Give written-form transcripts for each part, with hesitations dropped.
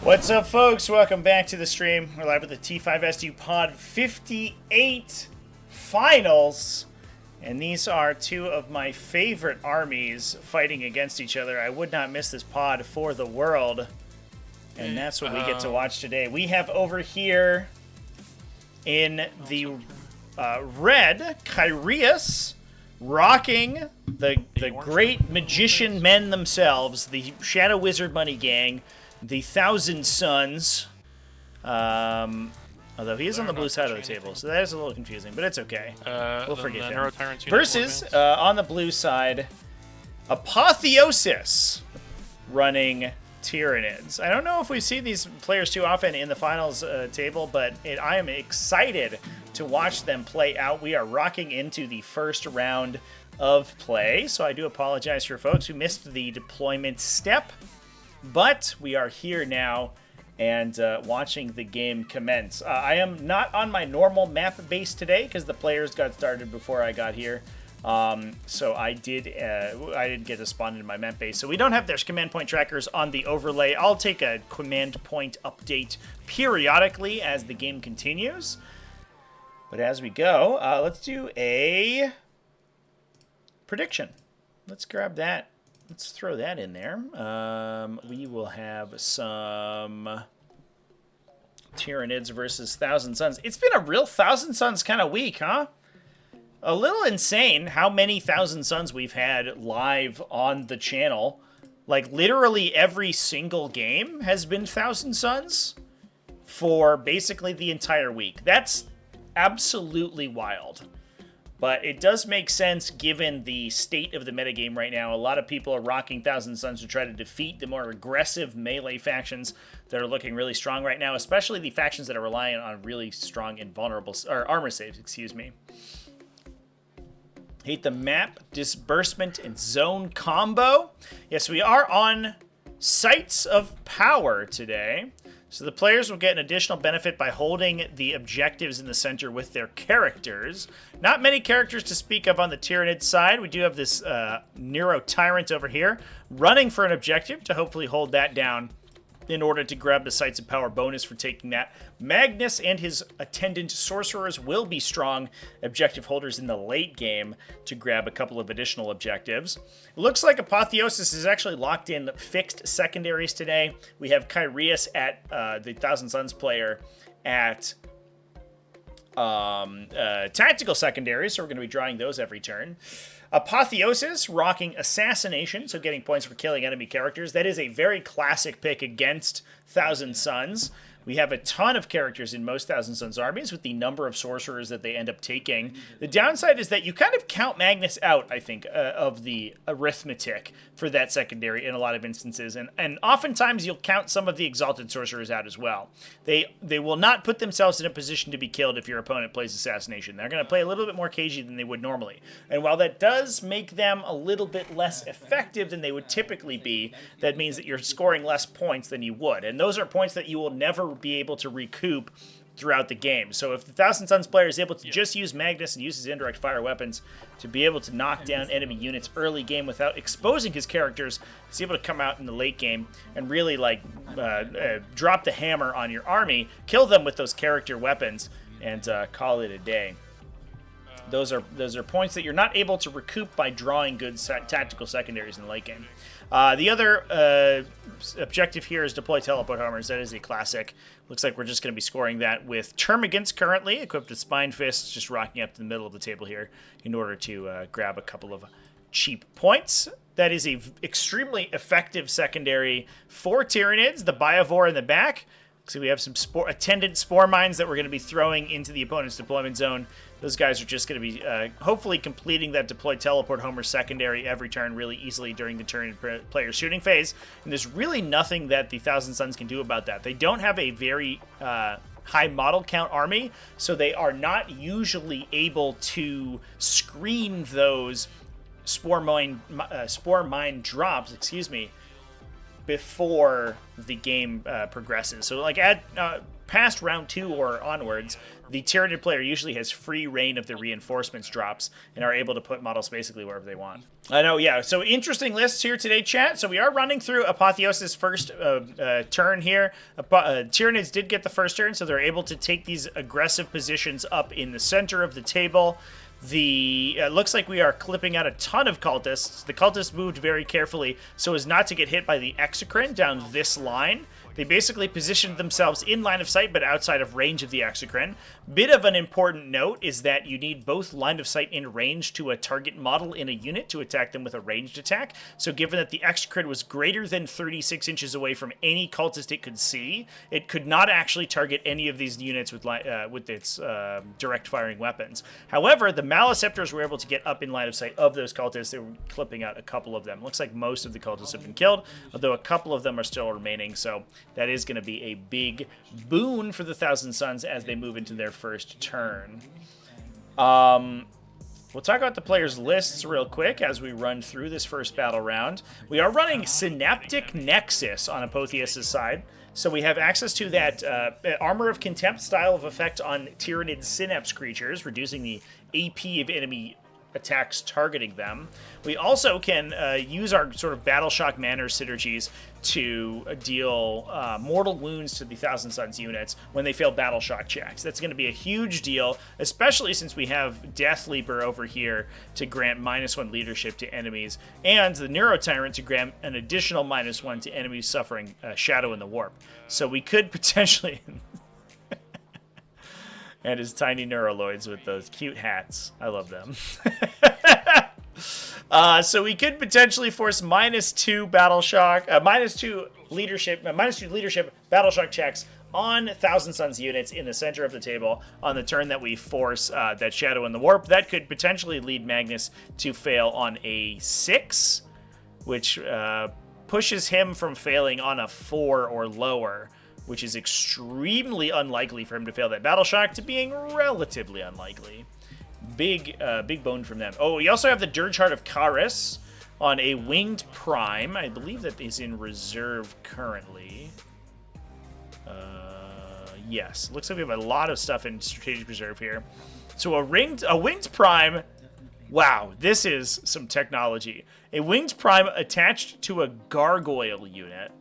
What's up, folks? Welcome back to the stream. We're live with the T5S2 Pod 58 finals. And these are two of my favorite armies fighting against each other. I would not miss this pod for the world. And that's what we get to watch today. We have over here in the red, Kyrius rocking the great magician men themselves, the Shadow Wizard Money Gang, the Thousand Suns. Although he is on the blue side of the table, so that is a little confusing, but it's okay. We'll forgive him. Versus, on the blue side, Apotheosis running Tyranids. I don't know if we see these players too often in the finals table, but I am excited to watch them play out. We are rocking into the first round of play, so I do apologize for folks who missed the deployment step, but we are here now and watching the game commence. I am not on my normal map base today because the players got started before I got here. So I did get to spawn in my map base. So we don't have their command point trackers on the overlay. I'll take a command point update periodically as the game continues. But as we go, let's do a prediction. Let's grab that. Let's throw that in there. We will have some Tyranids versus Thousand Suns. It's been a real Thousand Suns kind of week, huh? A little insane how many Thousand Suns we've had live on the channel. Like, literally every single game has been Thousand Suns for basically the entire week. That's absolutely wild. But it does make sense given the state of the metagame right now. A lot of people are rocking Thousand Suns to try to defeat the more aggressive melee factions that are looking really strong right now, especially the factions that are relying on really strong and vulnerable, or armor saves, excuse me. Hate the map, disbursement, and zone combo. Yes, we are on Sites of Power today. So the players will get an additional benefit by holding the objectives in the center with their characters. Not many characters to speak of on the Tyranid side. We do have this Nero Tyrant over here running for an objective to hopefully hold that down in order to grab the Sites of Power bonus for taking that. Magnus and his attendant sorcerers will be strong objective holders in the late game to grab a couple of additional objectives. It looks like Apotheosis is actually locked in fixed secondaries today. We have Kyrius at the Thousand Suns player at tactical secondaries, so we're going to be drawing those every turn. Apotheosis rocking Assassination, so getting points for killing enemy characters. That is a very classic pick against Thousand Suns. We have a ton of characters in most Thousand Suns armies with the number of sorcerers that they end up taking. The downside is that you kind of count Magnus out, I think, of the arithmetic for that secondary in a lot of instances. And oftentimes you'll count some of the Exalted Sorcerers out as well. They will not put themselves in a position to be killed if your opponent plays Assassination. They're going to play a little bit more cagey than they would normally. And while that does make them a little bit less effective than they would typically be, that means that you're scoring less points than you would. And those are points that you will never be able to recoup throughout the game. So if the Thousand Suns player is able to just use Magnus and use his indirect fire weapons to be able to knock down enemy units early game without exposing his characters, he's able to come out in the late game and really drop the hammer on your army, kill them with those character weapons, and call it a day. Those are points that you're not able to recoup by drawing good tactical secondaries in the late game. The other objective here is deploy teleport homers. That is a classic. Looks like we're just going to be scoring that with Termagants currently, equipped with Spine Fists, just rocking up to the middle of the table here in order to grab a couple of cheap points. That is a extremely effective secondary for Tyranids, the Biovore in the back. So we have some attendant spore mines that we're going to be throwing into the opponent's deployment zone. Those guys are just going to be hopefully completing that deploy teleport homer secondary every turn really easily during the turn player shooting phase. And there's really nothing that the Thousand Suns can do about that. They don't have a very high model count army, so they are not usually able to screen those spore mine drops, before the game progresses. So like past round 2 or onwards, the Tyranid player usually has free reign of the reinforcements drops and are able to put models basically wherever they want. I know, yeah. So interesting lists here today, chat. So we are running through Apotheosis' first turn here. Tyranids did get the first turn, so they're able to take these aggressive positions up in the center of the table. Looks like we are clipping out a ton of cultists. The cultists moved very carefully so as not to get hit by the exocrine down this line. They basically positioned themselves in line of sight but outside of range of the exocrine. Bit of an important note is that you need both line of sight and range to a target model in a unit to attack them with a ranged attack. So given that the exocrine was greater than 36 inches away from any cultist it could see, it could not actually target any of these units with its direct firing weapons. However, the Maleceptors were able to get up in line of sight of those cultists. They were clipping out a couple of them. Looks like most of the cultists have been killed, although a couple of them are still remaining, so that is going to be a big boon for the Thousand Suns as they move into their first turn. We'll talk about the players' lists real quick as we run through this first battle round. We are running Synaptic Nexus on Apotheos' side, so we have access to that Armor of Contempt style of effect on Tyranid Synapse creatures, reducing the AP of enemy attacks targeting them. We also can use our sort of Battle Shock Manor synergies to deal mortal wounds to the Thousand Suns units when they fail Battle Shock checks. That's going to be a huge deal, especially since we have Death Leaper over here to grant -1 leadership to enemies, and the Neuro Tyrant to grant an additional -1 to enemies suffering Shadow in the Warp. So we could potentially... and his tiny neuraloids with those cute hats. I love them. So we could potentially force -2 Battle Shock, -2 leadership Battle Shock checks on Thousand Suns units in the center of the table on the turn that we force that Shadow in the Warp. That could potentially lead Magnus to fail on a 6, which pushes him from failing on a 4 or lower, which is extremely unlikely for him to fail that Battle Shock, to being relatively unlikely. Big bone from them. Oh, we also have the Dirge Heart of Karis on a Winged Prime. I believe that is in reserve currently. Yes, looks like we have a lot of stuff in strategic reserve here. So a Winged Prime. Wow, this is some technology. A Winged Prime attached to a Gargoyle unit.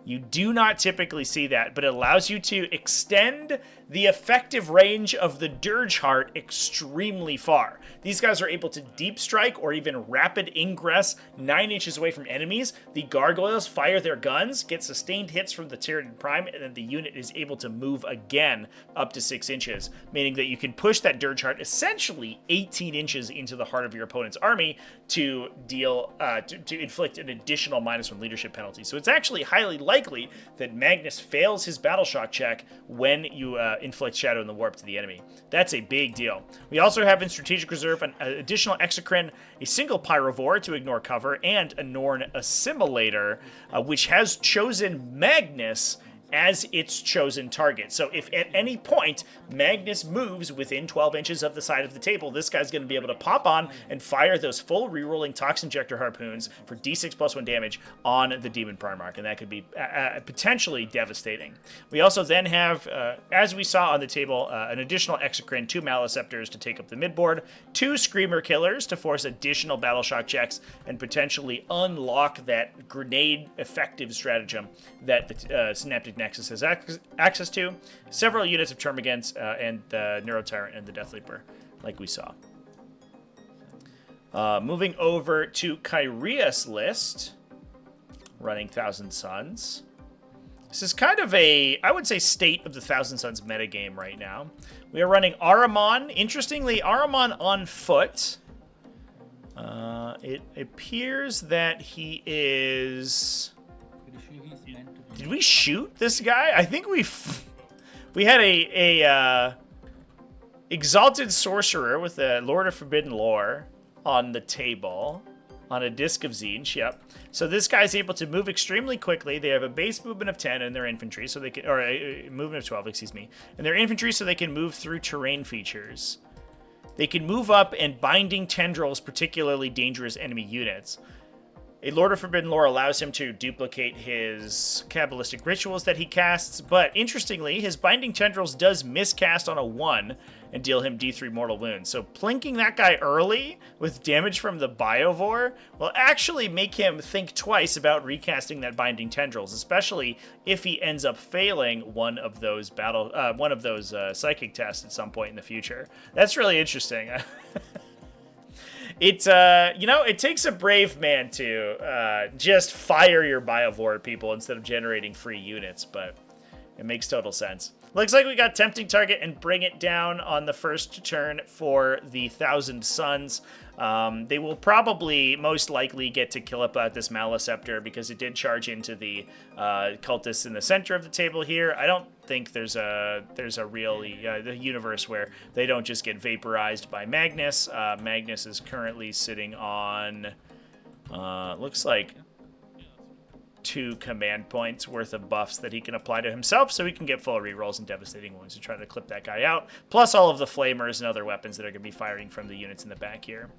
You do not typically see that, but it allows you to extend the effective range of the Dirge Heart extremely far. These guys are able to deep strike or even rapid ingress 9 inches away from enemies. The Gargoyles fire their guns, get sustained hits from the Tyranid Prime, and then the unit is able to move again up to 6 inches, meaning that you can push that Dirge Heart essentially 18 inches into the heart of your opponent's army to deal to inflict an additional -1 leadership penalty. So it's actually highly likely that Magnus fails his Battle Shock check when you inflict Shadow in the Warp to the enemy. That's a big deal. We also have in strategic reserve an additional Exocrine, a single Pyrovore to ignore cover, and a Norn Assimilator, which has chosen Magnus as its chosen target. So if at any point Magnus moves within 12 inches of the side of the table, this guy's going to be able to pop on and fire those full rerolling Tox Injector harpoons for d6 + 1 damage on the Demon Primarch, and that could be potentially devastating. We also then have, as we saw on the table, an additional Exocrine, 2 Maleceptors to take up the midboard, 2 Screamer Killers to force additional Battle Shock checks and potentially unlock that grenade effective stratagem that the Synaptic Nexus has access to, several units of Termagants, and the Neuro Tyrant and the Death Leaper, like we saw. Moving over to Kyria's list, running Thousand Suns. This is kind of a, I would say, state of the Thousand Suns metagame right now. We are running Ahriman. Interestingly, Ahriman on foot. It appears that he is... Did we shoot this guy? I think we had a Exalted Sorcerer with a Lord of Forbidden Lore on the table on a Disc of Zinj. Yep. So this guy's able to move extremely quickly. They have a base movement of 10 in their infantry, so they can, or a movement of 12, excuse me, in their infantry, so they can move through terrain features. They can move up and binding tendrils particularly dangerous enemy units. A Lord of Forbidden Lore allows him to duplicate his Kabbalistic rituals that he casts, but interestingly, his Binding Tendrils does miscast on a 1 and deal him D3 mortal wounds. So plinking that guy early with damage from the Biovore will actually make him think twice about recasting that Binding Tendrils, especially if he ends up failing one of those psychic tests at some point in the future. That's really interesting. It it takes a brave man to just fire your Biovore at people instead of generating free units, but it makes total sense. Looks like we got Tempting Target and Bring It Down on the first turn for the Thousand Suns. They will probably most likely get to kill up this Maleceptor because it did charge into the cultists in the center of the table here. I don't think there's a really the universe where they don't just get vaporized by Magnus. Magnus is currently sitting on looks like 2 command points worth of buffs that he can apply to himself, so he can get full rerolls and devastating wounds to try to clip that guy out, plus all of the flamers and other weapons that are going to be firing from the units in the back here.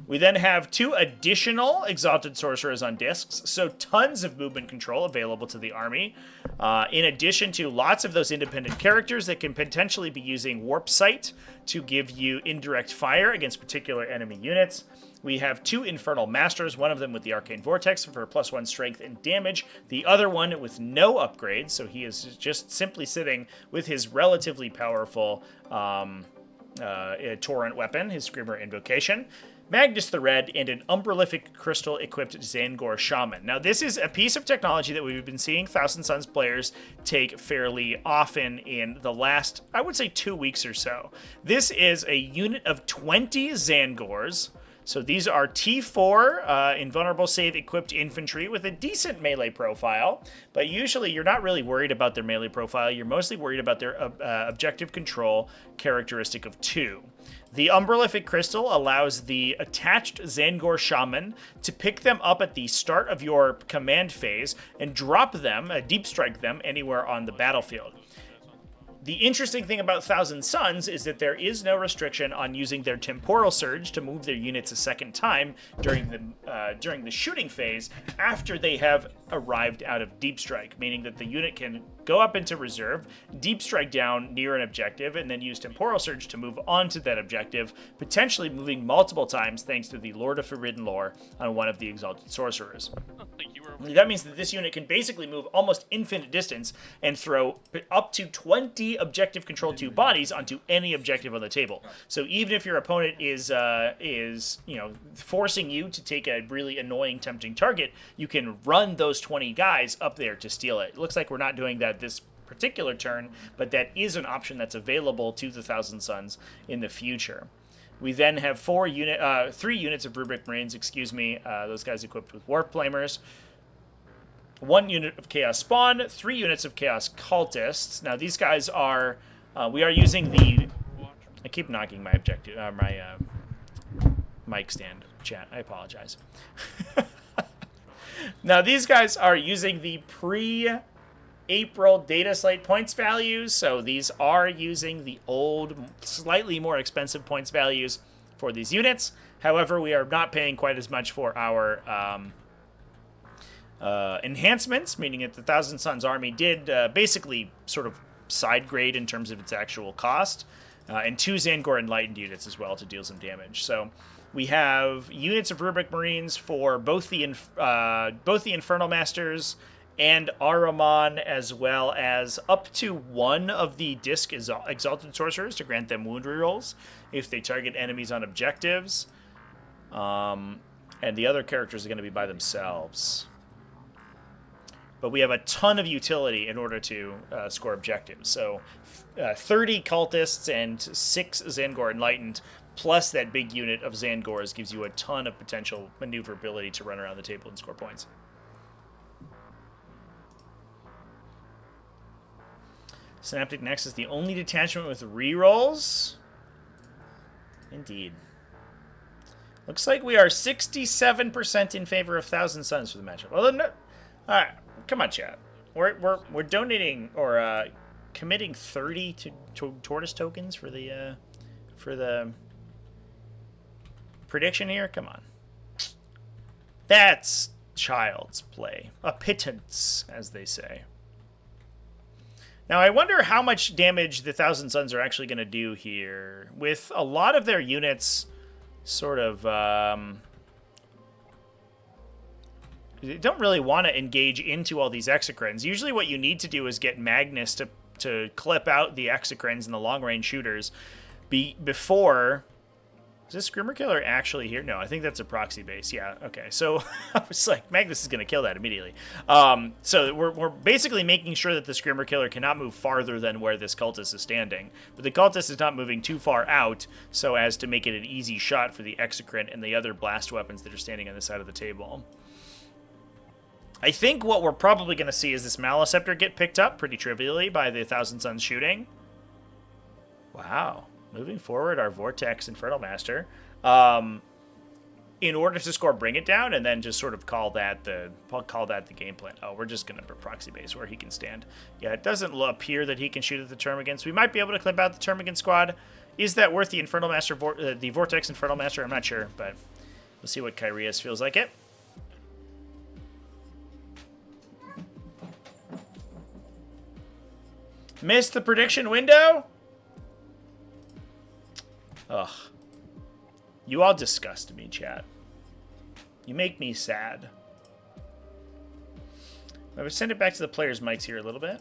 We then have 2 additional Exalted Sorcerers on discs, so tons of movement control available to the army, in addition to lots of those independent characters that can potentially be using Warp Sight to give you indirect fire against particular enemy units. We have 2 Infernal Masters, one of them with the Arcane Vortex for +1 strength and damage, the other one with no upgrades, so he is just simply sitting with his relatively powerful Torrent weapon, his Screamer Invocation. Magnus the Red, and an Umbralific Crystal-equipped Zangor Shaman. Now, this is a piece of technology that we've been seeing Thousand Suns players take fairly often in the last, I would say, 2 weeks or so. This is a unit of 20 Zangors. So these are T4 invulnerable save equipped infantry with a decent melee profile, but usually you're not really worried about their melee profile. You're mostly worried about their objective control characteristic of 2. The Umbralific Crystal allows the attached Zangor Shaman to pick them up at the start of your command phase and drop them, deep strike them anywhere on the battlefield. The interesting thing about Thousand Suns is that there is no restriction on using their Temporal Surge to move their units a second time during the shooting phase after they have arrived out of Deep Strike, meaning that the unit can go up into reserve, Deep Strike down near an objective, and then use Temporal Surge to move onto that objective, potentially moving multiple times thanks to the Lord of Forbidden Lore on one of the Exalted Sorcerers. That means that this unit can basically move almost infinite distance and throw up to 20 objective control 2 bodies onto any objective on the table. So even if your opponent is forcing you to take a really annoying, tempting target, you can run those 20 guys up there to steal it. It looks like we're not doing that this particular turn, but that is an option that's available to the Thousand Suns in the future. We then have 3 units of Rubric Marines, those guys equipped with Warp Flamers, 1 unit of Chaos Spawn, 3 units of Chaos Cultists. Now these guys are, we are using the, I keep knocking my mic stand, chat, I apologize. Now these guys are using the pre-April data slate points values, so these are using the old, slightly more expensive points values for these units. However, we are not paying quite as much for our enhancements, meaning that the Thousand Suns army did basically sort of side grade in terms of its actual cost, and 2 Zangor Enlightened units as well to deal some damage. So we have units of Rubric Marines for both the Infernal Masters and Ahriman, as well as up to 1 of the Disc Exalted Sorcerers to grant them wound rerolls if they target enemies on objectives. And the other characters are going to be by themselves. But we have a ton of utility in order to score objectives. So 30 Cultists and 6 Zangor Enlightened, plus that big unit of Zangors, gives you a ton of potential maneuverability to run around the table and score points. Synaptic Nexus, the only detachment with rerolls. Indeed. Looks like we are 67% in favor of Thousand Suns for the matchup. Well, no, all right, come on, chat. We're donating or committing 30 to Tortoise tokens for the prediction here. Come on. That's child's play. A pittance, as they say. Now, I wonder how much damage the Thousand Suns are actually going to do here. With a lot of their units sort of... they don't really want to engage into all these exocrines. Usually what you need to do is get Magnus to clip out the exocrines and the long-range shooters before... Is this Screamer Killer actually here? No, I think that's a proxy base. Yeah, okay. So I was like, Magnus is going to kill that immediately. So we're basically making sure that the Screamer Killer cannot move farther than where this cultist is standing. But the cultist is not moving too far out so as to make it an easy shot for the exocrine and the other blast weapons that are standing on the side of the table. I think what we're probably going to see is this Maliceptor get picked up pretty trivially by the Thousand Suns shooting. Wow. Moving forward, our Vortex Infernal Master, in order to score Bring It Down, and then just sort of call that the game plan. Oh, we're just gonna proxy base where he can stand. Yeah, it doesn't appear that he can shoot at the Termagants. We might be able to clip out the Termagant squad. Is that worth the Infernal Master, the Vortex Infernal Master? I'm not sure, but we'll see what Kyrios feels like it. Missed the prediction window. Ugh. You all disgust me, chat. You make me sad. I would send it back to the players' mics here a little bit.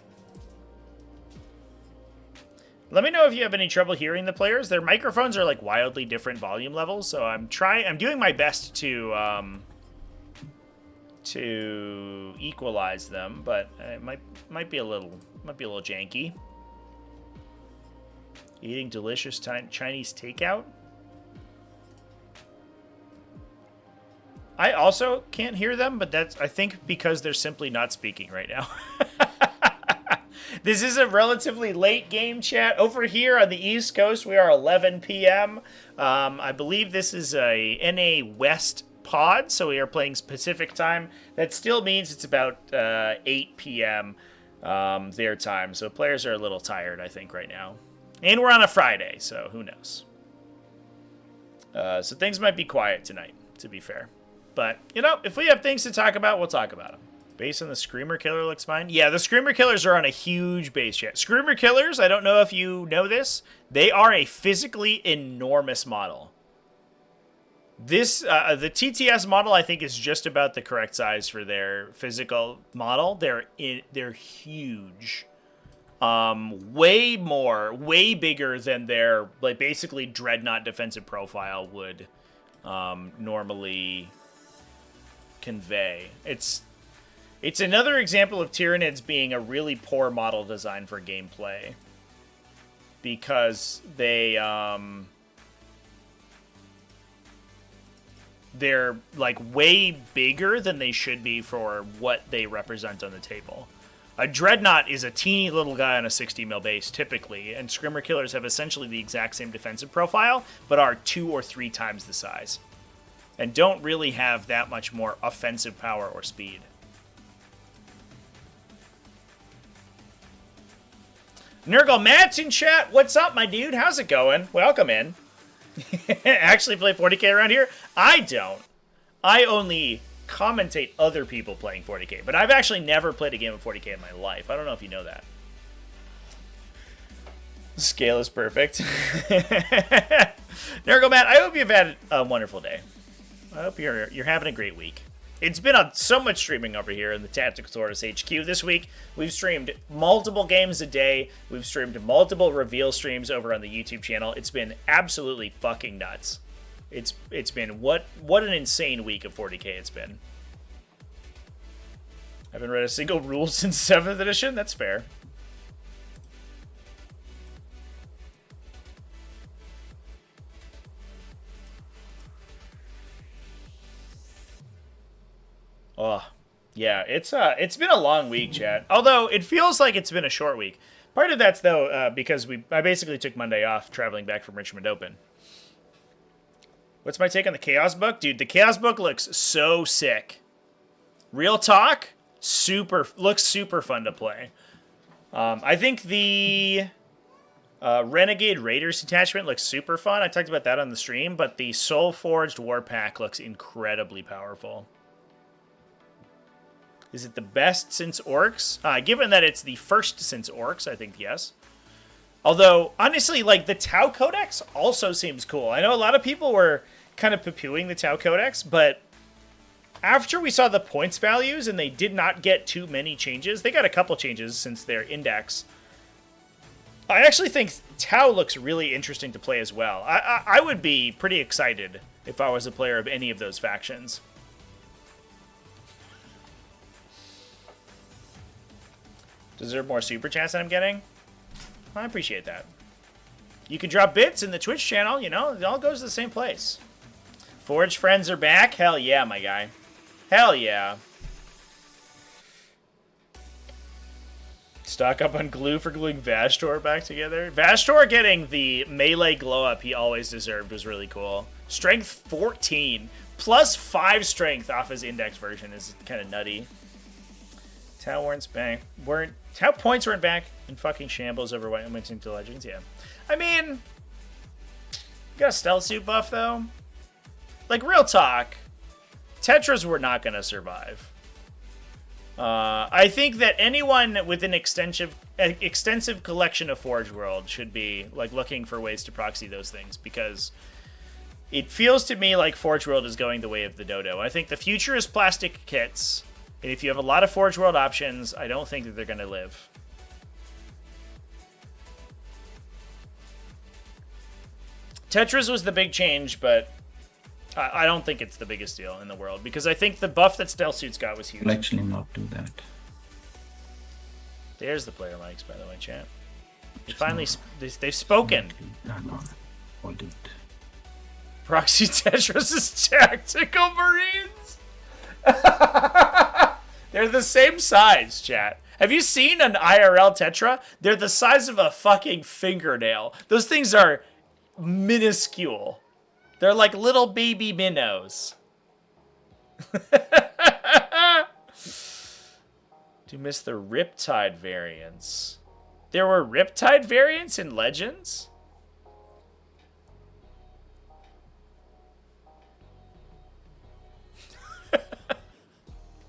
Let me know if you have any trouble hearing the players. Their microphones are like wildly different volume levels, so I'm doing my best to equalize them, but it might be a little janky. Eating delicious Chinese takeout. I also can't hear them, but that's, I think, because they're simply not speaking right now. This is a relatively late game, chat. Over here on the East Coast, we are 11 p.m. I believe this is a NA West pod, so we are playing Pacific time. That still means it's about 8 p.m. Their time, so players are a little tired, I think, right now. And we're on a Friday, so who knows. So things might be quiet tonight, to be fair. But, you know, if we have things to talk about, we'll talk about them. Base on the Screamer Killer looks fine. Yeah, the Screamer Killers are on a huge base, chat. Screamer Killers, I don't know if you know this, they are a physically enormous model. This, the TTS model, I think, is just about the correct size for their physical model. They're huge. Way bigger than their, like, basically Dreadnought defensive profile would normally convey. It's another example of Tyranids being a really poor model design for gameplay, because they're like way bigger than they should be for what they represent on the table. A Dreadnought is a teeny little guy on a 60 mil base, typically, and Screamer Killers have essentially the exact same defensive profile, but are 2 or 3 times the size, and don't really have that much more offensive power or speed. Nurgle Matt's in chat. What's up, my dude? How's it going? Welcome in. Actually play 40k around here? I don't. I only commentate other people playing 40k, but I've actually never played a game of 40k in my life. I don't know if you know that. The scale is perfect. Nurgle Matt, I hope you've had a wonderful day. I hope you're having a great week. It's been so much streaming over here in the Tactical Tortoise HQ this week. We've streamed multiple games a day. We've streamed multiple reveal streams over on the YouTube channel. It's been absolutely fucking nuts. It's been what an insane week of 40k it's been. I haven't read a single rule since 7th edition. That's fair. Oh, yeah, it's been a long week, chat. Although it feels like it's been a short week. Part of that's though because I basically took Monday off traveling back from Richmond Open. What's my take on the Chaos Book, dude? The Chaos Book looks so sick. Real talk, looks super fun to play. I think the Renegade Raiders detachment looks super fun. I talked about that on the stream, but the Soul Forged War Pack looks incredibly powerful. Is it the best since Orcs? Given that it's the first since Orcs, I think yes. Although, honestly, like, the Tau Codex also seems cool. I know a lot of people were kind of poo-pooing the Tau Codex, but after we saw the points values and they did not get too many changes, they got a couple changes since their index. I actually think Tau looks really interesting to play as well. I would be pretty excited if I was a player of any of those factions. Deserve more super chats that I'm getting? I appreciate that. You can drop bits in the Twitch channel, you know, it all goes to the same place. Forge friends are back? Hell yeah, my guy. Hell yeah. Stock up on glue for gluing Vashtor back together. Vashtor getting the melee glow up he always deserved was really cool. Strength 14. Plus 5 strength off his index version is kind of nutty. Tau Tau points weren't back in fucking shambles over what went into Legends, yeah. I mean, got a stealth suit buff though. Like, real talk, Tetras were not gonna survive. I think that anyone with an extensive collection of Forge World should be like looking for ways to proxy those things, because it feels to me like Forge World is going the way of the dodo. I think the future is plastic kits. And if you have a lot of Forge World options, I don't think that they're going to live. Tetras was the big change, but I don't think it's the biggest deal in the world, because I think the buff that Stealth Suits got was huge. I'll actually not do that. There's the player mics, by the way, chat. They've spoken. No, I'll do it. Proxy Tetras is Tactical Marines. They're the same size, chat. Have you seen an IRL Tetra? They're the size of a fucking fingernail. Those things are minuscule. They're like little baby minnows. Do you miss the Riptide variants? There were Riptide variants in Legends?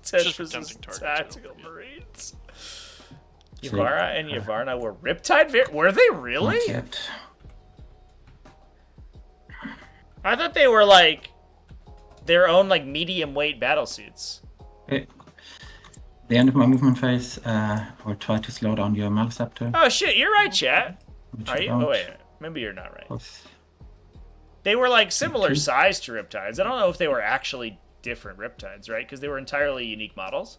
Tetras Tactical Marines. Yavara and Yavarna were Riptide were they really? I thought they were like their own like medium weight battle suits. Okay. The end of my movement phase, I'll try to slow down your Maleceptor. Oh shit, you're right, chat. Are you? Oh wait, maybe you're not right. They were like similar size to Riptides. I don't know if they were actually different Riptides, right? Because they were entirely unique models.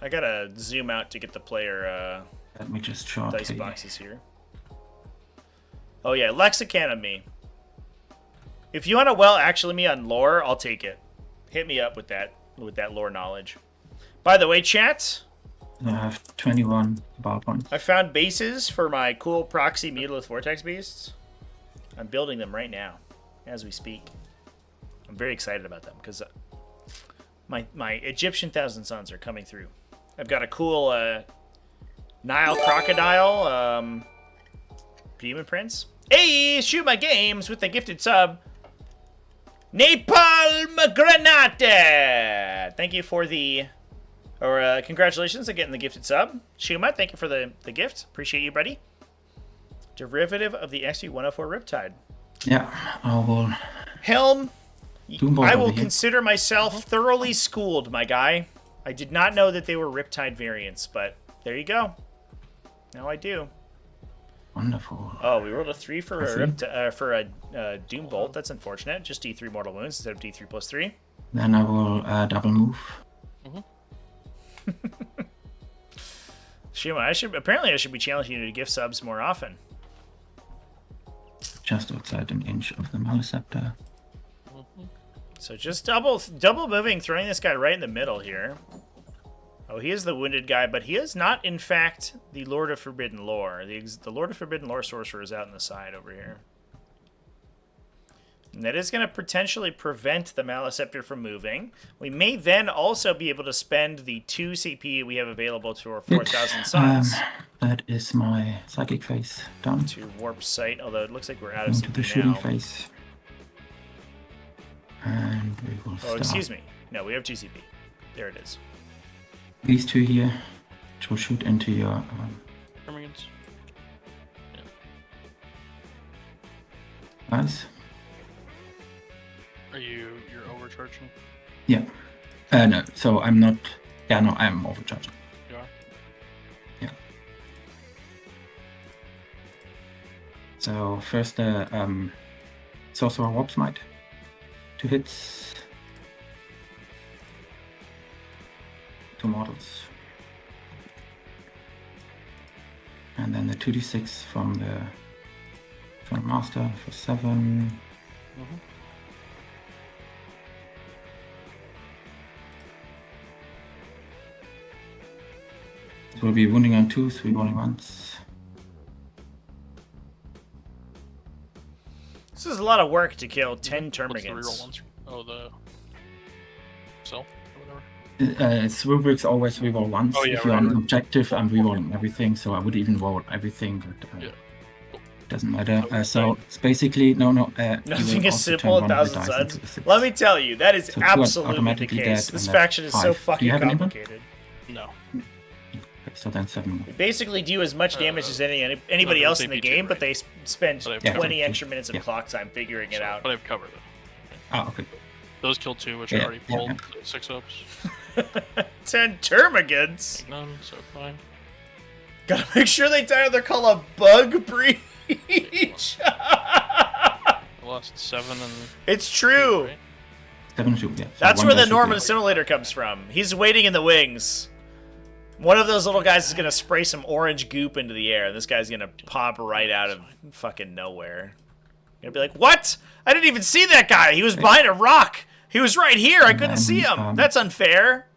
I gotta zoom out to get the player Let me just show dice boxes here. Oh yeah, Lexicon of me. If you want to actually me on lore, I'll take it. Hit me up with that lore knowledge. By the way, chat, I have 21 bar points. I found bases for my cool proxy Mutalith Vortex beasts. I'm building them right now, as we speak. I'm very excited about them because my Egyptian Thousand Suns are coming through. I've got a cool Nile Crocodile Demon Prince. Hey, shoot my games with the gifted sub. Napalm Granate! Thank you for the... Or congratulations on getting the gifted sub. Shuma, thank you for the gift. Appreciate you, buddy. Derivative of the XP104 Riptide. Yeah, I will... Helm, I will consider myself thoroughly schooled, my guy. I did not know that they were Riptide variants, but there you go. Now I do. Wonderful. Oh, we rolled a 3 for a Doom Bolt. That's unfortunate. Just D3 mortal wounds instead of D3 plus 3. Then I will double move. Shima, I should be challenging you to gift subs more often. Just outside an inch of the Maleceptor. So just double moving, throwing this guy right in the middle here. Oh, he is the wounded guy, but he is not, in fact, the Lord of Forbidden Lore. The Lord of Forbidden Lore sorcerer is out on the side over here. And that is going to potentially prevent the Maliceptor from moving. We may then also be able to spend the 2 CP we have available to our 4,000 suns. That is my psychic phase done. To warp site, although it looks like we're out of Into CP the shooting now. phase. And we will Oh, start. excuse me. No, we have 2 CP. There it is. These two here to shoot into your Termagants. guys. You're overcharging? Yeah. No, so I'm not. Yeah, no, I'm overcharging. You are? Yeah. So first the Sorcerer Warp Smite. 2 hits. 2 models. And then the 2d6 from the Master for 7. It will be wounding on 2, 3 rolling once. This is a lot of work to kill 10 What's the reroll Termagants. ones? Oh, the cell or whatever. It's rubrics always reroll once. Oh, yeah, if you're on right. objective, I'm rerolling everything, so I would even roll everything, but Yeah. doesn't matter. So it's basically no. Nothing is simple in 1,000 Suns. Let me tell you, that is So 2 are absolutely the automatically case. dead, This and faction that's is so 5. Do fucking you have an input? complicated. No. So then 7. They basically do as much damage as anybody no, else in the CP2, game, but they spend But I've 20 covered extra minutes of Yeah. clock time figuring it out. But I've covered it. Ah, okay. Those killed 2, which Yeah, I already yeah, pulled. 6 ups. 10 Termagants? None, so fine. Gotta make sure they die or they're called a bug breach. I lost 7 and. It's true. Right? 7 2, yeah. So That's one where guy the should Norman be- Assimilator comes from. He's waiting in the wings. One of those little guys is gonna spray some orange goop into the air, and this guy's gonna pop right out of fucking nowhere. Gonna be like, what? I didn't even see that guy. He was behind a rock. He was right here. I couldn't see him. That's unfair.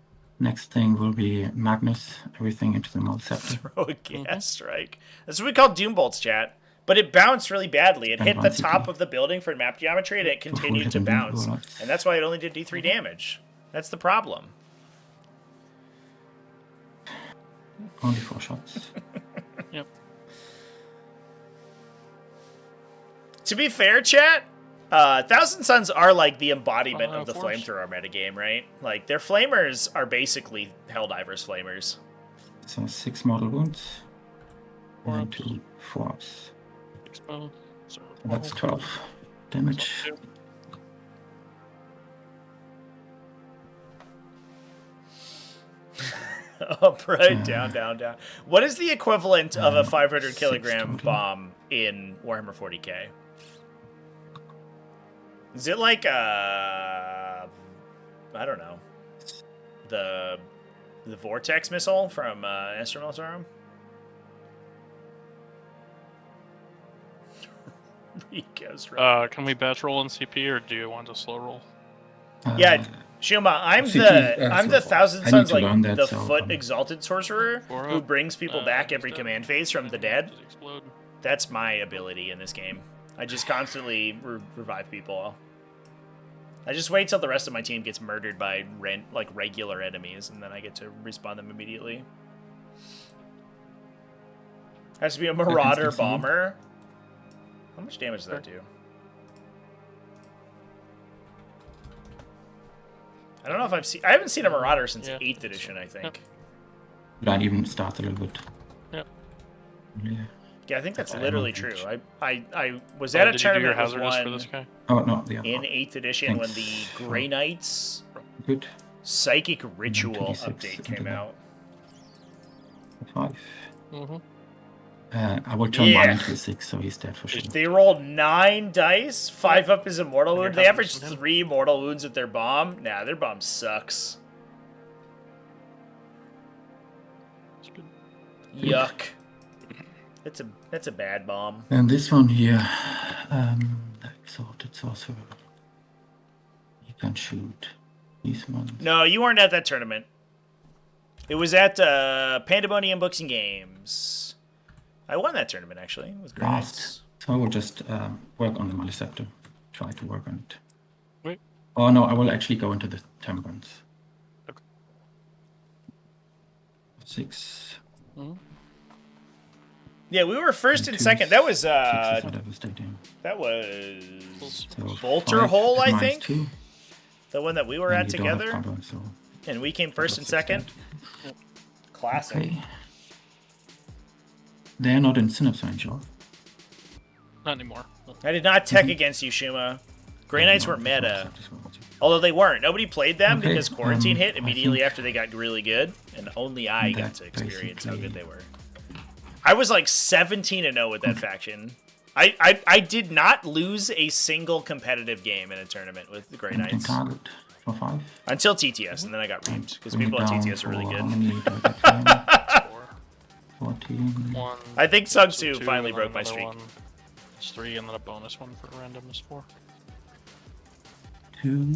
Next thing will be Magnus, everything into the Maliceptor. Throw a gas strike. That's what we call Doom Bolts, chat. But it bounced really badly. It And hit the 1 top CP. of the building for map geometry, and it continued to hitting bounce. bullets. And that's why it only did D3 damage. That's the problem. Only 4 shots. Yep. To be fair, chat, Thousand Suns are like the embodiment of the of course. flamethrower metagame, right? Like, their flamers are basically Helldivers flamers. So 6 mortal wounds. Four And ups. 2 4-ups. Expel. So That's 12 damage. 2. Up, right, down, down, down. What is the equivalent of a 500 6 kilogram total. bomb in Warhammer 40k? Is it like I don't know, the vortex missile from Astra Militarum? Rico's right. Can we batch roll in CP or do you want to slow roll? Yeah, Shuma, I'm CP, I'm the so Thousand I need Suns, to like learn that, the so, foot exalted sorcerer Four who up. brings people back every Instead. command phase from the dead. Does it explode? That's my ability in this game. I just constantly revive people. I just wait till the rest of my team gets murdered by regular enemies, and then I get to respawn them immediately. Has to be a Marauder CC. bomber. How much damage does that do? I don't know if I haven't seen a Marauder since Yeah. 8th edition, I think. Yep. That even starts a little bit. Yep. Yeah. Yeah, I think that's Okay, literally I true. don't I was at a Did you do your tournament with hazardous for one this guy? Oh, no, the other in one. 8th edition when the Thanks. Grey Knights Good. Psychic Ritual 26 update into came that. out. 5. Mm-hmm. I will turn Yeah. 1 into a 6, so he's dead for sure. They rolled 9 dice, 5 up is a mortal Here wound. They comes averaged him. 3 mortal wounds with their bomb. Nah, their bomb sucks. It's good. Yuck. That's a bad bomb. And this one here, the Exalted Sorcerer. You can shoot these ones. No, you weren't at that tournament. It was at Pandemonium Books and Games. I won that tournament actually with Grey Last. Knights. So I will just work on the Maliceptor. try to work on it. Wait. Oh no, I will actually go into the temperance. Okay. 6. Yeah, we were first and two, second. That was 6 is not devastating. that was So Bolter 5 Hole, I minus think. 2. The one that we were And at you don't have together, compound, so and we came first and second. Classic. okay. They're not in synapse range, or? Not anymore. I did not tech against you, Shuma. Grey Knights were meta. Oh, Although they weren't. Nobody played them Okay, because quarantine hit I immediately think after they got really good, and only I got that to experience how good basically- they were. I was like 17-0 with that faction. I did not lose a single competitive game in a tournament with the Grey Knights target for 5. until TTS, and then I got reamed because Bring it people at down TTS are really for good. how many do I get? 4. 14. 1. I think so Sugsu 2, finally and then broke my another streak. One. It's 3, and then a bonus one for random is 4. 2.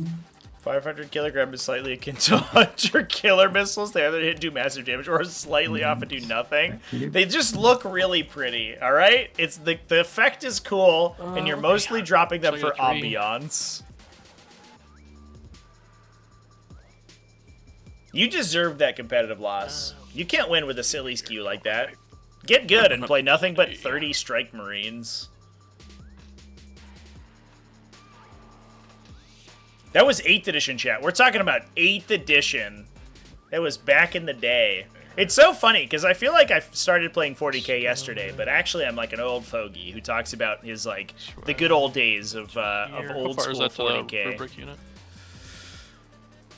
500 kilogram is slightly akin to 100 killer missiles. They either hit do massive damage or slightly off and do nothing. They just look really pretty, all right? It's the effect is cool, and you're mostly dropping them So for you got 3. ambiance. You deserve that competitive loss. You can't win with a silly skew like that. Get good and play nothing but 30 strike marines. That was 8th edition, chat. We're talking about 8th edition. That was back in the day. It's so funny, because I feel like I started playing 40k yesterday, but actually I'm like an old fogey who talks about his, like, the good old days of old How far school is that to the 40k. rubric unit?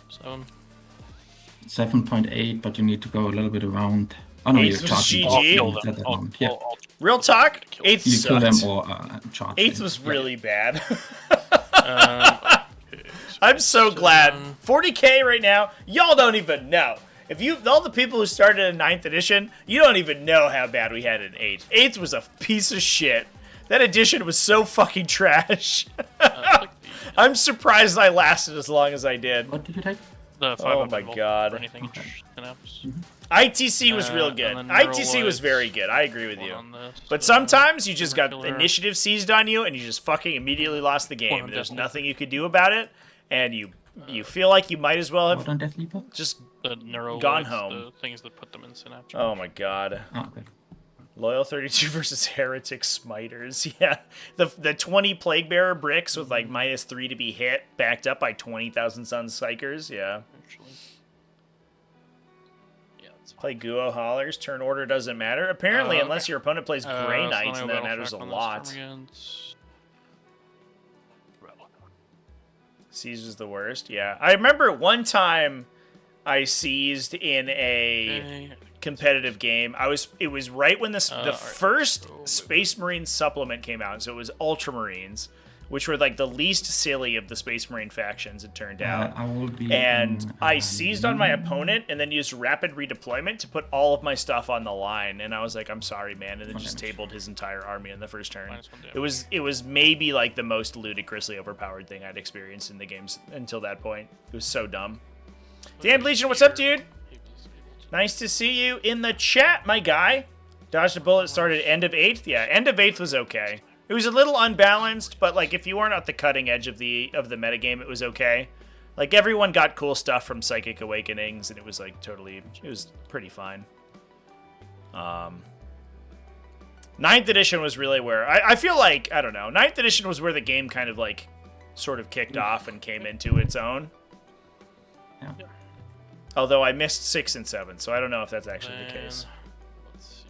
7. 7.8, but you need to go a little bit around. Oh no, 8 you're was charging. GG? I'll kill At them. that I'll, moment. Yeah. Real talk, 8th You kill them sucked. or charge. 8th them. was Yeah. really bad. okay, I'm so glad. 7. 40k right now, y'all don't even know. If you, all the people who started in 9th edition, you don't even know how bad we had in 8th. 8th was a piece of shit. That edition was so fucking trash. Like I'm surprised I lasted as long as I did. What did you take? the Oh 500 my volt God. for anything in synapse. ITC was real good. and then ITC was Neuraloids, very good. I agree with one you. on this, But sometimes you just got Killer. initiative seized on you and you just fucking immediately lost the One game. on There's Deathloop. nothing you could do about it, and you feel like you might as well What have on Death Leaper? just. the neuraloids, gone home. the things that put them in synapse. Oh my god. Oh, okay. Loyal 32 versus Heretic Smiters. Yeah. The 20 Plague Bearer bricks with like -3 to be hit, backed up by 20,000 Sun Psychers. Yeah. Actually. Yeah, that's fine. Play Guo Hollers. Turn order doesn't matter. Apparently, Okay. unless your opponent plays Grey So Knights, then and I that battle matters a track on lot. this Termagants. Seize is the worst. Yeah. I remember one time I seized in a Okay. competitive game. It was right when the alright. first So, Space Marine supplement came out, so it was Ultramarines, which were like the least silly of the Space Marine factions, it turned out. I will be. And in, I seized on my opponent and then used rapid redeployment to put all of my stuff on the line. And I was like, I'm sorry, man. And then just tabled his entire army in the first turn. -1 It was maybe like the most ludicrously overpowered thing I'd experienced in the games until that point. It was so dumb. Dan Legion, what's up, dude? Nice to see you in the chat, my guy. Dodged a bullet, started end of 8th. Yeah, end of 8th was okay. It was a little unbalanced, but like if you weren't at the cutting edge of the metagame, it was okay. Like everyone got cool stuff from Psychic Awakenings, and it was like it was pretty fine. 9th edition was really where I feel like, I don't know, 9th edition was where the game kind of like sort of kicked off and came into its own. Yeah. Although I missed 6 and 7, so I don't know if that's actually the case. Let's see.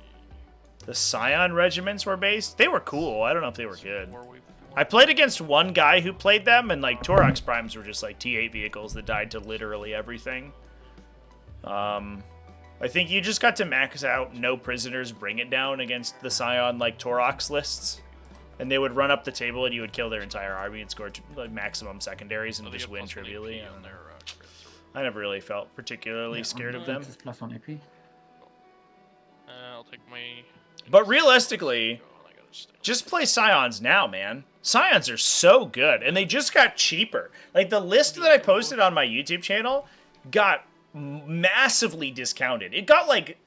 The Scion regiments were based. They were cool. I don't know if they were good. War Wave I played against one guy who played them, and like Torox Primes were just like T8 vehicles that died to literally everything. I think you just got to max out no prisoners, bring it down against the Scion like Torox lists, and they would run up the table and you would kill their entire army and score like maximum secondaries and So they just get win +1 trivially. AP on their crits. I never really felt particularly scared of them. It's +1 AP. I'll take my. But realistically, I gotta stay. just play Scions now, man. Scions are so good, and they just got cheaper. Like, the list that I posted on my YouTube channel got massively discounted. It got, like,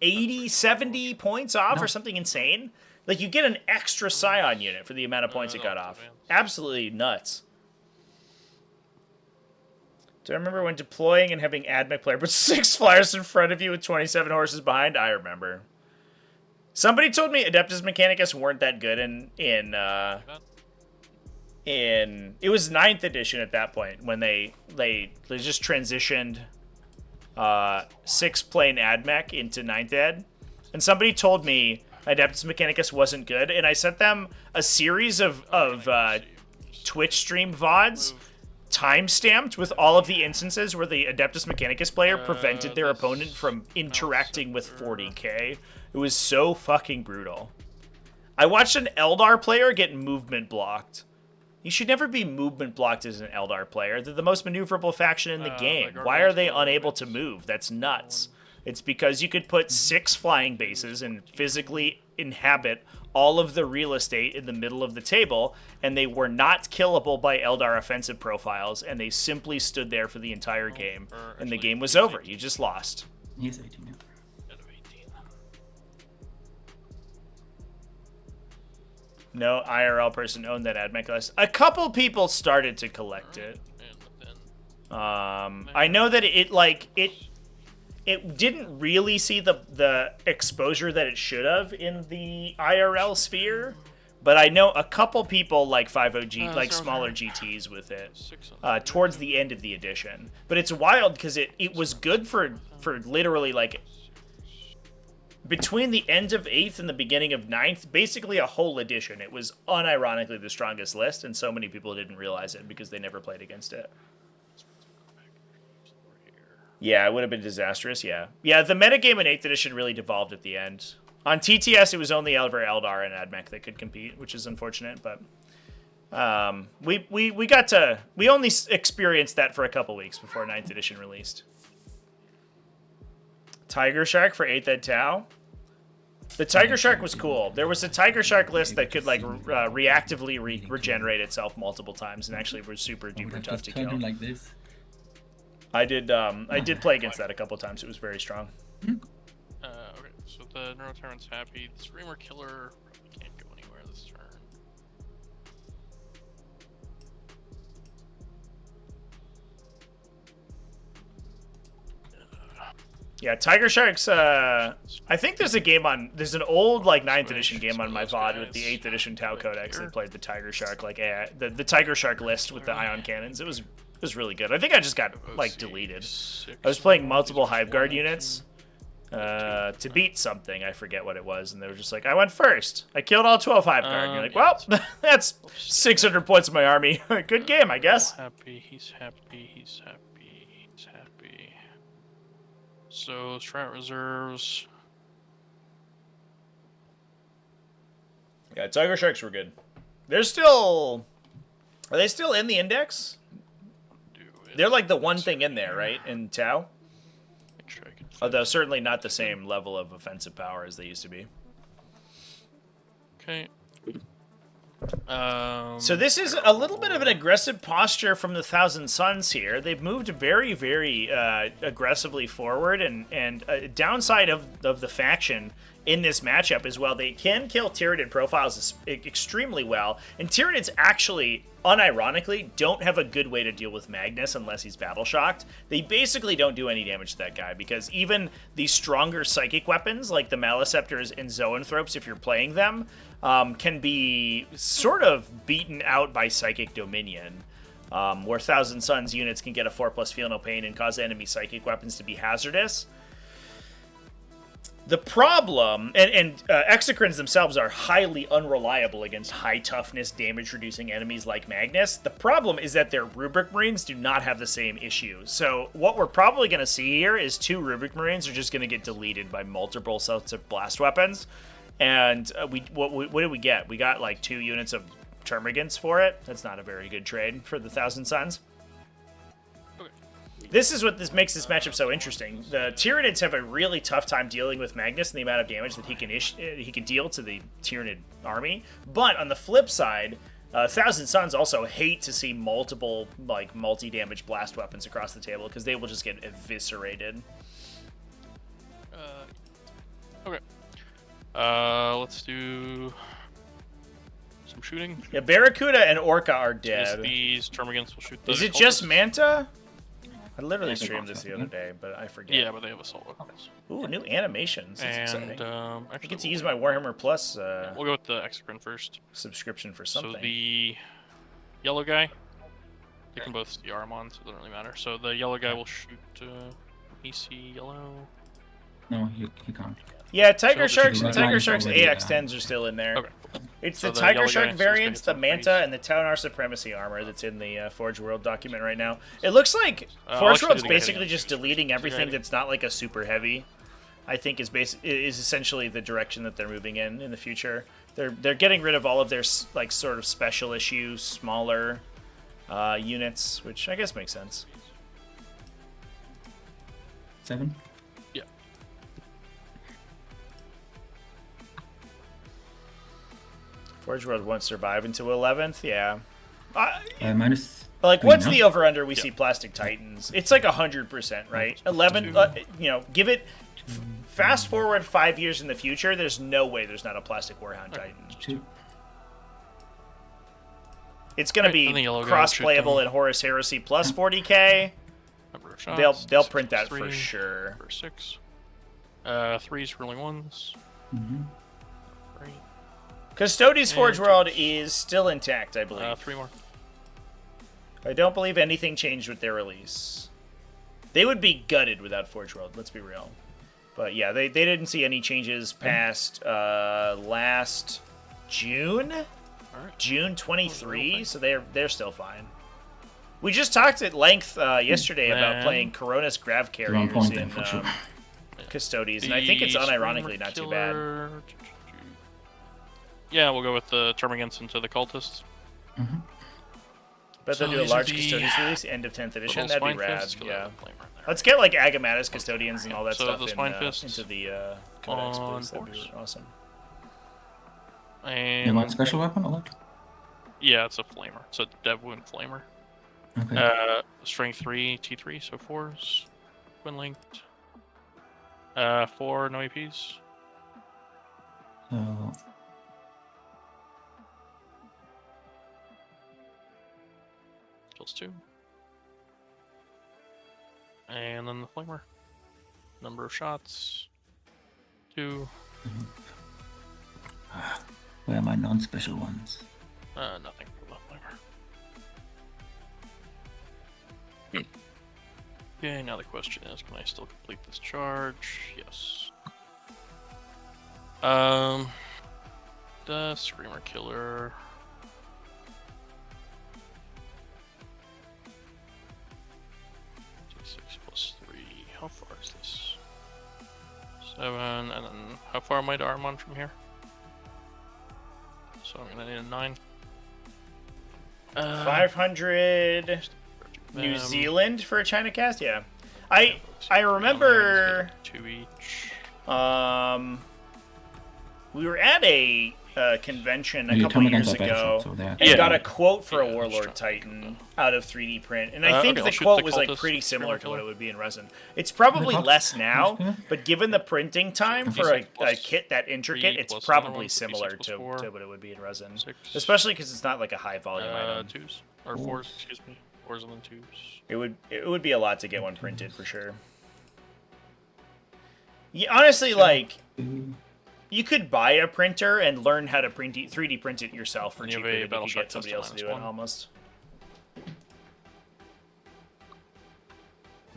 80, 70 points off or something insane. Like, you get an extra Scion unit for the amount of points it got off. Absolutely nuts. Do I remember when deploying and having AdMech player put 6 flyers in front of you with 27 horses behind? I remember. Somebody told me Adeptus Mechanicus weren't that good in it was 9th edition at that point when they just transitioned 6-plane AdMech into 9th Ed. And somebody told me Adeptus Mechanicus wasn't good, and I sent them a series of Twitch stream VODs time-stamped with all of the instances where the Adeptus Mechanicus player prevented their opponent from interacting with 40k. It was so fucking brutal. I watched an Eldar player get movement blocked. You should never be movement blocked as an Eldar player. They're the most maneuverable faction in the game. Why are they unable to move? That's nuts. It's because you could put 6 flying bases and physically inhabit all of the real estate in the middle of the table, and they were not killable by Eldar offensive profiles, and they simply stood there for the entire game, and the game was over. You just lost. He's 18 now. No IRL person owned that AdMech list. A couple people started to collect it. I know that it didn't really see the exposure that it should have in the IRL sphere, but I know a couple people like 50G, like smaller GTs with it towards the end of the edition. But it's wild because it was good for literally like between the end of 8th and the beginning of 9th, basically a whole edition. It was unironically the strongest list, and so many people didn't realize it because they never played against it. Yeah, it would have been disastrous, yeah. Yeah, the metagame in 8th edition really devolved at the end. On TTS, it was only ever Eldar and AdMech that could compete, which is unfortunate, but we only experienced that for a couple weeks before 9th edition released. Tiger Shark for 8th Ed Tau. The Tiger Shark was cool. There was a Tiger Shark list that could like reactively regenerate itself multiple times, and actually was super duper tough to kill. Like this. I did play against that a couple times. It was very strong. Okay, so the Neurotyrant's happy. The Screamer Killer probably can't go anywhere this turn. Yeah, Tiger Sharks, I think there's an old, like, 9th edition game on my VOD with the 8th edition Tau Codex that played the Tiger Shark, like, the Tiger Shark list with the ion cannons. It was really good. I think I just got, like, deleted. I was playing multiple Hive Guard units to beat something. I forget what it was, and they were just like, I went first. I killed all 12 Hive Guard. And you're like, well, that's 600 points of my army. Good game, I guess. He's happy. So, strat reserves. Yeah, Tiger Sharks were good. Are they still in the index? They're like the one thing in there, right? In Tau? Although certainly not the same level of offensive power as they used to be. Okay. So this is a little bit of an aggressive posture from the Thousand Suns here. They've moved very, very aggressively forward, and a downside of the faction in this matchup as well, they can kill Tyranid profiles extremely well, and Tyranids actually, unironically, don't have a good way to deal with Magnus unless he's battle shocked. They basically don't do any damage to that guy, because even the stronger psychic weapons, like the Maleceptors and Zoanthropes, if you're playing them, can be sort of beaten out by Psychic Dominion, where Thousand Suns units can get a 4+ Feel No Pain and cause enemy psychic weapons to be hazardous. The problem, and Exocrines themselves are highly unreliable against high toughness, damage-reducing enemies like Magnus. The problem is that their Rubric Marines do not have the same issue. So what we're probably going to see here is 2 Rubric Marines are just going to get deleted by multiple sets of blast weapons. And what did we get? We got like 2 units of Termagants for it. That's not a very good trade for the Thousand Suns. This is what makes this matchup so interesting. The Tyranids have a really tough time dealing with Magnus and the amount of damage that he can deal to the Tyranid army. But on the flip side, Thousand Suns also hate to see multiple like multi-damage blast weapons across the table because they will just get eviscerated. Okay. Let's do do some shooting. Yeah, Barracuda and Orca are Just dead. these termagants will shoot the Is it just cultists. Manta? I literally I think streamed this also, the other yeah. day, but I forget. Yeah, but they have assault weapons. Ooh, new animations. That's And exciting. I actually, get to use my Warhammer Plus we'll go with the Exocrine first. subscription for something. So the yellow guy, they can both see Armon, so it doesn't really matter. So the yellow guy will shoot EC yellow. No, he can't. Yeah, Tiger So Sharks the and Tiger line's Sharks already, AX-10s are still in there. Okay. It's So the the Tiger yellow Shark guy, so it's gonna variants, get the some Manta, freeze. and the Taunar Supremacy armor that's in the Forge World document right now. It looks like I'll Forge actually World's do the basically heavy just first. deleting everything heavy. that's not like a super heavy. I think is essentially the direction that they're moving in the future. They're getting rid of all of their like sort of special issue, smaller units, which I guess makes sense. 7. Yeah. Forge World won't survive into 11th, yeah. Minus. Like, 3 what's now. the over/under we Yeah. see Plastic Titans? It's like 100%, right? 11, give it. Fast forward 5 years in the future, there's no way there's not a Plastic Warhound Titan. 2. It's gonna Right, and the be yellow guy cross-playable shoot in Horus Heresy plus 40k. Number of shots. They'll 6 print that plus for 3, sure. For 6. 3's rolling 1s. Mm-hmm. Right. Custodes Forge And World twos. is still intact, I believe. 3 more. I don't believe anything changed with their release. They would be gutted without Forge World, let's be real. But yeah, they didn't see any changes past last June? Alright. June 23, so they're still fine. We just talked at length yesterday about Then- playing Coronis Grav The wrong Carriers point then, in for sure. Custodes, and I think it's The unironically Screamer not too bad. Killer- Yeah, we'll go with the Termagants into the cultists. Mm-hmm. But they'll So do a these are large the Custodians release, end of 10th edition. Little That'd be Spine rad, Fists, 'cause I yeah. have a flame right there. Let's get like Agamatus Custodians and all that So stuff the Spine in, Fists into the Codex, on please. That'd be force. awesome. And You want special weapon or what? yeah, it's a flamer. It's a Dev Wound flamer. Okay. Strength 3, T3, so 4s. Twin linked. 4, no APs. So Kills 2. And then the flamer. Number of shots. 2. where are my non-special ones? Nothing for the flamer. Okay, now the question is, can I still complete this charge? Yes. The Screamer Killer. T6 plus 3. How far is this? 7, and then how far am I to Armon from here? So I'm gonna need a 9. 500 New them. Zealand for a China cast? Yeah. I remember 2 each. we were at a convention a Your couple Termagants years are better ago shots, so they're- and Yeah. got a quote for a Yeah, Warlord just Titan out of 3D print. And I think okay, the I'll shoot quote the was like cultist pretty similar to what Screamer it would be in resin. It's probably box? less now, Okay. but given the printing time for D6 a plus kit that intricate, 3 it's plus another probably one, so similar D6 plus to 4, what it would be in resin. 6. Especially because it's not like a high volume item. 2s or 4s, excuse me. 4s and then 2s. It would be a lot to get one printed for sure. Yeah, honestly, like you could buy a printer and learn how to 3D print it yourself for And you cheaper have a than you battle could shock get somebody test else to do it. -1. Almost.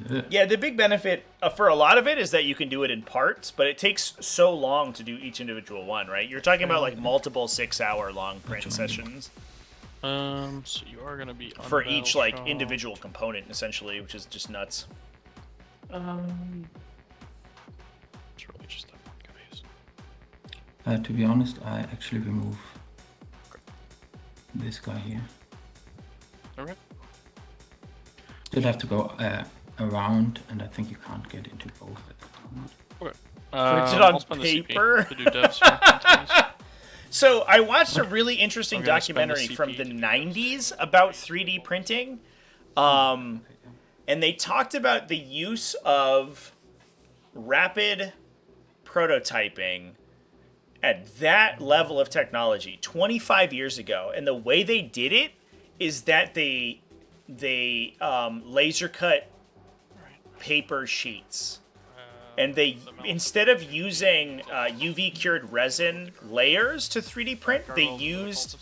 Yeah. Yeah, the big benefit for a lot of it is that you can do it in parts, but it takes so long to do each individual one, right? You're talking about like multiple 6-hour long print That's what I mean. sessions So you are gonna be on for each like battle individual component, essentially, which is just nuts. shock. It's really just that one guys. To be honest, I actually remove this guy here. Okay. You'll have to go around, and I think you can't get into both at the moment. Okay. Print it on I'll spend the CP paper? to do devs for entities. So I watched a really interesting I'm gonna spend the documentary CP from the to do 90s about 3D printing. And they talked about the use of rapid prototyping at that level of technology 25 years ago, and the way they did it is that they laser cut paper sheets, and they, instead of using UV cured resin layers to 3D print, they used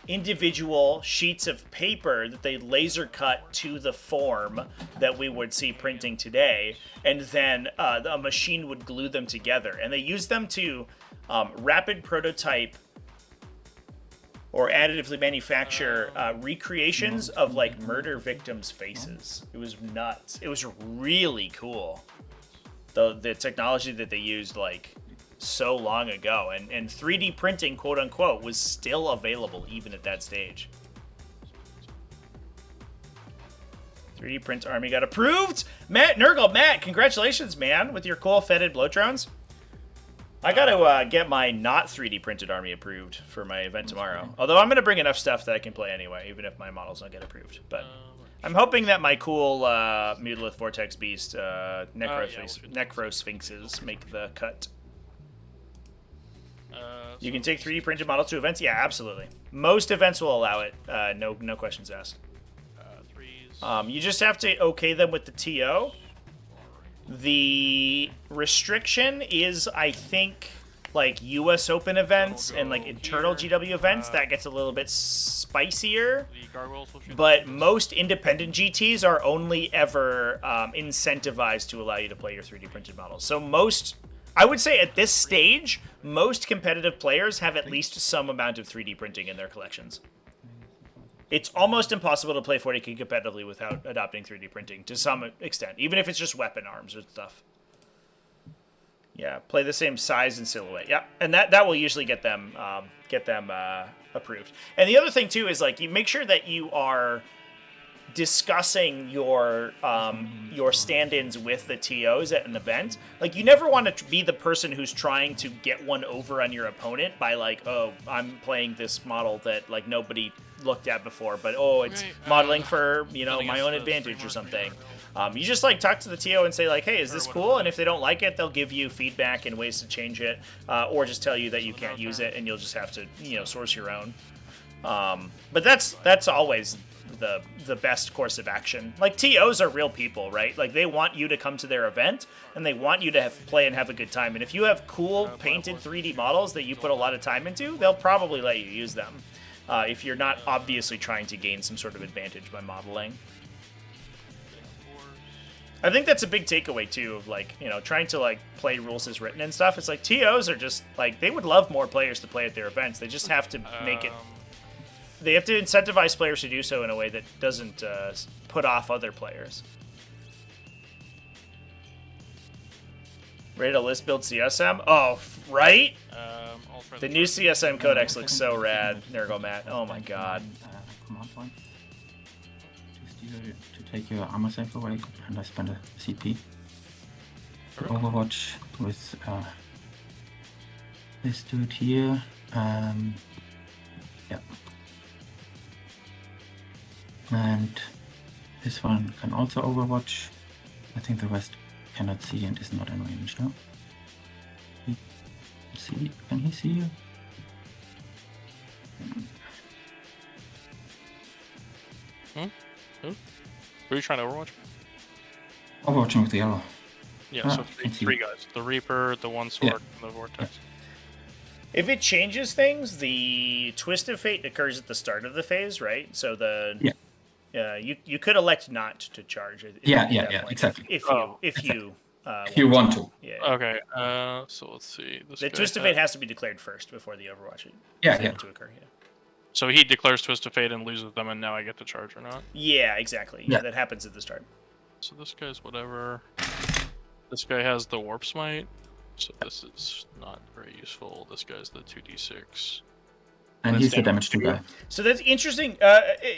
individual sheets of paper that they laser cut to the form that we would see printing today, and then a machine would glue them together, and they used them to rapid prototype or additively manufacture recreations of like murder victims' faces. It was nuts. It was really cool. The technology that they used like so long ago, and 3D printing, quote unquote, was still available even at that stage. 3D print army got approved. Matt Nurgle, Matt, congratulations, man, with your cool fetid blow drones. I gotta get my not 3D printed army approved for my event tomorrow. Although I'm gonna bring enough stuff that I can play anyway, even if my models don't get approved. But I'm hoping that my cool Mutalith Vortex Beast Necro Sphinxes make the cut. You can take 3D printed models to events? Yeah, absolutely. Most events will allow it. No questions asked. You just have to okay them with the TO. The restriction is, I think, like US Open events and like internal GW events. That gets a little bit spicier. But most independent GTs are only ever incentivized to allow you to play your 3D printed models. So most, I would say at this stage, most competitive players have at least some amount of 3D printing in their collections. It's almost impossible to play 40k competitively without adopting 3D printing to some extent, even if it's just weapon arms or stuff. Yeah, play the same size and silhouette. Yeah, and that will usually get them approved. And the other thing too is like you make sure that you are discussing your stand-ins with the TOs at an event. Like you never want to be the person who's trying to get one over on your opponent by like, oh, I'm playing this model that like nobody looked at before, but it's modeling for my own advantage or something. You just like talk to the TO and say like, hey, is this cool? And if they don't like it, they'll give you feedback and ways to change it, or just tell you that you can't use it and you'll just have to source your own. But that's always the best course of action. Like TOs are real people, right? Like they want you to come to their event and they want you to play and have a good time. And if you have cool painted 3D models that you put a lot of time into, they'll probably let you use them. If you're not obviously trying to gain some sort of advantage by modeling. I think that's a big takeaway too of like, trying to like play rules as written and stuff. It's like TOs are just like, they would love more players to play at their events. They just have to make it, they have to incentivize players to do so in a way that doesn't put off other players. Ready to list build CSM? Oh, right? The new CSM codex looks so rad. Nurgle Matt. Oh my god. Command points to take your armor save away, and I spend a CP. Overwatch with this dude here. Yeah. And this one can also overwatch. I think the rest cannot see and is not in range, no? Can he see you? Who? Were you trying to overwatch? Overwatching with the arrow. Yeah, so three guys. The Reaper, the One Sword, and the Vortex. If it changes things, the Twist of Fate occurs at the start of the phase, right? So you could elect not to charge. Exactly. If you want to. Yeah. Okay. So let's see. The Twist of Fate has to be declared first before the Overwatch. To occur. Yeah. So he declares Twist of Fate and loses them, and now I get to charge or not? Yeah, exactly. Yeah, that happens at the start. So this guy's whatever. This guy has the Warp Smite, so this is not very useful. This guy's the 2d6. And he's the damage 2 guy. So that's interesting.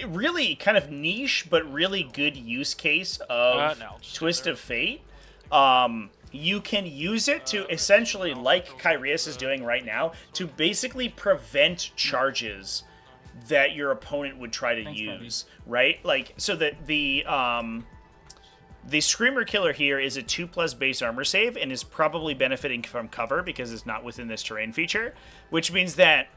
Really kind of niche, but really good use case of Twist of Fate. You can use it to essentially, like Kyrios is doing right now, to basically prevent charges that your opponent would try to use, right? Like, so that the The Screamer Killer here is a 2+ base armor save and is probably benefiting from cover because it's not within this terrain feature, which means that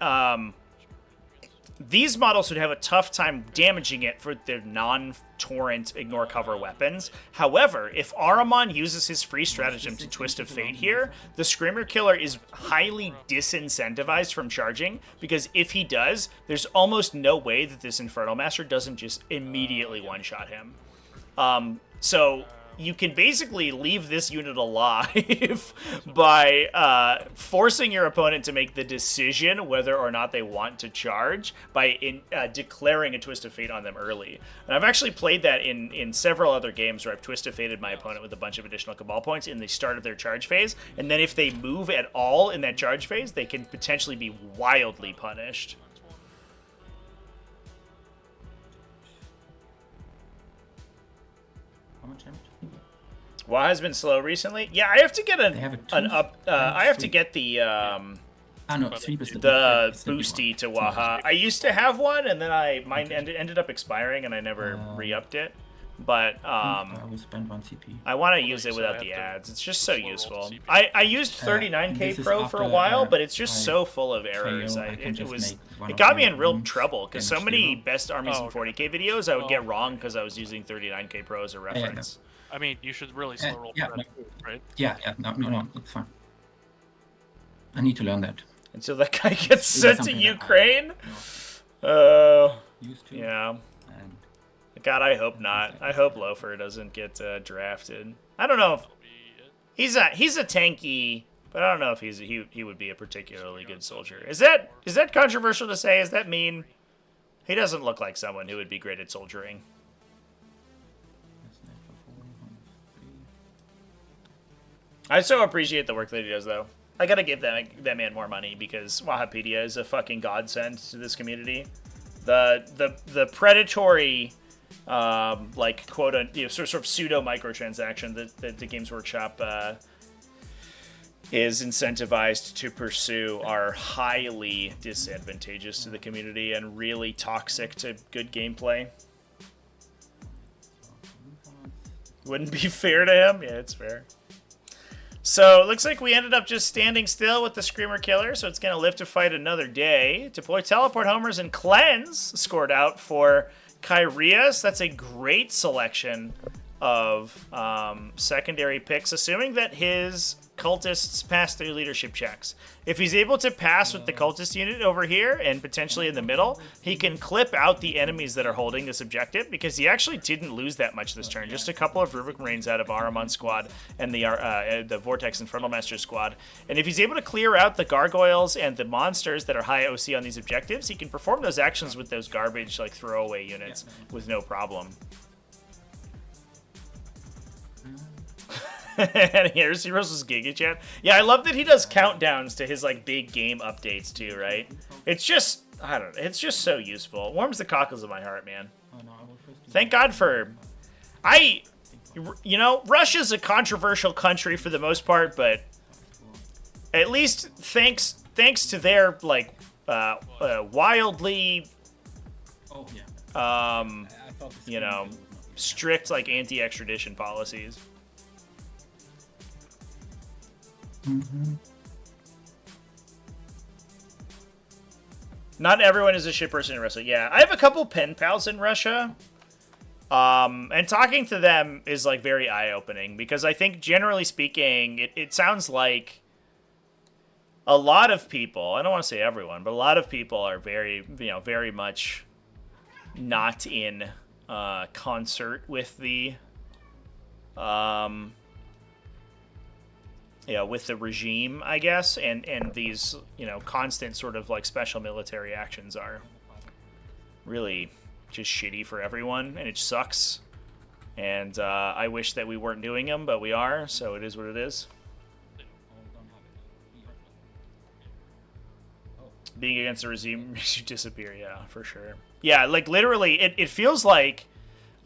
these models would have a tough time damaging it for their non-torrent ignore cover weapons. However, if Ahriman uses his free stratagem to Twist of Fate here, the Screamer Killer is highly disincentivized from charging, because if he does, there's almost no way that this Infernal Master doesn't just immediately one-shot him. So you can basically leave this unit alive by forcing your opponent to make the decision whether or not they want to charge by declaring a Twist of Fate on them early. And I've actually played that in several other games where I've Twist of Fated my opponent with a bunch of additional Cabal points in the start of their charge phase, and then if they move at all in that charge phase, they can potentially be wildly punished. How much damage? Waha has been slow recently. Yeah, I have to get I have to get the no, 3 is the boosty to Waha. I used to have one, and then mine ended up expiring, and I never re-upped it. But I will spend 1 CP. I want to use it without the ads. It's just so useful. I used 39k Pro for a after, while, but it's just so full of errors. It got me in real trouble because so many best armies in 40k videos I would get wrong because I was using 39k Pro as a reference. I mean, you should really slow roll right? Yeah, no, it's fine. I need to learn that. Until that guy gets sent to Ukraine? Used to. Yeah. And God, I hope not. I hope Loafer doesn't get drafted. I don't know if he's a tanky, but I don't know if he would be a particularly good soldier. Is that controversial to say? Does that mean he doesn't look like someone who would be great at soldiering? I so appreciate the work that he does, though. I gotta give that man more money because Wahapedia is a fucking godsend to this community. The predatory, like sort of pseudo microtransaction that the Games Workshop is incentivized to pursue are highly disadvantageous to the community and really toxic to good gameplay. Wouldn't be fair to him? Yeah, it's fair. So, it looks like we ended up just standing still with the Screamer Killer, so it's going to live to fight another day. Deploy Teleport Homers and Cleanse scored out for Kyrios. That's a great selection of secondary picks, assuming that his cultists pass through leadership checks. If he's able to pass with the cultist unit over here and potentially in the middle, he can clip out the enemies that are holding this objective because he actually didn't lose that much this turn. Just a couple of Rubric Marines out of Ahriman's squad and the Vortex Infernal Master squad. And if he's able to clear out the gargoyles and the monsters that are high OC on these objectives, he can perform those actions with those garbage like throwaway units with no problem. And here's Heroes' Giga Chat. Yeah, I love that he does countdowns to his like big game updates too, right? It's just, I don't know, it's just so useful. It warms the cockles of my heart, man. Thank God for, Russia's a controversial country for the most part, but at least thanks to their like wildly, strict like anti-extradition policies. Mm-hmm. Not everyone is a shit person in Russia. Yeah, I have a couple pen pals in Russia. And talking to them is like very eye-opening because I think generally speaking, it sounds like a lot of people, I don't want to say everyone, but a lot of people are very, very much not in concert with the with the regime, I guess, and these, constant sort of like special military actions are really just shitty for everyone, and it sucks. And I wish that we weren't doing them, but we are, so it is what it is. Being against the regime makes you disappear, yeah, for sure. Yeah, like literally, it feels like,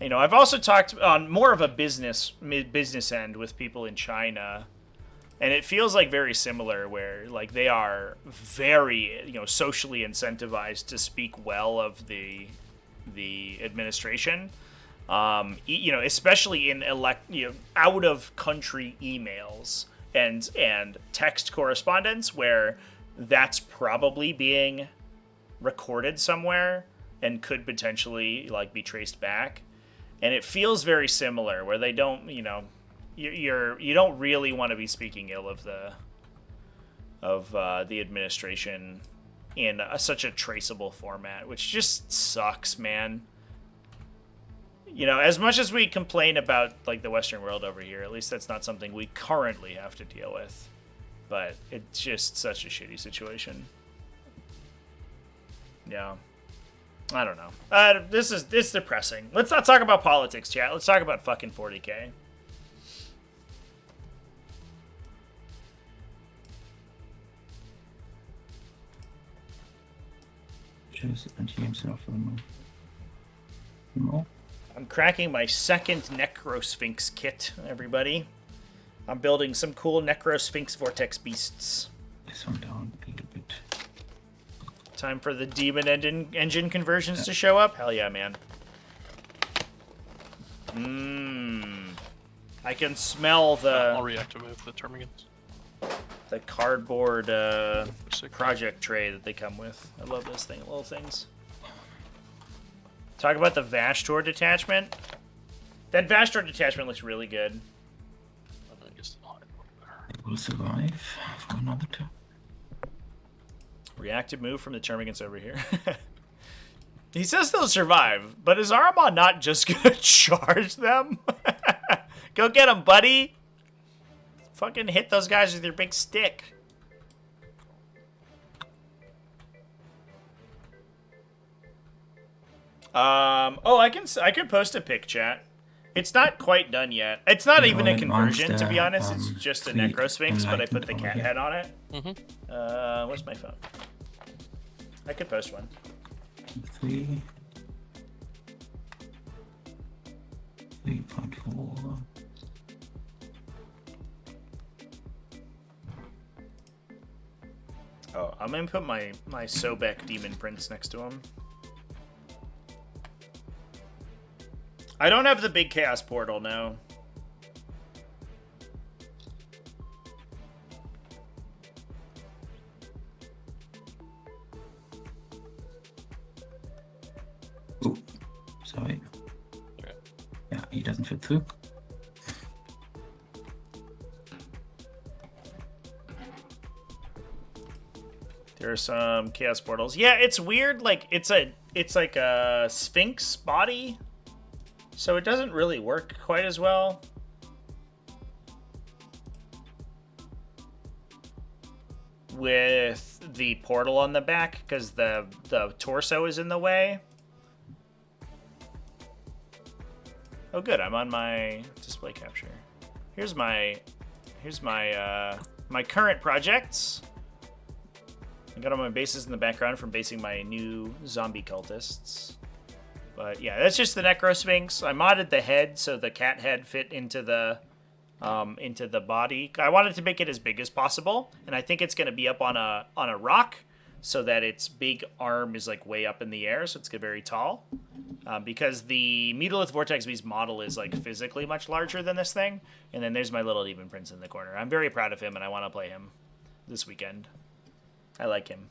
I've also talked on more of a business end with people in China. And it feels like very similar where like they are very, socially incentivized to speak well of the administration. Especially in out of country emails and text correspondence where that's probably being recorded somewhere and could potentially be traced back. And it feels very similar where they don't, you don't really want to be speaking ill of the administration in such a traceable format, which just sucks, man. As much as we complain about the Western world over here, at least that's not something we currently have to deal with. But it's just such a shitty situation. Yeah. I don't know. It's depressing. Let's not talk about politics, chat. Let's talk about fucking 40K. And he himself remove. No. I'm cracking my second Necrosphinx kit, everybody. I'm building some cool Necrosphinx Vortex beasts. This one down a little bit. Time for the demon engine conversions to show up? Hell yeah, man. I can smell I'll reactivate the Termagants. the cardboard project tray that they come with. I love those little things. Talk about the Vashtor detachment. That Vashtor detachment looks really good. It will survive for another turn. Reactive move from the Termagants over here. He says they'll survive, but is Aramon not just gonna charge them? Go get them, buddy! Fucking hit those guys with your big stick. I could post a pic, chat. It's not quite done yet. It's not even a conversion, to be honest. It's just a Necrosphinx, but I put the cat head on it. Where's my phone? I could post one. 3.4. Oh, I'm gonna put my Sobek Demon Prince next to him. I don't have the big Chaos Portal now. Oh, sorry. Yeah, he doesn't fit through. There are some Chaos Portals. Yeah, it's weird. It's like a Sphinx body, so it doesn't really work quite as well. With the portal on the back, because the torso is in the way. Oh, good. I'm on my display capture. Here's my current projects. I got all my bases in the background from basing my new zombie cultists. But yeah, that's just the Necrosphinx. I modded the head so the cat head fit into the body. I wanted to make it as big as possible, and I think it's going to be up on a rock so that its big arm is way up in the air, so it's very tall. Because the Megalith Vortex Beast model is physically much larger than this thing. And then there's my little Demon Prince in the corner. I'm very proud of him, and I want to play him this weekend. I like him.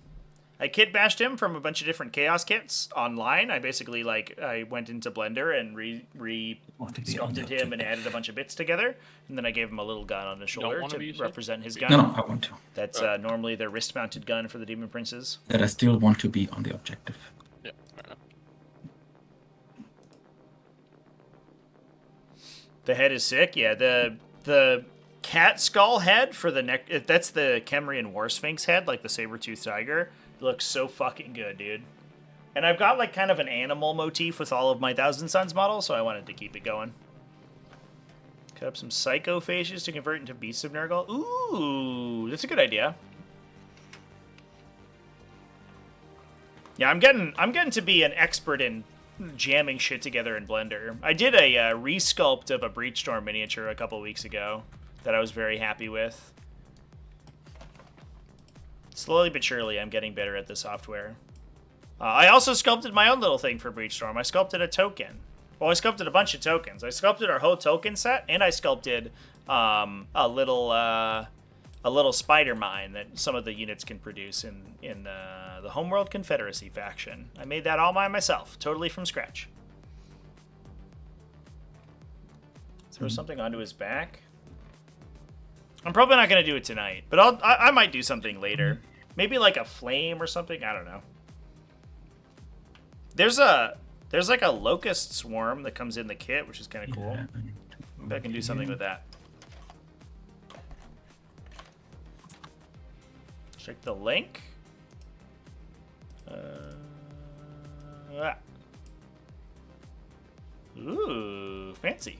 I kit bashed him from a bunch of different Chaos kits online. I basically I went into Blender and sculpted him and added a bunch of bits together, and then I gave him a little gun on his shoulder to represent his gun. No, I want to. That's normally their wrist-mounted gun for the Demon Princes. That I still want to be on the objective. Yeah, fair enough. The head is sick. Yeah, the cat skull head for the neck. That's the Kemrian War Sphinx head, the saber-toothed tiger. It looks so fucking good, dude. And I've got kind of an animal motif with all of my Thousand Suns models, so I wanted to keep it going. Cut up some psychophages to convert into Beasts of Nurgle. Ooh, that's a good idea. Yeah, I'm getting to be an expert in jamming shit together in Blender. I did a resculpt of a Breachstorm miniature a couple weeks ago that I was very happy with. Slowly but surely, I'm getting better at the software. I also sculpted my own little thing for Breachstorm. I sculpted a token. Well, I sculpted a bunch of tokens. I sculpted our whole token set, and I sculpted a little spider mine that some of the units can produce in the Homeworld Confederacy faction. I made that all by myself, totally from scratch. Throw something onto his back. I'm probably not gonna do it tonight, but I might do something later. Maybe like a flame or something. I don't know. There's like a locust swarm that comes in the kit, which is kind of cool. Maybe I can do something with that. Check the link. Ooh, fancy.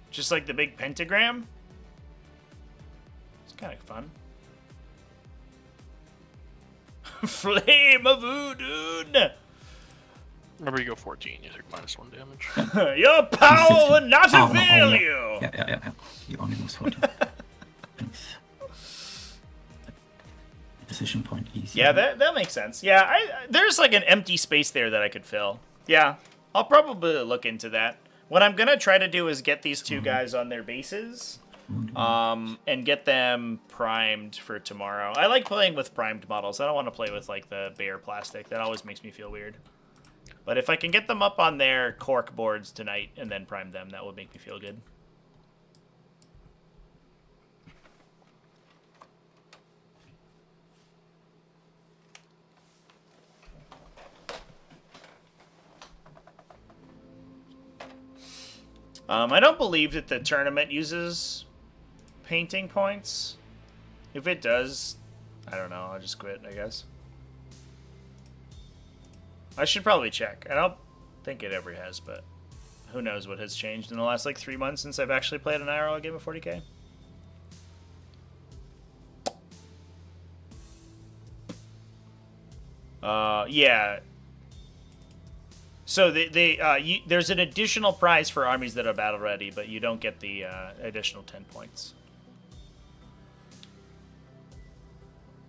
Just like the big pentagram. It's kind of fun. Flame of Udun! Remember, you go 14, you take -1 damage. Your power will not avail you! Yeah. You only lose 14. Thanks. Decision point easy. Yeah, that makes sense. Yeah, there's like an empty space there that I could fill. Yeah, I'll probably look into that. What I'm gonna try to do is get these two guys on their bases, and get them primed for tomorrow. I like playing with primed models. I don't want to play with like the bare plastic. That always makes me feel weird. But if I can get them up on their cork boards tonight and then prime them, that would make me feel good. I don't believe that the tournament uses painting points. If it does, I don't know. I'll just quit, I guess. I should probably check. I don't think it ever has, but who knows what has changed in the last, like, 3 months since I've actually played an IRL game of 40k. Yeah. So there's an additional prize for armies that are battle ready, but you don't get the additional 10 points.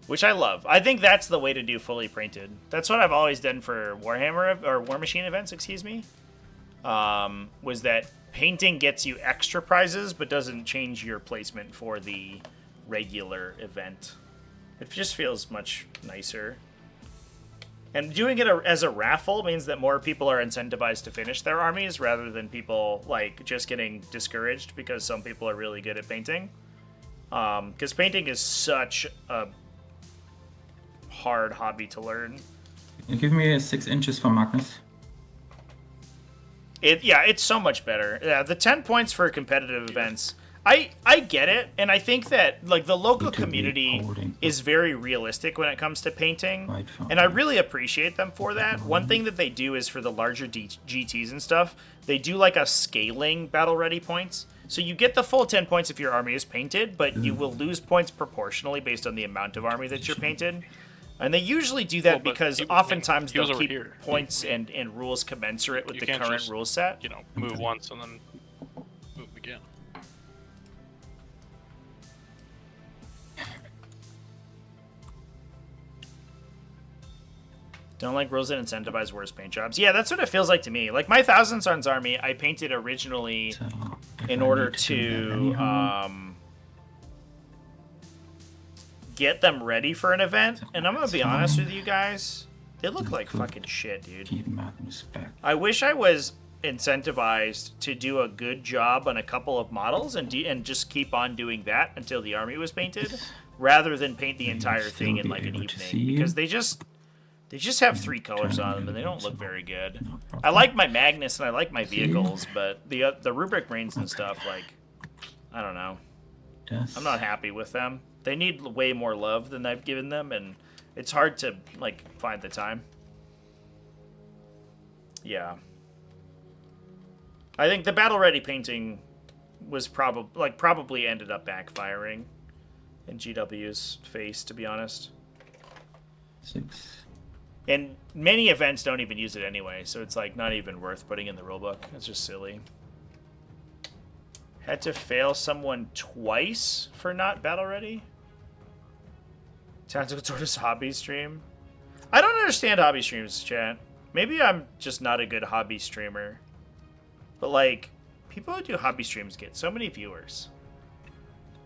Which I love. I think that's the way to do fully painted. That's what I've always done for Warhammer, or War Machine events, excuse me. Was that painting gets you extra prizes, but doesn't change your placement for the regular event. It just feels much nicer. And doing it as a raffle means that more people are incentivized to finish their armies rather than people like just getting discouraged because some people are really good at painting. Because painting is such a hard hobby to learn. Give me 6 inches for Magnus. It's so much better. Yeah, the 10 points for competitive events. I get it, and I think that like the local community is very realistic when it comes to painting, and I really appreciate them for that. One thing that they do is for the larger GTs and stuff, they do like a scaling battle ready points. So you get the full 10 points if your army is painted, but you will lose points proportionally based on the amount of army that you're painted. And they usually do that because oftentimes they'll keep points and rules commensurate with the current rule set. You know, move once and then move again. Don't like rules that incentivize worse paint jobs. Yeah, that's what it feels like to me. Like my Thousand Suns army, I painted originally in order to get them ready for an event. And I'm gonna be honest with you guys, they look like fucking shit, dude. I wish I was incentivized to do a good job on a couple of models and just keep on doing that until the army was painted, rather than paint the entire thing in like an evening, because they just have 3 colors on them and they don't look very good. I like my Magnus and I like my vehicles, but the rubric brains and stuff, like, I don't know. I'm not happy with them. They need way more love than I've given them, and it's hard to like find the time. I think the battle ready painting was probably ended up backfiring in GW's face, to be honest. 6. And many events don't even use it anyway, so it's like not even worth putting in the rulebook. It's just silly. Had to fail someone twice for not battle ready? Tactical Tortoise hobby stream? I don't understand hobby streams, chat. maybe I'm just not a good hobby streamer. But like, people who do hobby streams get so many viewers.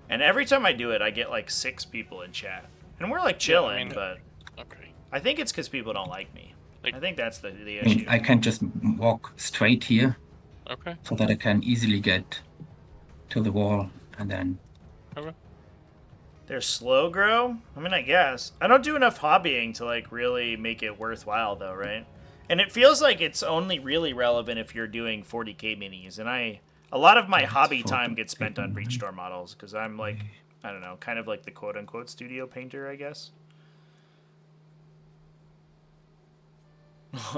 And every time I do it, I get like 6 people in chat. And we're like chilling, but Okay. I think it's because people don't like me. Like- I think that's the I issue. mean, I can just walk straight here Okay. so that I can easily get to the wall and then. Okay. They're slow grow? I mean, I guess. I don't do enough hobbying to like really make it worthwhile though, right? And it feels like it's only really relevant if you're doing 40k minis. And a lot of my Yeah, it's hobby time 40K gets spent on breach minis. store models because I'm like, I don't know, kind of like the quote unquote studio painter, I guess.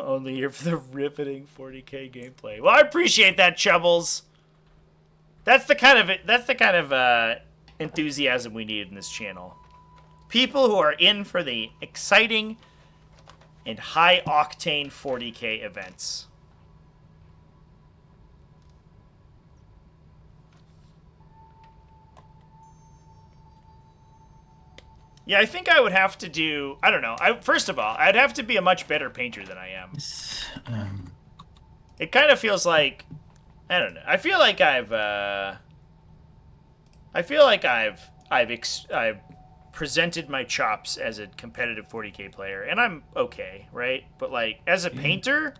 Only here for the riveting 40k gameplay. Well, I appreciate that, Chubbles. That's the kind of enthusiasm we need in this channel. People who are in for the exciting and high octane 40k events. Yeah, I think I would have to do. I don't know. First of all, I'd have to be a much better painter than I am. It kind of feels like, I don't know. I feel like I've presented my chops as a competitive 40k player, and I'm okay, right? But like as a painter,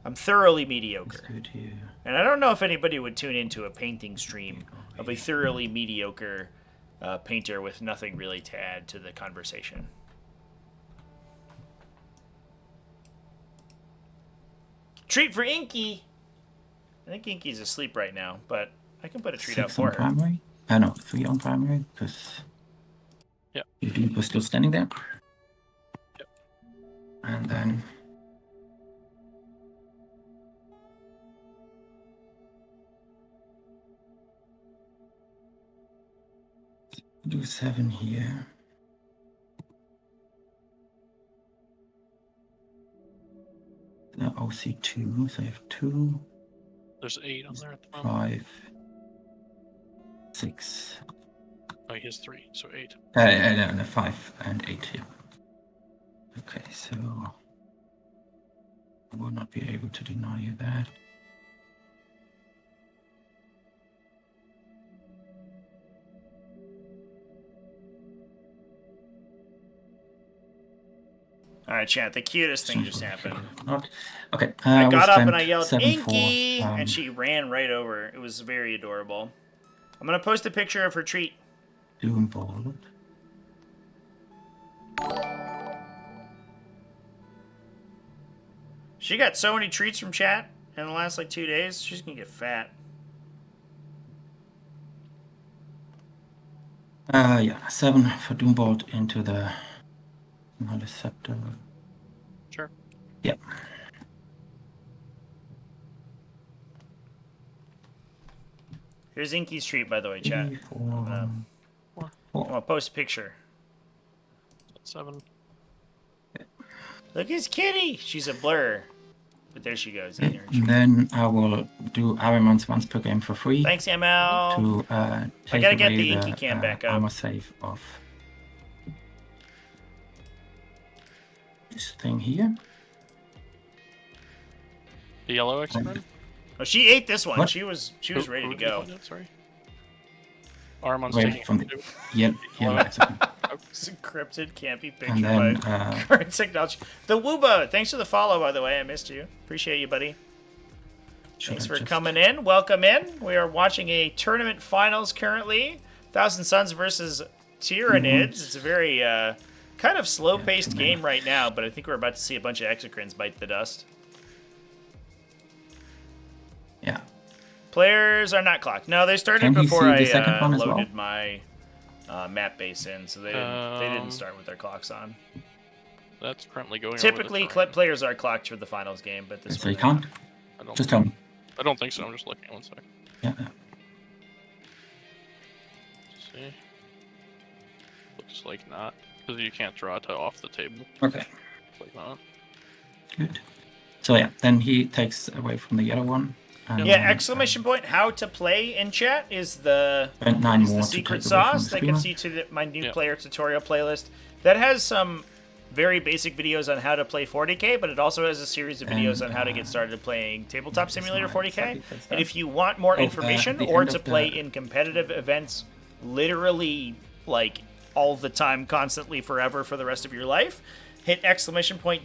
I'm thoroughly It's mediocre. good here. And I don't know if anybody would tune into a painting stream of a thoroughly mediocre painter with nothing really to add to the conversation. Treat for Inky. I think Inky's asleep right now, but I can put a treat out 6 for on her. primary. No, 3 on primary because. Yep. Your dude was still standing there. Yep. And then. Do 7 here. The OC2, so I have 2, There's 8 on there at the moment. 5, 6. Oh, he has 3, so 8. No, 5 and 8 here. Okay, so I will not be able to deny you that. All right, chat. The cutest thing just happened. Not. Okay. I we got up and spent I yelled, 7 for, Inky! And she ran right over. It was very adorable. I'm going to post a picture of her treat. Doom Ball. She got so many treats from chat in the last like 2 days. She's going to get fat. Yeah, 7 for Doombolt into the Maleceptor. Sure. Yep. Here's Inky's treat, by the way, chat. 3, 4, I'll post a picture. 7. Look, it's Kitty! She's a blur. But there she goes. Eating her treat. And then I will do Arimons once per game for free Thanks, ML. to take gotta get away the Inky cam back up. armor save of this thing here. The yellow X-Men? Oh, she ate this one. What? She was ready to go. Sorry. Armon's Wait, taking from it the too. yellow. It's okay. It's encrypted, can't be And pictured then by current technology. The Wooba, thanks for the follow, by the way. I missed you. Appreciate you, buddy. Thanks for coming in. Welcome in. We are watching a tournament finals currently. Thousand Suns versus Tyranids. It's a very kind of slow-paced game right now, but I think we're about to see a bunch of exocrines bite the dust. Yeah. Players are not clocked. No, they started Can he before see the second one as loaded well? my map base in, so they didn't start with their clocks on. That's currently going Typically, over the terrain. players are clocked for the finals game, but this So you one can't? I don't, Just tell me. I don't think so. I'm just looking at one sec. Yeah. See. Looks like not. Because you can't draw it off the table. Okay. Looks like not. Good. So yeah, then he takes away from the yellow one. And Yeah, then, exclamation point, how to play in chat is the spent 9 is more the to secret take away from sauce the that gets streamer. you to my new Yeah. player tutorial playlist. That has some very basic videos on how to play 40k, but it also has a series of videos on how to get started playing Tabletop Simulator 40k. And if you want more information or to play in competitive events literally like all the time, constantly, forever, for the rest of your life, hit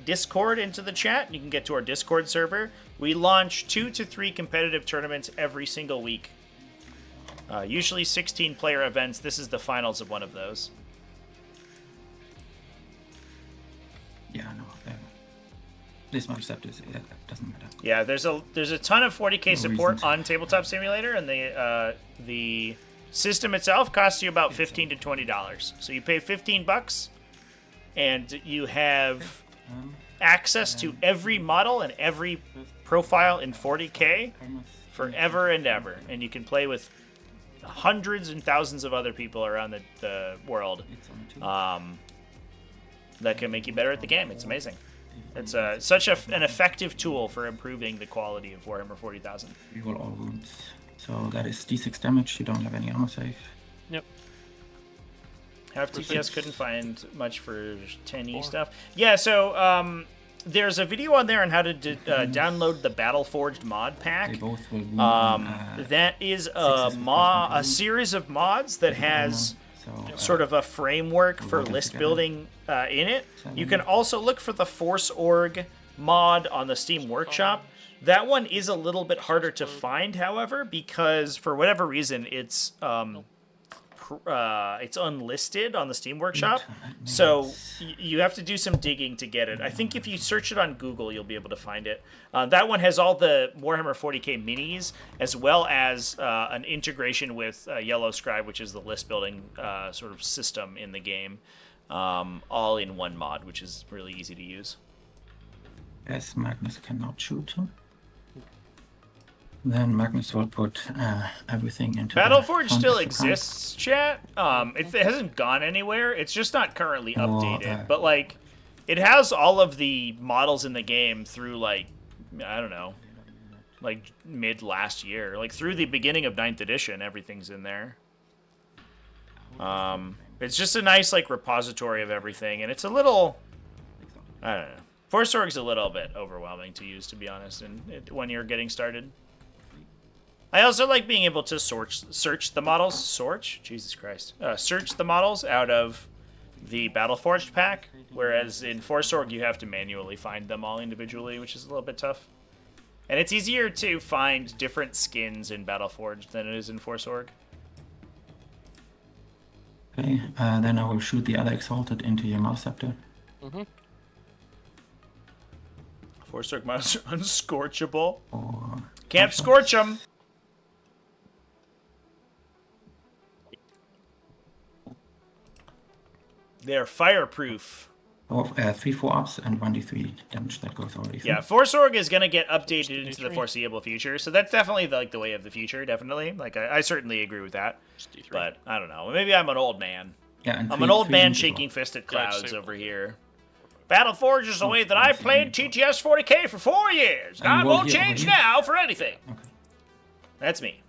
!Discord into the chat and you can get to our Discord server. We launch 2 to 3 competitive tournaments every single week. Usually 16-player events. This is the finals of one of those. Yeah, no. This much except it doesn't matter. Yeah, there's a ton of 40k support on Tabletop Simulator, and the system itself costs you about $15 to $20. So you pay $15, and you have access to every model and every profile in 40k forever and ever, and you can play with hundreds and thousands of other people around the world that can make you better at the game. It's amazing. It's such an effective tool for improving the quality of Warhammer 40,000. Reroll all wounds. So that is D6 damage. You don't have any armor save. Yep. Half TPS couldn't find much for 10E stuff. Yeah, so there's a video on there on how to download the Battleforged mod pack. They both will wound that is a series of mods that has sort of a framework for list building in it. You can also look for the Force Org mod on the Steam Workshop. That one is a little bit harder to find, however, because for whatever reason it's unlisted on the Steam Workshop, so you have to do some digging to get it. I think if you search it on Google, you'll be able to find it. That one has all the Warhammer 40k minis, as well as an integration with Yellow Scribe, which is the list building sort of system in the game, all in one mod, which is really easy to use. Yes, Magnus cannot shoot him. Then Magnus will put everything into Battleforge still exists, chat. It hasn't gone anywhere. It's just not currently updated. But like, it has all of the models in the game through like, I don't know, like mid last year, like through the beginning of 9th edition. Everything's in there. It's just a nice like repository of everything, and it's a little, I don't know. Force Org's a little bit overwhelming to use, to be honest, when you're getting started. I also like being able to search the models. Jesus Christ. Search the models out of the Battleforged pack, whereas in Force Org you have to manually find them all individually, which is a little bit tough. And it's easier to find different skins in Battleforged than it is in Force Org. Okay, then I will shoot the other Exalted into your Mouse Scepter. Mm-hmm. Force Org monster unscorchable. Or Can't scorch them. They're fireproof. Or 3/4 ups and 1d3 damage that goes already through. Yeah, Force Org is going to get updated into the foreseeable future, so that's definitely the way of the future, definitely. Like, I certainly agree with that. But, I don't know. Maybe I'm an old man. Yeah, and I'm an old man shaking fist at clouds over here. Battleforge is the way that I played TTS 40k for 4 years. I won't change now for anything. Okay. That's me.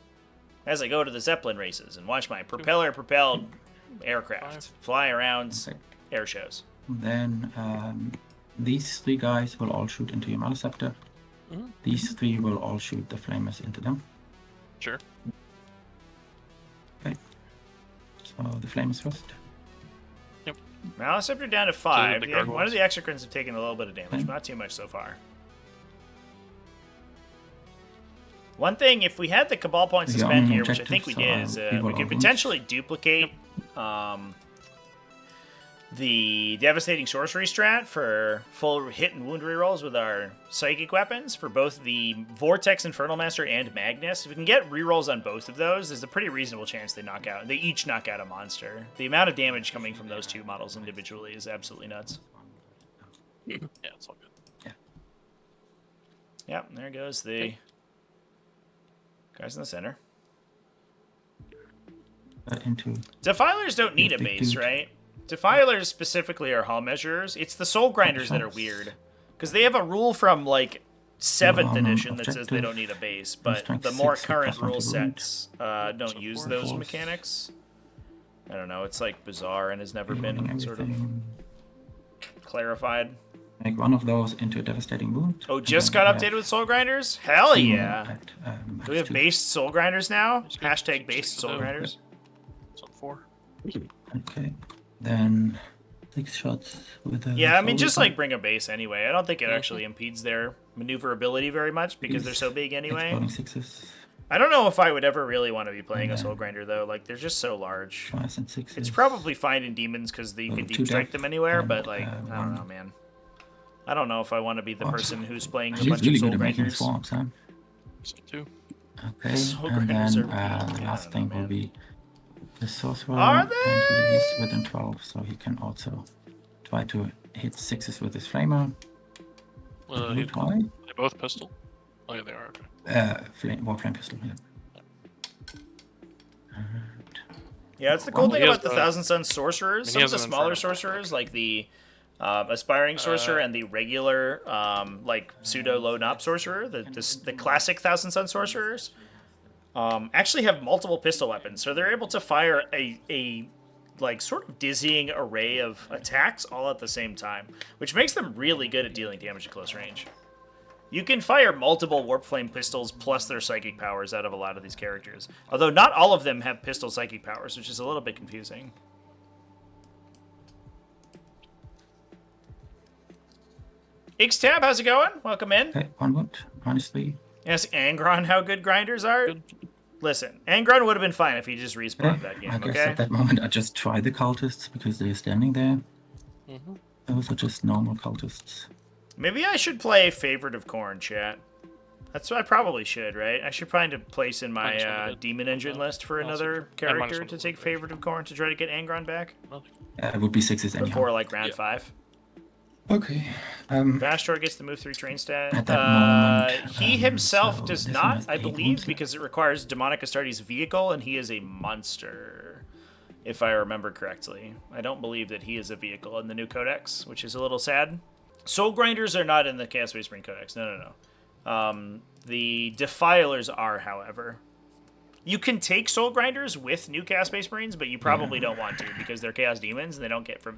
As I go to the Zeppelin races and watch my propeller-propelled aircraft fly around air shows. Then these 3 guys will all shoot into your Scepter. These 3 will all shoot the flamers into them. Sure. Okay. So the flamers first. Maliceptor down to 5. Yeah, one of the Exocrines have taken a little bit of damage, but not too much so far. One thing, if we had the Cabal points to spend here, which I think we did, is we could potentially duplicate the Devastating Sorcery strat for full hit and wound rerolls with our psychic weapons for both the Vortex Infernal Master and Magnus. If we can get rerolls on both of those, there's a pretty reasonable chance they each knock out a monster. The amount of damage coming from those 2 models individually is absolutely nuts. Yeah, it's all good. Yeah. Yep, there goes the guys in the center. Defilers don't need a base, right? Defilers specifically are hall measurers. It's the Soul Grinders that are weird. Because they have a rule from, like, 7th edition that says they don't need a base, but the more current rule sets don't use those mechanics. I don't know, it's, like, bizarre and has never been sort of clarified. Make one of those into a devastating wound. Oh, and just then got you updated have with Soul Grinders? Hell 2 yeah. at, Do we have -2. based Soul Grinders now? It's good. Hashtag Six based to Soul do. Grinders. It's on 4. Okay. Then 6 shots with a Yeah, I mean, Soul just Reaper. like bring a base anyway. I don't think it actually impedes their maneuverability very much because they're so big anyway. Exploding 6s. I don't know if I would ever really want to be playing a And Soul then Grinder though. Like, they're just so large. 5s and 6s. It's probably fine in demons because you can 2 deep strike depth them anywhere, and, but like, I don't one- know, man. I don't know if I want to be the Oh, person who's playing a She's bunch really of Soul good at making Grinders. swarms, huh? So 2. Okay, Soul and Grinders then are weak. the Yeah, last I thing don't know, will man. be the Sorcerer. Are And they? he's within 12, so he can also try to hit 6s with his Flamer. He, Try. they both pistol? Oh, yeah, they are. Okay. Warframe Pistol, yeah. Yeah, it's the cool Well, thing he has about the the- Thousand Sun Sorcerers. he Some of has the an smaller Inferno. sorcerers, like the Aspiring Sorcerer and the regular, like, pseudo low NOP Sorcerer, the classic Thousand Sun Sorcerers, actually have multiple pistol weapons. So they're able to fire a like, sort of dizzying array of attacks all at the same time, which makes them really good at dealing damage at close range. You can fire multiple Warp Flame pistols plus their psychic powers out of a lot of these characters. Although not all of them have pistol psychic powers, which is a little bit confusing. Xtab, how's it going? Welcome in. Okay, 1 wound, -3. Ask Angron how good grinders are. Good. Listen, Angron would have been fine if he just respawned that game, I guess okay? at that moment I just try the cultists because they're standing there. Mm-hmm. Those are just normal cultists. Maybe I should play Favorite of Corn, chat. That's what I probably should, right? I should find a place in Minus my 1 to hit. Demon Engine Okay. list for I'll another see. And character minus 1 to to take hit. Favorite of Corn to try to get Angron back Nothing. It would be 6s anyhow. before, like, round Yeah. 5. Okay. Vastor gets the move 3 train stat. At that moment, He himself so does this one not, has I 8 believe, wounds. because it requires Demonic Astartes' vehicle, and he is a monster, if I remember correctly. I don't believe that he is a vehicle in the new codex, which is a little sad. Soul Grinders are not in the Chaos Space Marine codex. No. The Defilers are, however. You can take Soul Grinders with new Chaos Space Marines, but you probably don't want to because they're Chaos Demons and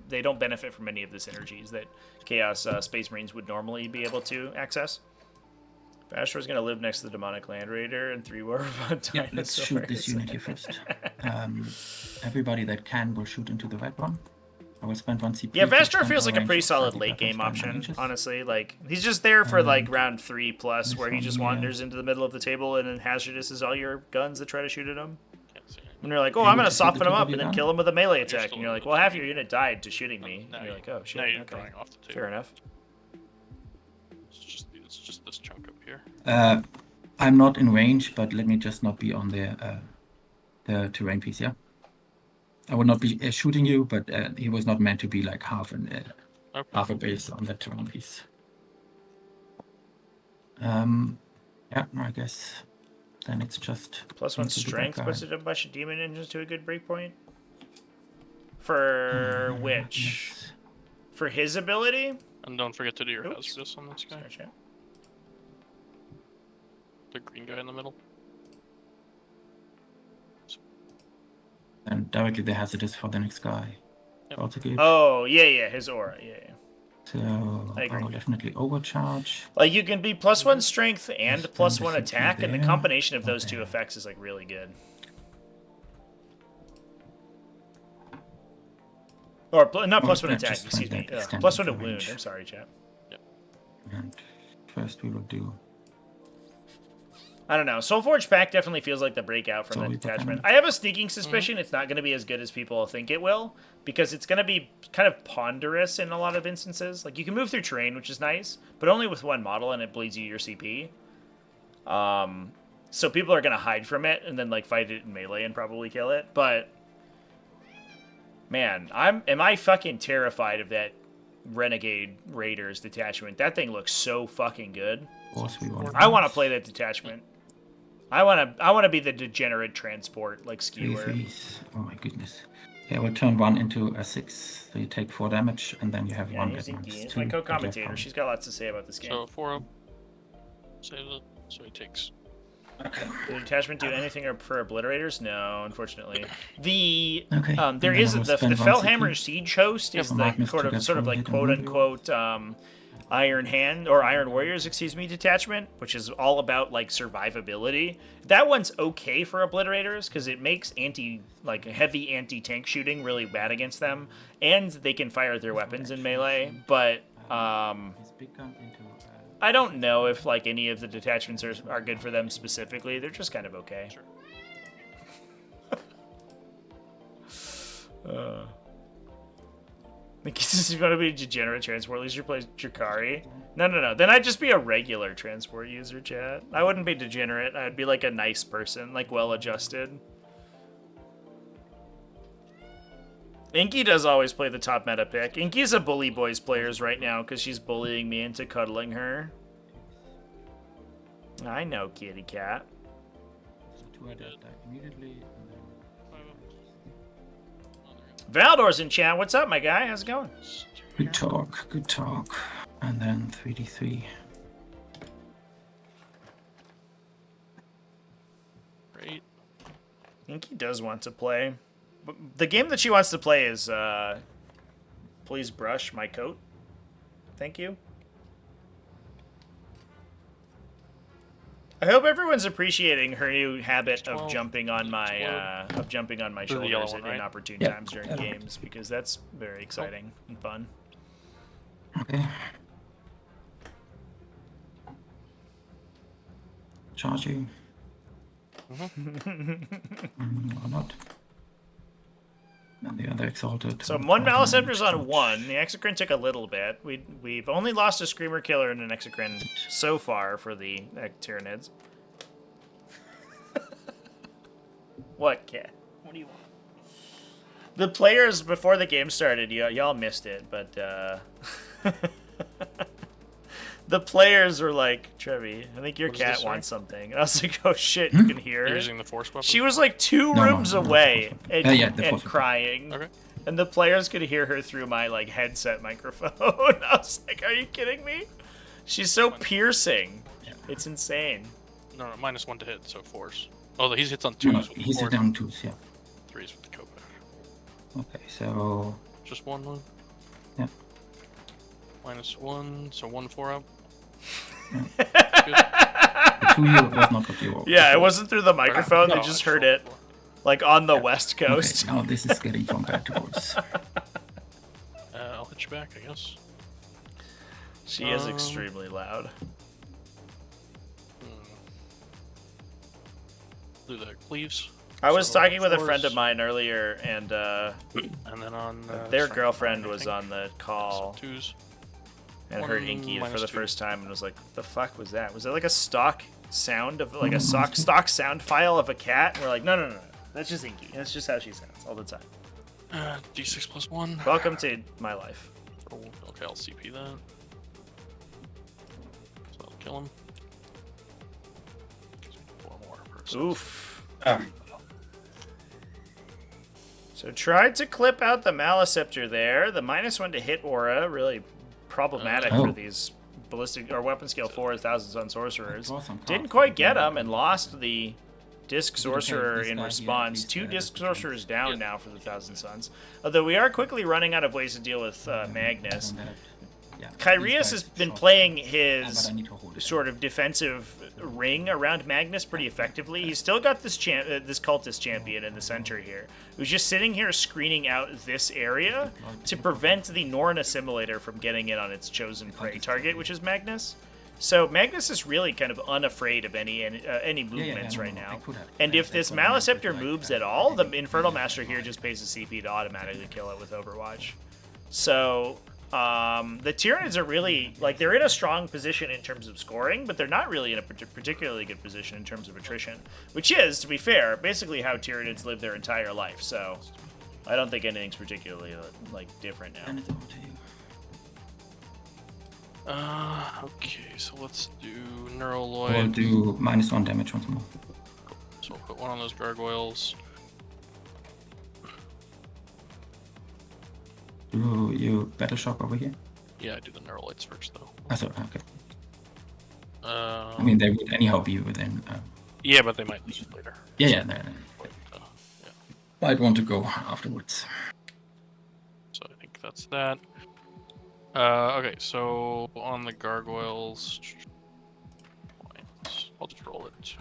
they don't benefit from any of the synergies that Chaos Space Marines would normally be able to access. Vastor's going to live next to the Demonic Land Raider and 3 War of Yeah, let's shoot this unit here first. Everybody that can will shoot into the red one. I will spend 1 CP. Yeah, to Vastor extend feels the like a range pretty of solid 30 late game weapons by 9 option, inches. honestly. Like, he's just there for like round 3 plus, this where he one, just yeah. wanders into the middle of the table and then hazardous is all your guns that try to shoot at him. Can't see anything. And you're like, oh, You I'm would going to just hit the soften him up 2W and then down? kill him with a melee You're attack. still And you're like, in well, the half two. your unit died to shooting me. Now And you're like, oh, shit. Now you're Okay. drawing off the table. Fair enough. It's just this chunk up here. I'm not in range, but let me just not be on the terrain piece, yeah? I would not be shooting you, but he was not meant to be like half a base on that terrain piece. Yeah, I guess then it's just Plus 1 need to do that strength guy. puts it a bunch of demon engines to a good breakpoint. For which? Yes. For his ability? And don't forget to do your Oops. hazardous on this guy. Sorry, chat. The green guy in the middle. And directly the hazardous for the next guy. Yep. Also good. Oh, yeah, his aura, yeah. So I agree. will definitely overcharge. Like, you can be plus 1 strength and Just plus then 1 the CP attack, and the there. combination of those two Okay. effects is, like, really good. Or, not plus 1 yeah, attack, just excuse find me. that extended Plus 1 to wound, range. I'm sorry, chat. And first we will do I don't know. Soulforge Pack definitely feels like the breakout from So the we detachment. can- I have a sneaking suspicion it's not going to be as good as people think it will, because it's going to be kind of ponderous in a lot of instances. Like, you can move through terrain, which is nice, but only with one model, and it bleeds you your CP. So people are going to hide from it and then, like, fight it in melee and probably kill it. But, man, am I fucking terrified of that Renegade Raiders detachment. That thing looks so fucking good. course we want. I want to play that detachment. I want to be the degenerate transport, like Three skewer. threes. Oh my goodness. Yeah, we'll turn 1 into a 6, so you take 4 damage, and then you have Yeah, 1 using that D. minus It's 2. my but you have co-commentator. power. She's got lots to say about this game. So 4 up. Save it. So he takes Okay. Did the detachment do anything for obliterators? No, unfortunately. The Okay. there And is then I will the spend one Fellhammer CP. Siege Host is for the Magnus to get sort of full like hit and quote wound. unquote Iron Hand or Iron Warriors, excuse me, detachment, which is all about like survivability. That one's okay for obliterators because it makes heavy anti-tank shooting really bad against them, and they can fire their weapons in melee. But His big gun into, I don't know if like any of the detachments are good for them specifically. They're just kind of okay. Sure. If you want to be a degenerate transport user, play Drakari. No. Then I'd just be a regular transport user, chat. I wouldn't be degenerate. I'd be like a nice person, like well-adjusted. Inky does always play the top meta pick. Inky's a Bully Boys players right now because she's bullying me into cuddling her. I know, kitty cat. so 2 attack immediately. And then... Valdor's in chat. What's up, my guy? How's it going? Good talk. Good talk. And then 3d3. Great. Inky does want to play. The game that she wants to play is Please Brush My Coat. Thank you. I hope everyone's appreciating her new habit of 12. jumping on my The yellow shoulders one, at right? inopportune Yeah. times during games because that's very exciting and fun. Okay. Charge you. Or not. And the other exalted. So will one try to Maliceptor's manage on to- 1. The Exocrine took a little bit. We've only lost a Screamer Killer and an Exocrine so far for the Tyranids. What, Cat? What do you want? The players before the game started, y'all missed it, but the players were like, Trevi, I think your What is cat this, wants something. And I was like, oh shit, you can hear You're her. using the force weapon? She was like two No, rooms no, away the and force weapon. crying. Okay. And the players could hear her through my like headset microphone. I was like, are you kidding me? She's so piercing. It's insane. No, -1 to hit, so force. Oh, he hits on 2s No, with the he's force. down 2s, yeah. 3s with the Copa. Okay, so Just one. yeah. -1, so 1-4 up. The 2 here was not what you were. Yeah, it wasn't through the microphone. No, They just it's heard full it like on the West Okay, Coast. now this is getting from bad to worse. I'll hit you back, I guess. She is extremely loud. Do the cleaves. I was So, talking with a friend force. of mine earlier, and And then on their strength girlfriend 9, I was think. on the call So 2s. and heard one Inky for minus the 2. first time and was like, "The fuck was that? Was it like a stock sound of like a stock sound file of a cat?" And we're like, "No. That's just Inky. That's just how she sounds all the time." D6 plus 1. Welcome to my life. Oh, okay, I'll CP that. So that'll kill him. 4 more per set. Oof. So tried to clip out the Maliceptor there. The -1 to hit aura, really problematic Oh. for these ballistic or weapon scale 4 Thousand Sun sorcerers. Draw some cards Didn't for quite the get game. him and lost the Disc Is it okay if Sorcerer this in guy here response. at least, 2 has Disc the chance? Sorcerers down Yeah. now for the Thousand Suns. Although we are quickly running out of ways to deal with Magnus. And that- yeah, Kyrios these has guys been shot. playing But his I need to hold it. sort of defensive ring around Magnus pretty effectively. He's still got this this cultist champion in the center here, who's just sitting here screening out this area to prevent the Norn assimilator from getting in on its chosen prey target, which is Magnus. So Magnus is really kind of unafraid of any movements no, right no, I now. could have. And I- if I this could have moved Maliceptor it, like, moves at all, the Infernal yeah, Master here yeah. just pays a CP to automatically kill it with Overwatch. So the Tyranids are really, like, they're in a strong position in terms of scoring, but they're not really in a particularly good position in terms of attrition, which is, to be fair, basically how Tyranids live their entire life. So I don't think anything's particularly, like, different now. And it's over to you. Okay, so let's do Or Neuraloid. do -1 damage once more. So we'll put one on those gargoyles. Do you Battle Shock over here? Yeah, I do the Neuraloids first, though. Ah, sorry, okay. I Um, mean, they would anyhow be within Yeah, but they might leave later. Yeah. But, yeah. Might want to go afterwards. So I think that's that. Okay, so on the gargoyles, I'll just roll it.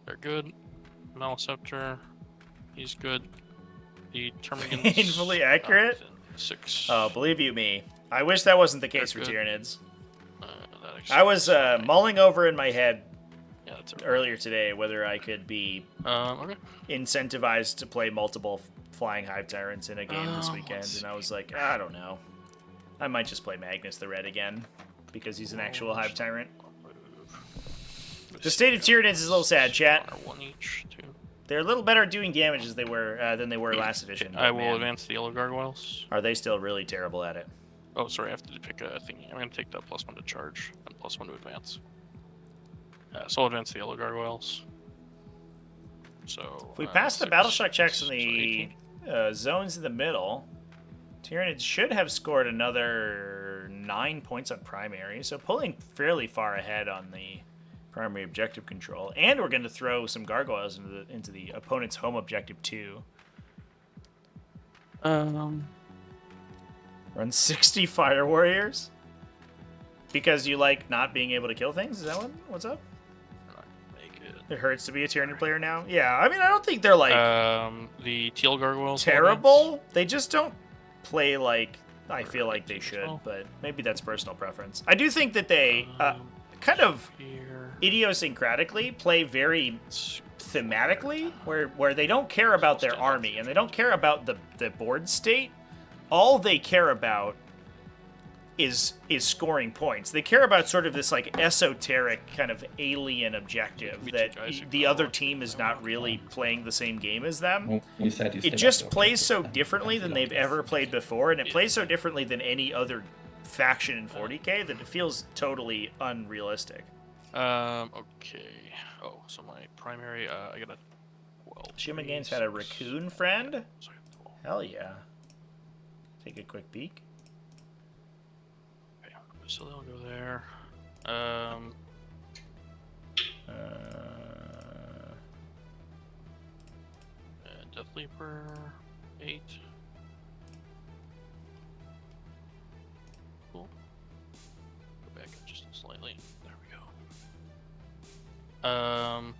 They're good. Maleceptor, he's good. The Termagants. Painfully accurate? 6. Oh, believe you me. I wish that wasn't the case for They're good. Tyranids. That actually I was is fine. mulling over in my head Yeah, that's earlier today whether I could be okay. incentivized to play multiple flying hive tyrants in a game this weekend, let's and I was like, I don't know. I might just play Magnus the Red again because he's an actual hive tyrant. The state of Tyranids is a little sad, chat. One each, two. They're a little better at doing damage as they were than they were last edition. I but will man, advance the yellow gargoyles. Are they still really terrible at it? Oh, sorry, I have to pick a thingy. I'm going to take that +1 to charge and +1 to advance. So I'll advance the yellow gargoyles. So If we pass the battle shock checks in so the 18. zones in the middle, Tyranids should have scored another 9 points on primary, so pulling fairly far ahead on the primary objective control. And we're going to throw some gargoyles into the opponent's home objective too. Run 60 fire warriors because you like not being able to kill things. Is that what's up? Make it. It hurts to be a Tyranid player now. Yeah, I mean I don't think they're like the teal gargoyles. terrible. They just don't play like I feel like they should, well. but maybe that's personal preference. I do think that they kind of Here. idiosyncratically play very thematically, where they don't care about their army and they don't care about the board state. All they care about is scoring points. They care about sort of this like esoteric kind of alien objective that the other team is not really playing the same game as them. Well, you said you It stayed just up, plays okay. so differently than they've ever played before, and it plays so differently than any other faction in 40k that it feels totally unrealistic. Okay. Oh, so my primary. I got a 12. Shimon Gaines had a raccoon friend? Sorry, 12. Hell yeah. Take a quick peek. Okay, so they'll go there. Death Leaper 8. Cool. Go back up just slightly. There we go.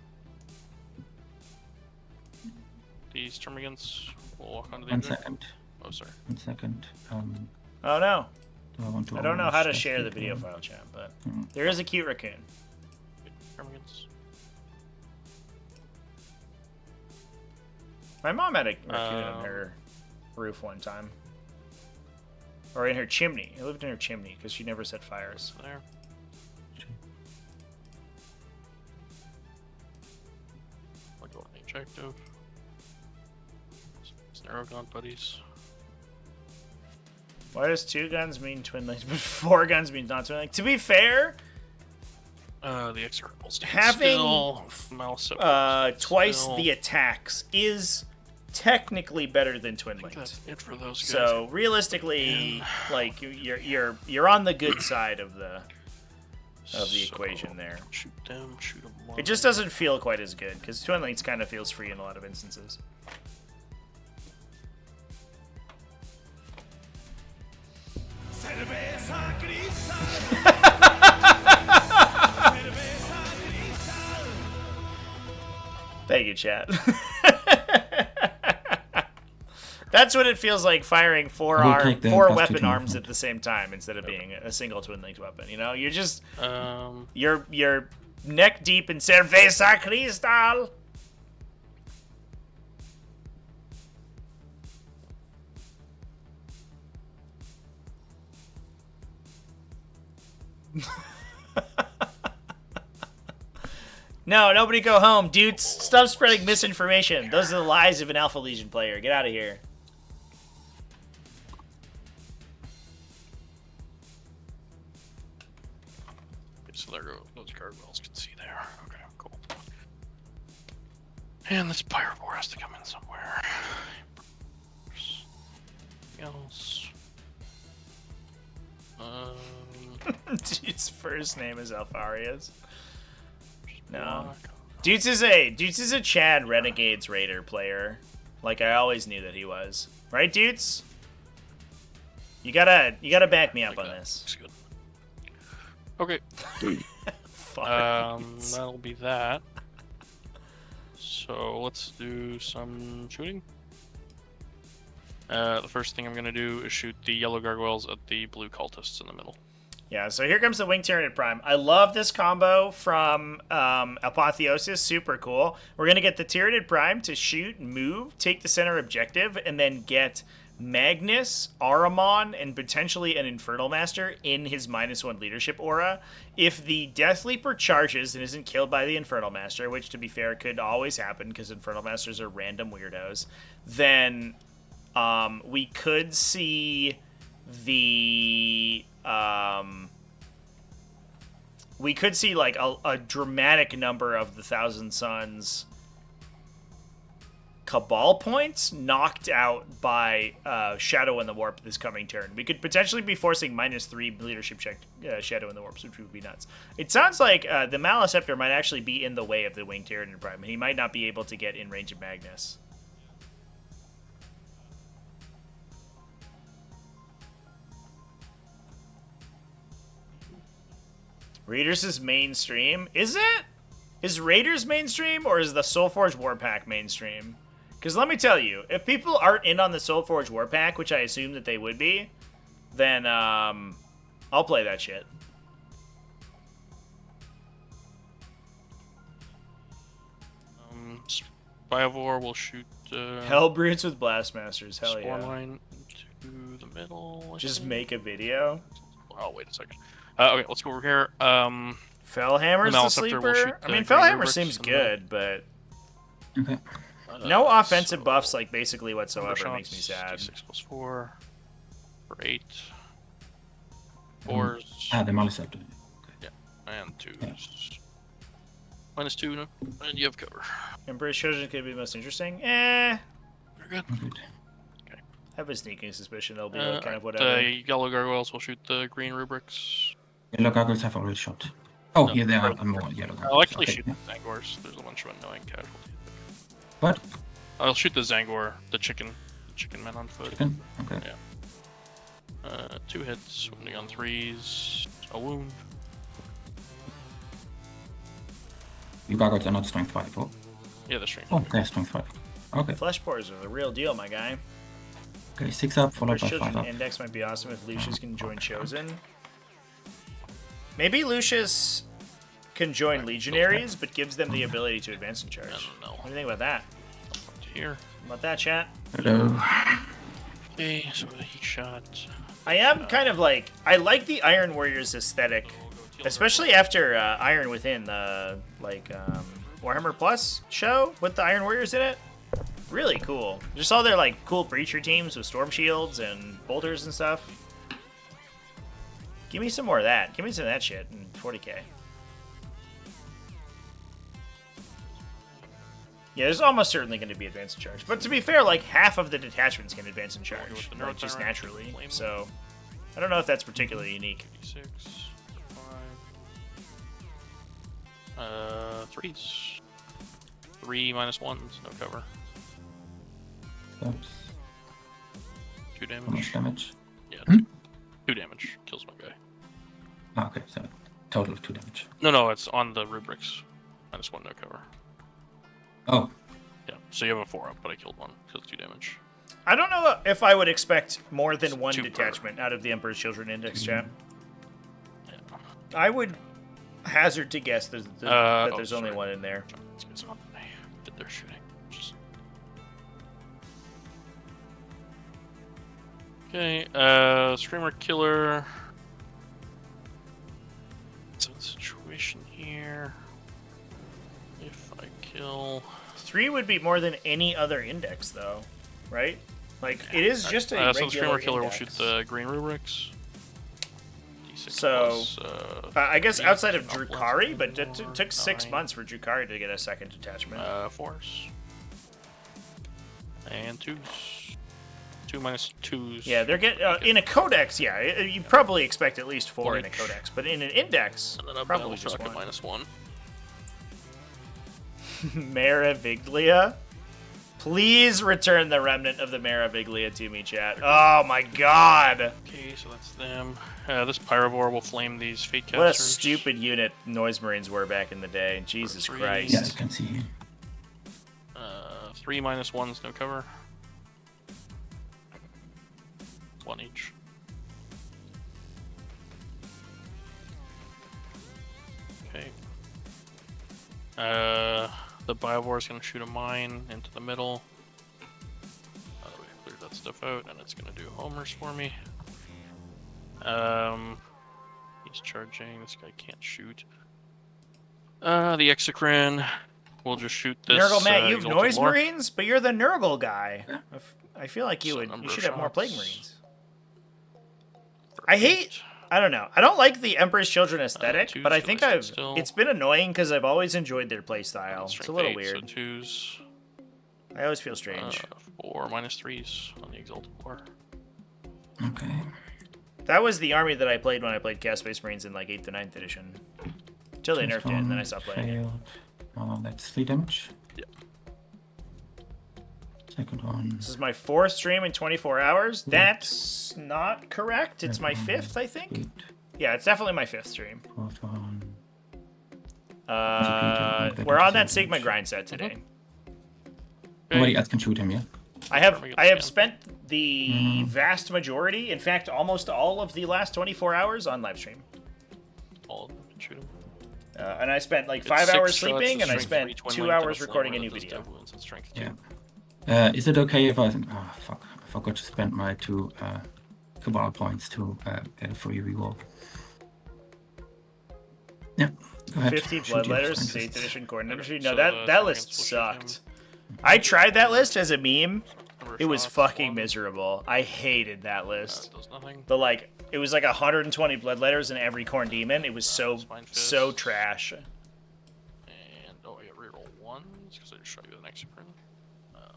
These Termagants will walk onto the One object. second. Oh, sorry. 1 second. Oh no. Do I want to I don't know how to orange share the that video one? file chat, but Hmm. there is a cute raccoon. Termagants. My mom had a raccoon in her roof one time. Or in her chimney. It lived in her chimney because she never set fires. There. I'll go on the objective. Narrow gun buddies. Why does 2 guns mean twin links, but 4 guns mean not twin links? To be fair, The execrable stand having still. Mouse twice still. the attacks is technically better than twin I think linked. that's it for those guys. So realistically, like you're on the good side of the equation there. Shoot them, shoot them. It just doesn't feel quite as good because twin links kind of feels free in a lot of instances. Thank you, chat. That's what it feels like firing four We'll take the weapon prostitute arms front. at the same time instead of being a single twin linked weapon. You know, you're just Um, you're neck deep in cerveza cristal. No, nobody go home, dudes. Stop spreading misinformation. Those are the lies of an Alpha Legion player. Get out of here. so there go. Those gargoyles can see there. Okay, cool. And this Pyrovore has to come in somewhere. Else. Dude's first name is Alfarius. Just No. Dudes is a Chad Renegades Raider player. Like I always knew that he was. Right, Dudes? You gotta back me up on this. Looks good. Okay. Fuck. That'll be that. So let's do some shooting. The first thing I'm gonna do is shoot the yellow gargoyles at the blue cultists in the middle. Yeah, so here comes the Wing Tyranid Prime. I love this combo from Apotheosis. Super cool. We're going to get the Tyranid Prime to shoot, move, take the center objective, and then get Magnus, Ahriman, and potentially an Infernal Master in his -1 leadership aura. If the Death Leaper charges and isn't killed by the Infernal Master, which to be fair could always happen because Infernal Masters are random weirdos, then we could see the... we could see like a dramatic number of the Thousand Suns Cabal points knocked out by Shadow in the Warp this coming turn. We could potentially be forcing -3 leadership check Shadow in the Warps, which would be nuts. It sounds like the Maleceptor might actually be in the way of the Winged Tyranid Prime, and he might not be able to get in range of Magnus. Raiders is mainstream. Is it? Is Raiders mainstream or is the Soulforge Warpack mainstream? Because let me tell you, if people aren't in on the Soulforge Warpack, which I assume that they would be, then I'll play that shit. Spyvor will shoot Hellbrutes with Blastmasters. Hell spawn yeah. line to the middle. Just make a video. Oh, wait a second. Okay, let's go over here. Fellhammer's the Maleceptor will shoot sleeper. I the mean, green Fellhammer rubrics seems in the good, but Okay. no offensive buffs, like basically whatsoever, shots, makes me sad. D6+4 for 8. 4s. The Maleceptor. And 2s. -2, no? And you have cover. Emperor's Children could be the most interesting. Very good. Good. I have a sneaking suspicion they'll be like kind of The whatever. yellow gargoyles will shoot the green rubrics. Yellow goggles have already shot. Oh, No, here there are purple. more yellow goggles. I'll actually Okay, shoot yeah. the Zangors. There's a bunch of annoying casualties. What? I'll shoot the Zangor, the chicken men on foot. Chicken? Okay. Yeah. 2 hits, wounding on 3s, a wound. You goggles are not strength 5, oh? Yeah, the stream. Oh, they're strength 5. Okay. Flesh Pores are the real deal, my guy. Okay, 6 up, followed Emperor's by 5 Children up. Index might be awesome if Lucius can join Chosen. Maybe Lucius can join Legionaries, but gives them the ability to advance and charge. I don't know. What do you think about that? Here. About that, chat? Hello. Okay, so the heat shot. I am kind of like... I like the Iron Warriors aesthetic, especially after Iron Within, the Warhammer Plus show with the Iron Warriors in it. Really cool. Just all their like cool breacher teams with storm shields and bolters and stuff. Give me some more of that. Give me some of that shit in 40k. Yeah, there's almost certainly going to be advance and charge. But to be fair, like half of the detachments can advance and charge, with the like, just Neurotyrant, naturally. flame. So I don't know if that's particularly unique. 6, 5. 3s. 3 -1s, no cover. Oops. 2 How much damage. damage? Yeah, 2 damage. Kills my guy. Ah, okay, so total of 2 damage. No, it's on the rubrics. -1, no cover. Oh, Yeah, so you have a 4 up, but I killed one because 2 damage. I don't know if I would expect more than one 2 per. detachment out of the Emperor's Children Index, chat. Yeah. I would hazard to guess that there's only sorry. one in there. These guys on me. Did their shooting. Okay, Screamer Killer. So the situation here. If I kill. 3 would be more than any other index, though, right? Like, it is just a So the regular Screamer Killer will index. shoot the green rubrics. D6 So, plus, I guess 3, outside of not once, Drukari, but it four, took 6 9, months for Drukari to get a second detachment. 4s. And 2s. 2 -2s. Yeah, they're in a codex. Yeah, you probably expect at least 4 in a Each. codex, but in an index, And then a probably battle just shock at one. -1. Maraviglia. Please return the remnant of the Maraviglia to me, chat. Oh my god. Okay, so that's them. This Pyrovore will flame these Fate Casters. What a stupid unit Noise Marines were back in the day. Jesus Three. Christ. Yeah, you can see. 3 -1s, no cover. 1 each. Okay. The Biovore is going to shoot a mine into the middle. We cleared that stuff out, and it's going to do homers for me. He's charging. This guy can't shoot. The Exocrine will just shoot this. Nurgle, Matt, you have Exalted Noise Lore. Marines, but you're the Nurgle guy. Yeah. I feel like you Number should of have more Plague shots. Marines. I don't know. I don't like the Emperor's Children aesthetic, twos, but I so think they should still- it's been annoying because I've always enjoyed their playstyle. It's a Strength little 8, weird. So 2s. I always feel strange. 4 -3s on the Exalted Lore. Okay. That was the army that I played when I played Chaos Space Marines in like 8th and 9th edition. Till they nerfed it, and then I stopped playing it. Failed. Oh, that's 3 damage. Yeah. Second one. This is my 4th stream in 24 hours. That's not correct. It's my 5th, I think. Good. Yeah, it's definitely my 5th stream. Fourth one. We're on that Sigma grind set today. Nobody else can shoot him, yeah? I have we go again. spent the vast majority, in fact, almost all of the last 24 hours on live stream. All of them can shoot him. And I spent like It's 5 6 hours shots, sleeping, and I strength spent 3, twin 2 link to hours the recording a floor, new that does video. dev wounds and strength 2. Yeah. Is it okay if I... Oh, fuck. I forgot to spend my 2 Cabal points to get a free reroll. Yeah. Go ahead. 50 Shoot blood your letters, scientists. 8th edition core energy. So No, the that list Tyranids will shoot him. sucked. I tried that list as a meme. Number of It was shots, fucking 1. miserable. I hated that list. Does nothing. But like, it was like 120 blood letters in every Corn Demon. It was so Spine so Fist. trash. And I got reroll 1s because I just shot you with an Exocrine.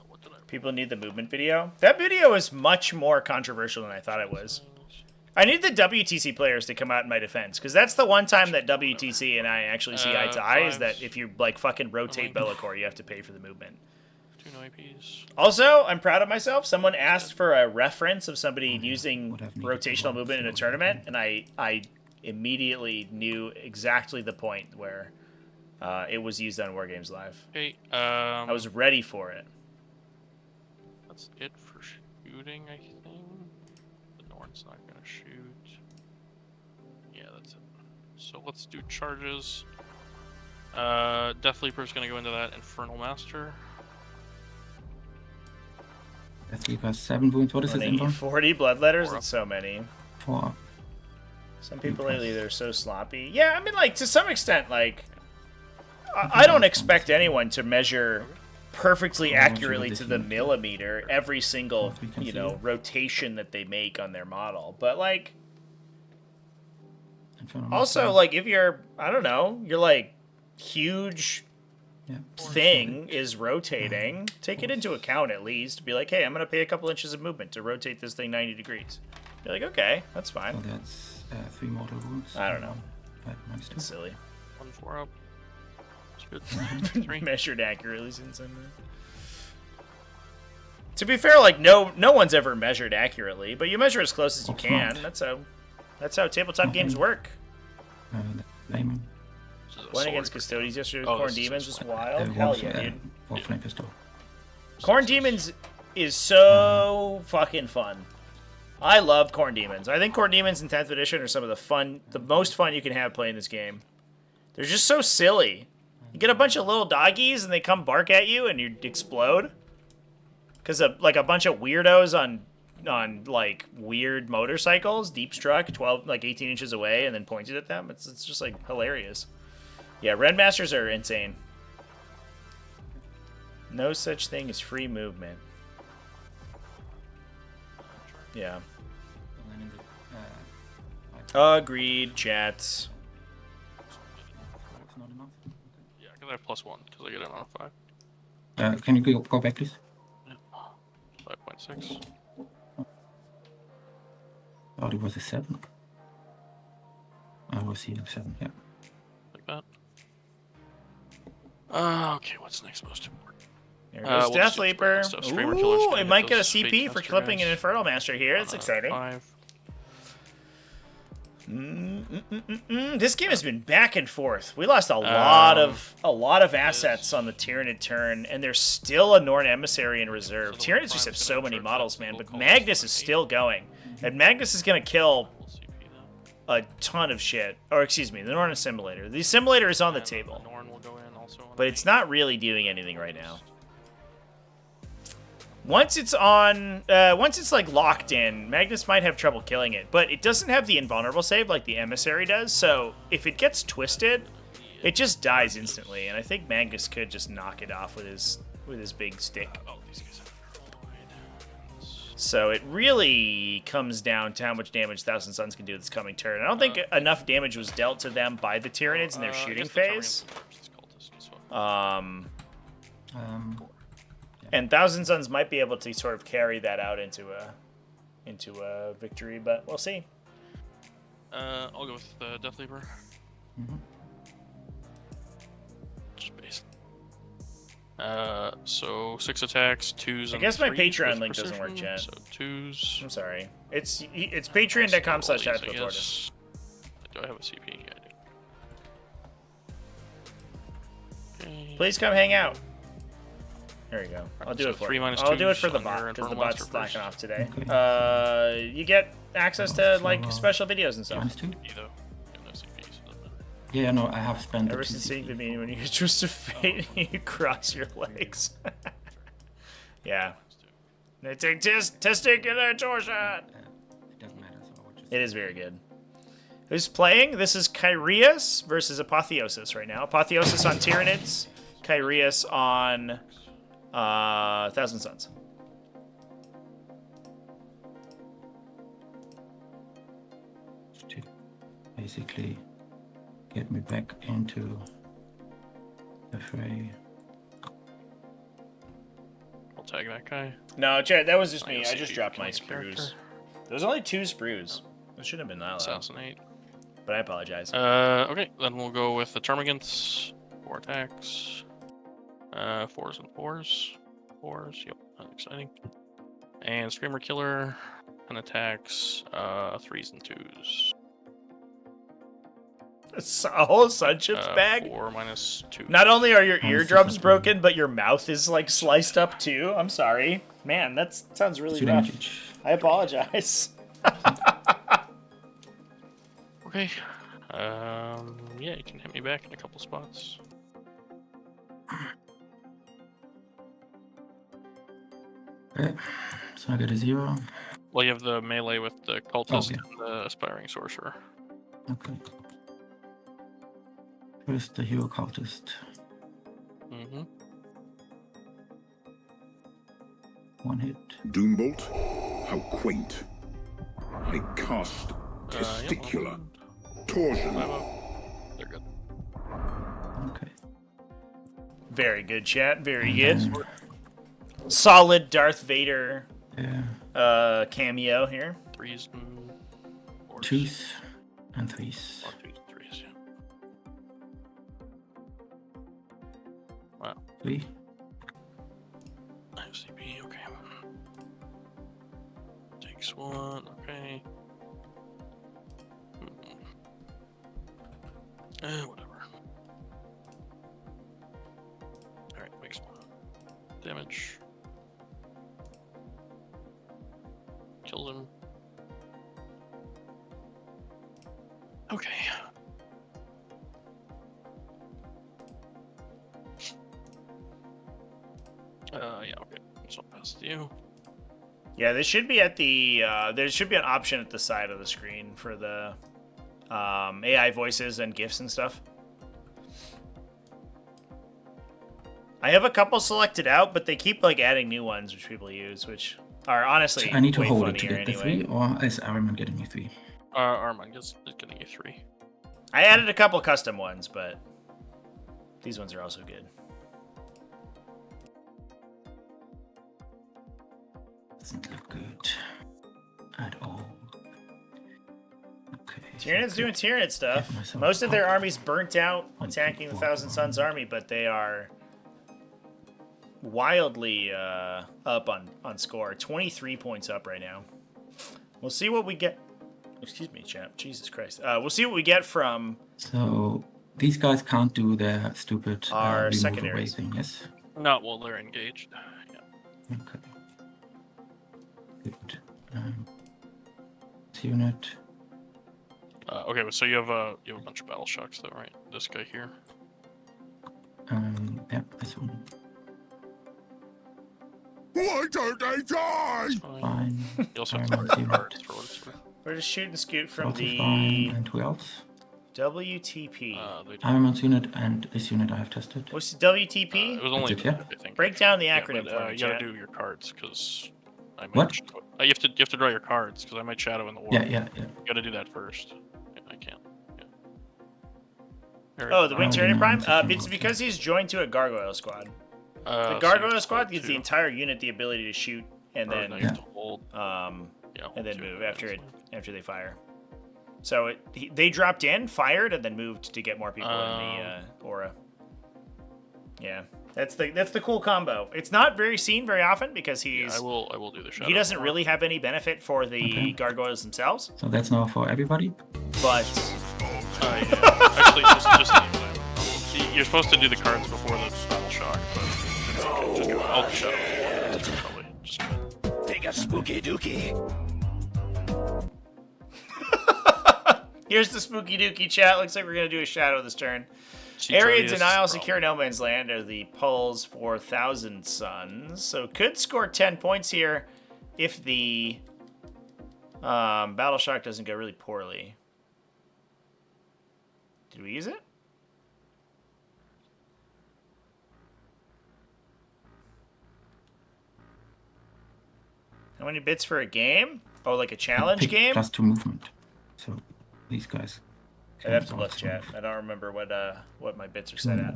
What did I? People need the movement video. That video is much more controversial than I thought it was. I need the WTC players to come out in my defense, because that's the one time that WTC and I actually see eye to eye, is that if you like fucking rotate Bellacore, you have to pay for the movement. 2 no APs. Also, I'm proud of myself. Someone asked for a reference of somebody using would have needed rotational one movement in a for tournament, and I immediately knew exactly the point where it was used on Wargames Live. Okay. I was ready for it. That's it for shooting, I think. The Norn's not gonna shoot. Yeah, that's it. So let's do charges. Death Leaper's gonna go into that Infernal Master. Death Leaper 7 wounds. What is his Running info? 40 blood letters, 4 that's so many. 4. Some people lately, they're so sloppy. Yeah, I mean, like, to some extent, like, I don't expect anyone to measure perfectly accurately to the millimeter every single, you know, rotation that they make on their model. But, like, also, like, if you're, I don't know, you're, like, huge Yeah. thing is rotating, take it into account at least. Be like, hey, I'm going to pay a couple inches of movement to rotate this thing 90 degrees. You're like, okay, that's So fine. that's 3 mortal wounds. I don't know. Minus 2. It's silly. 1-4 up. It's good. 3. Measured accurately since I'm there. To be fair, like no one's ever measured accurately, but you measure as close as you can. That's how tabletop games work. Layman. Playing against Custodians yesterday with Oh, Corn this is Demons was just wild. Hell yeah, dude. Warframe pistol. Corn Demons is so fucking fun. I love Corn Demons. I think Corn Demons in 10th edition are some of the most fun you can have playing this game. They're just so silly. You get a bunch of little doggies and they come bark at you and you explode. Because like a bunch of weirdos on like weird motorcycles deep struck 18 inches away and then pointed at them. It's just like hilarious. Yeah, Red Masters are insane. No such thing as free movement. Yeah. Agreed, chats. It's not enough. Yeah, because I have +1 because I get it on a 5. Can you go back, please? 5.6. Oh, it was a 7. I was seeing 7, yeah. Like that. Okay, what's next most important? There goes We'll just Death do the Leaper. random stuff. Screamer Killer's Ooh, gonna it hit might get a those fate CP for caster clipping an guys. Infernal Master here. That's exciting. 5. This game has been back and forth. We lost a lot of assets on the Tyranid turn, and there's still a Norn Emissary in reserve. So the Tyranids just Prime's have gonna so many charge models, that man. single But call Magnus on is 8. still going, and Magnus is gonna kill We'll CP them. a ton of shit. Or excuse me, the Norn Assimilator. The Assimilator is on the And table, The Norn will go in also on but it's not really doing anything right now. Once it's on, once it's like locked in, Magnus might have trouble killing it, but it doesn't have the invulnerable save like the Emissary does. So if it gets twisted, it just dies instantly. And I think Magnus could just knock it off with his big stick. Oh, these guys have void. So it really comes down to how much damage Thousand Suns can do this coming turn. I don't think enough damage was dealt to them by the Tyranids in their shooting phase. And Thousand Suns might be able to sort of carry that out into a victory, but we'll see. I'll go with the Death Leaper. Just base. So 6 attacks, 2s. I guess my 3 Patreon with link doesn't work, precision, chat. So 2s. I'm sorry. It's patreon.com/Tortoise. Do I have a CP? Yeah, I do. Okay. Please come hang out. There you go. I'll do so it for 3 you. minus I'll do it 2s for the on bot your because the Infernal bot's Monster slacking first. off today. Okay. You get access to like So, special videos and stuff. Minus 2? CP though. Yeah, no CP, so it doesn't matter. Yeah, no, I have spent Ever the 2 since CP seeing the for- meme when you twist a fate and you cross your legs. Yeah. It's a testicular torsion. It doesn't matter, so I would just... It is very good. Who's playing? This is Kyrios versus Apotheosis right now. Apotheosis on Tyranids, Kyrios on Thousand Suns. to basically get me back into the fray. I'll tag that guy. No, Chad, that was just I me. guess I just you dropped can my make a character. sprues. There's only 2 sprues. It shouldn't have been that loud, Assassinate. but I apologize. Okay, then we'll go with the Termagants. 4 attacks. 4s and 4s. 4s, yep, that's exciting. And Screamer Killer. 10 attacks. 3s and 2s. It's a whole Sunships bag? 4 minus 2. Not only are your Oh, eardrums super. broken, but your mouth is like sliced up too. I'm sorry. Man, that sounds really 2 rough. damage each. I apologize. Okay. Yeah, you can hit me back in a couple spots. Okay, so I get a 0. Well, you have the melee with the cultist yeah. and the aspiring sorcerer. Okay. First, the hero cultist. Mm-hmm. 1 hit. Doombolt? How quaint. I cast Yep, testicular. I'll Torsion. climb up. They're good. Okay. Very good, chat. Very And good. Solid Darth Vader Yeah. cameo here. 3s and 4s. 2s and 3s. Or 2s and 3s, yeah. Wow. 3. I have CP, okay. Takes 1, okay. Whatever. Alright, makes 1 damage. Kills him. Okay. Yeah, okay. So I'll pass to you. Yeah, there should be there should be an option at the side of the screen for the AI voices and GIFs and stuff. I have a couple selected out, but they keep like adding new ones which people use, which are honestly So I need to way hold it to funnier get the anyway. 3, or is Araman getting me 3? Armand is getting a 3. I added a couple custom ones, but these ones are also good. Doesn't look good at all. Okay. Tyranids doing Tyranid stuff. myself Most of their up. armies burnt out attacking the Thousand Suns army, but they are wildly up on score. 23 points up right now. We'll see what we get. Excuse me, chap. Jesus Christ. We'll see what we get from So these guys can't do their stupid our remove away secondaries. thing, yes? Not while they're engaged. Yeah. Okay. Good. Unit. Okay, so you have a bunch of battle shocks though, right? This guy here. Yeah, this one. Why don't they die? Fine. Fine. You also have Iron to Man's cards unit. for what it's worth. We're just shooting scoot from Also the fine. And who else? WTP. They Iron Man's unit and this unit I have tested. What's the WTP? it was only That's it, yeah? I think. Break down the Yeah, acronym but, for me, you gotta chat. do your cards because I might. What? You have to draw your cards because I might shadow in the war. Yeah. You gotta do that first. Yeah, I can't. Yeah. Oh, the Wing Oh, Tyranid no, Prime? I'm thinking It's of- because he's joined to a Gargoyle Squad. So The you Gargoyle have to Squad hold gives two. the entire unit the ability to shoot and Or then no, you have to hold. yeah, hold and then two, move yeah, after that's it fine. after they fire. So they dropped in, fired, and then moved to get more people in the aura. Yeah, that's the cool combo. It's not very seen very often because Yeah, I will do the shadow. he doesn't more. really have any benefit for the Okay. gargoyles themselves. So that's now for everybody. But Yeah. Actually, just you're supposed to do the cards before the battle shock, but it's okay. Just go. I'll do shadow. That's probably just good. Take a spooky dookie. here's the spooky dookie chat. Looks like we're gonna do a shadow this turn. See, Area Charlie, denial, this is secure no man's land are the pulls for Thousand Suns. So could score 10 points here if the battle shock doesn't go really poorly. Did we use it? How many bits for a game? Oh, like a challenge Pick game? +2 movement. So these guys. I'd have to can look, also chat. move. I don't remember what my bits are set at.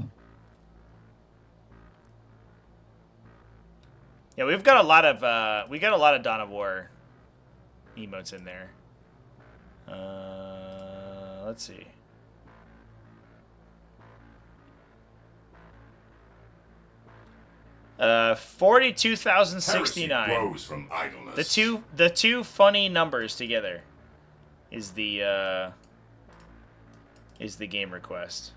Yeah, we've got a lot of Dawn of War emotes in there. Let's see. Uh, 42,069. Grows from idleness. The two funny numbers together is the game request.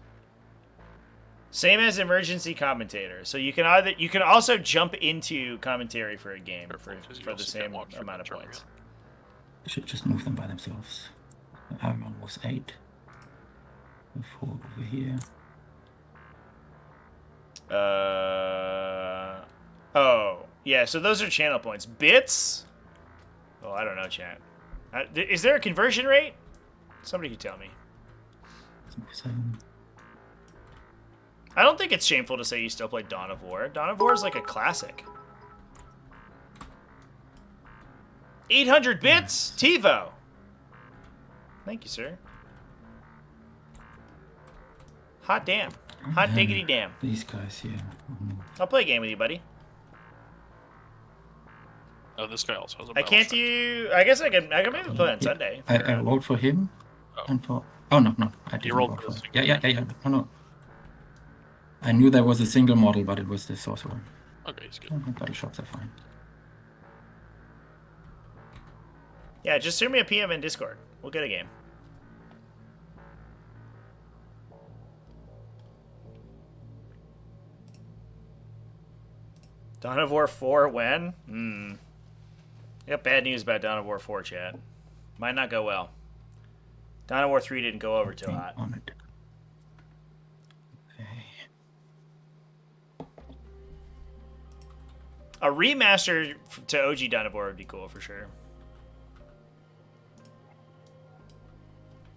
Same as emergency commentator. So you can also jump into commentary for a game for the also same can't walk through amount of the points. You should just move them by themselves. Iron Man was 8. 4 over here. Oh, yeah, so those are channel points. Bits? Oh, I don't know, chat. Is there a conversion rate? Somebody could tell me. 7. I don't think it's shameful to say you still play Dawn of War. Dawn of War is like a classic. 800 bits? TiVo. Thank you, sir. Hot damn. Hot diggity damn. These guys here. I'll play a game with you, buddy. Oh, this guy also has a I battle can't shock. do... I guess I can maybe play on Sunday. I rolled for him Oh. and for. Oh no, I didn't rolled roll for for. the Yeah. No. I knew there was a single model, but it was the sorcerer. Okay, he's good. Oh, battle shots are fine. Yeah, just send me a PM in Discord. We'll get a game. Dawn of War 4 when? Got bad news about Dawn of War 4, chat. Might not go well. Dawn of War 3 didn't go over too Being hot. on it. Okay. A remaster to OG Dawn of War would be cool for sure.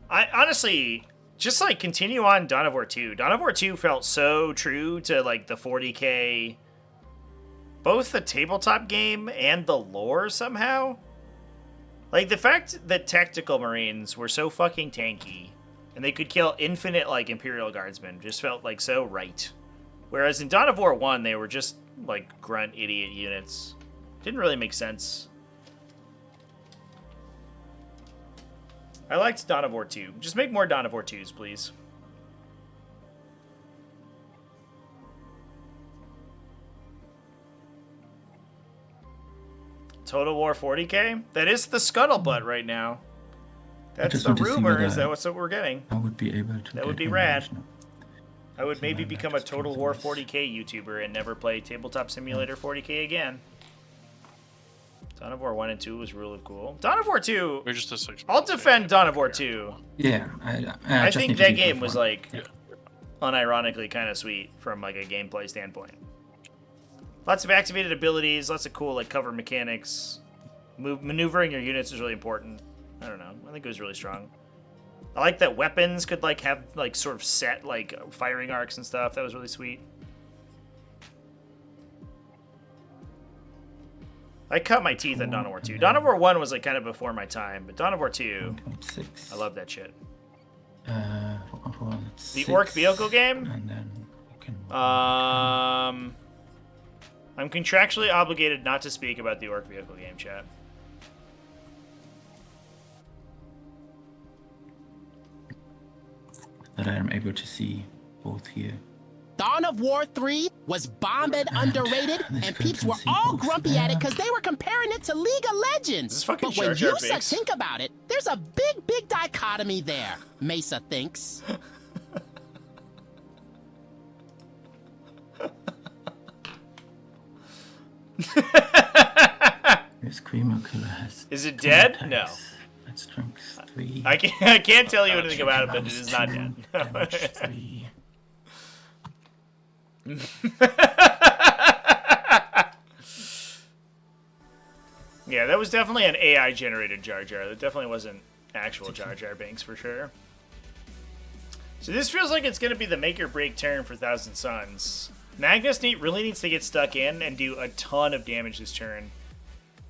I honestly just like continue on Dawn of War 2. Dawn of War 2 felt so true to like the 40K, both the tabletop game and the lore somehow. Like the fact that tactical marines were so fucking tanky and they could kill infinite like Imperial Guardsmen just felt like so right. Whereas in Dawn of War 1 they were just like grunt idiot units. Didn't really make sense. I liked Dawn of War 2. Just make more Dawn of War 2s, please. Total War 40k? That is the scuttlebutt right now. That's the rumor, is that what's what we're getting. I would be able to. That would be rad. I would maybe become a Total War 40k YouTuber and never play Tabletop Simulator 40k again. Dawn of War 1 and 2 was really cool. Dawn of War 2... We're just a 6. I'll defend Dawn of War 2. Yeah, I think that game was, like, unironically kind of sweet from, like, a gameplay standpoint. Lots of activated abilities, lots of cool, like, cover mechanics. Maneuvering your units is really important. I don't know. I think it was really strong. I like that weapons could, like, have, like, sort of set, like, firing arcs and stuff. That was really sweet. I cut my teeth on Dawn of War 2. Dawn of War 1 was, like, kind of before my time, but Dawn of War 2, I love that shit. The Orc Vehicle game? And then you can I'm contractually obligated not to speak about the Orc Vehicle game, chat. that I am able to see both here. Dawn of War 3 was bomb and underrated, and peeps were all grumpy at it because they were comparing it to League of Legends. But when you think about it, there's a big dichotomy there, Mesa thinks. This Screamer Killer has. Is it dead? No. That's strength 3. I can't tell you anything about it, but it is not dead. Damage 3. Yeah, that was definitely an AI generated Jar Jar. That definitely wasn't actual Jar Jar Binks for sure. So this feels like it's going to be the make or break turn for Thousand Suns. Magnus really needs to get stuck in and do a ton of damage this turn.